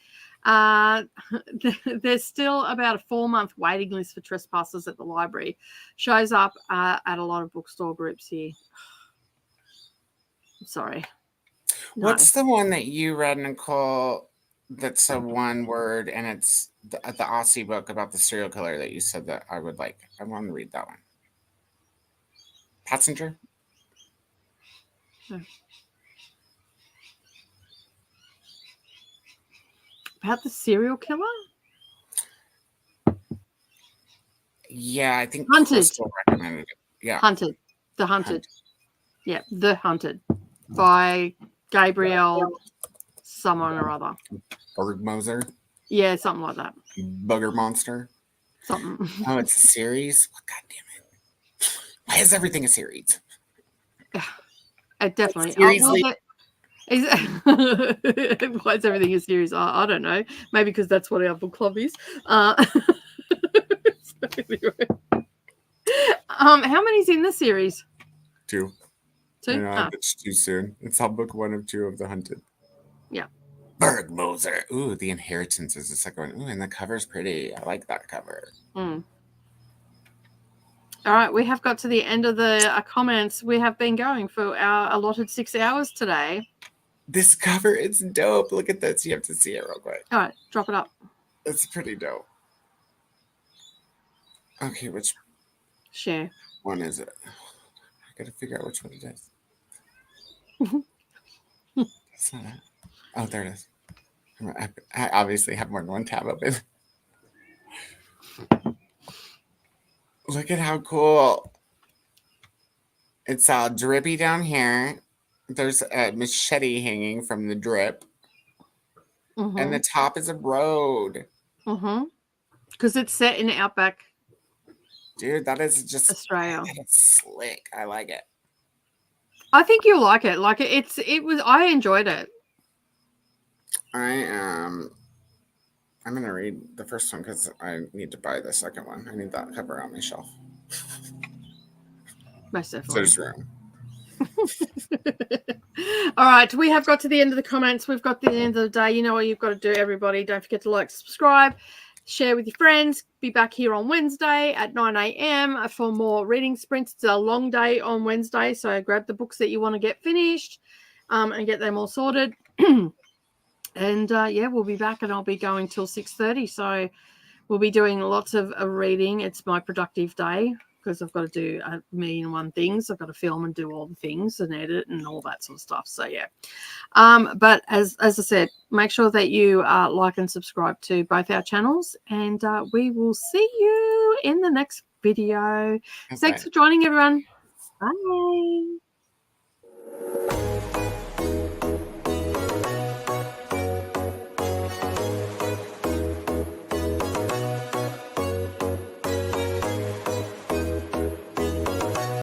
A: There's still about a 4-month waiting list for Trespassers at the library. Shows up at a lot of bookstore groups here. I'm sorry.
B: No. What's the one that you read, Nicole? That's a one word, and it's the Aussie book about the serial killer that you said that I would like. I want to read that one. Passenger?
A: No. About the serial killer?
B: Yeah, I think
A: Hunted.
B: Crystal recommended it. Yeah.
A: Hunted. The Hunted. Yeah, The Hunted by Gabriel someone or other.
B: Bergmoser?
A: Yeah, something like that.
B: Bugger Monster?
A: Something.
B: Oh, it's a series? Well, God damn it. Why is everything a series?
A: It definitely.
B: Seriously?
A: Why is everything a series? I don't know. Maybe because that's what our book club is. So anyway. How many's in the series?
B: 2.
A: 2?
B: I know, it's too soon. It's all book 1 of 2 of The Hunted.
A: Yeah.
B: Bergmoser. Ooh, The Inheritance is the second one. Ooh, and the cover's pretty. I like that cover.
A: All right, we have got to the end of the comments. We have been going for our allotted 6 hours today.
B: This cover is dope. Look at this. You have to see it real quick.
A: All right, drop it up.
B: It's pretty dope. Okay, which one is it? I gotta figure out which one it is. That's not it. Oh, there it is. I obviously have more than one tab open. Look at how cool. It's all drippy down here. There's a machete hanging from the drip. And the top is a road.
A: Because it's set in the outback.
B: Dude, that is just
A: Australia.
B: It's slick. I like it.
A: I think you'll like it. Like I enjoyed it.
B: I'm gonna read the first one because I need to buy the second one. I need that cover on my shelf.
A: Most definitely.
B: So there's room.
A: All right, we have got to the end of the comments. We've got to the end of the day. You know what you've got to do, everybody. Don't forget to like, subscribe, share with your friends. Be back here on Wednesday at 9 a.m. for more reading sprints. It's a long day on Wednesday, so grab the books that you want to get finished and get them all sorted. And yeah, we'll be back, and I'll be going till 6:30. So we'll be doing lots of reading. It's my productive day because I've got to do a million and one things. I've got to film and do all the things and edit and all that sort of stuff. So yeah. But as I said, make sure that you like and subscribe to both our channels, and we will see you in the next video. Thanks for joining, everyone. Bye.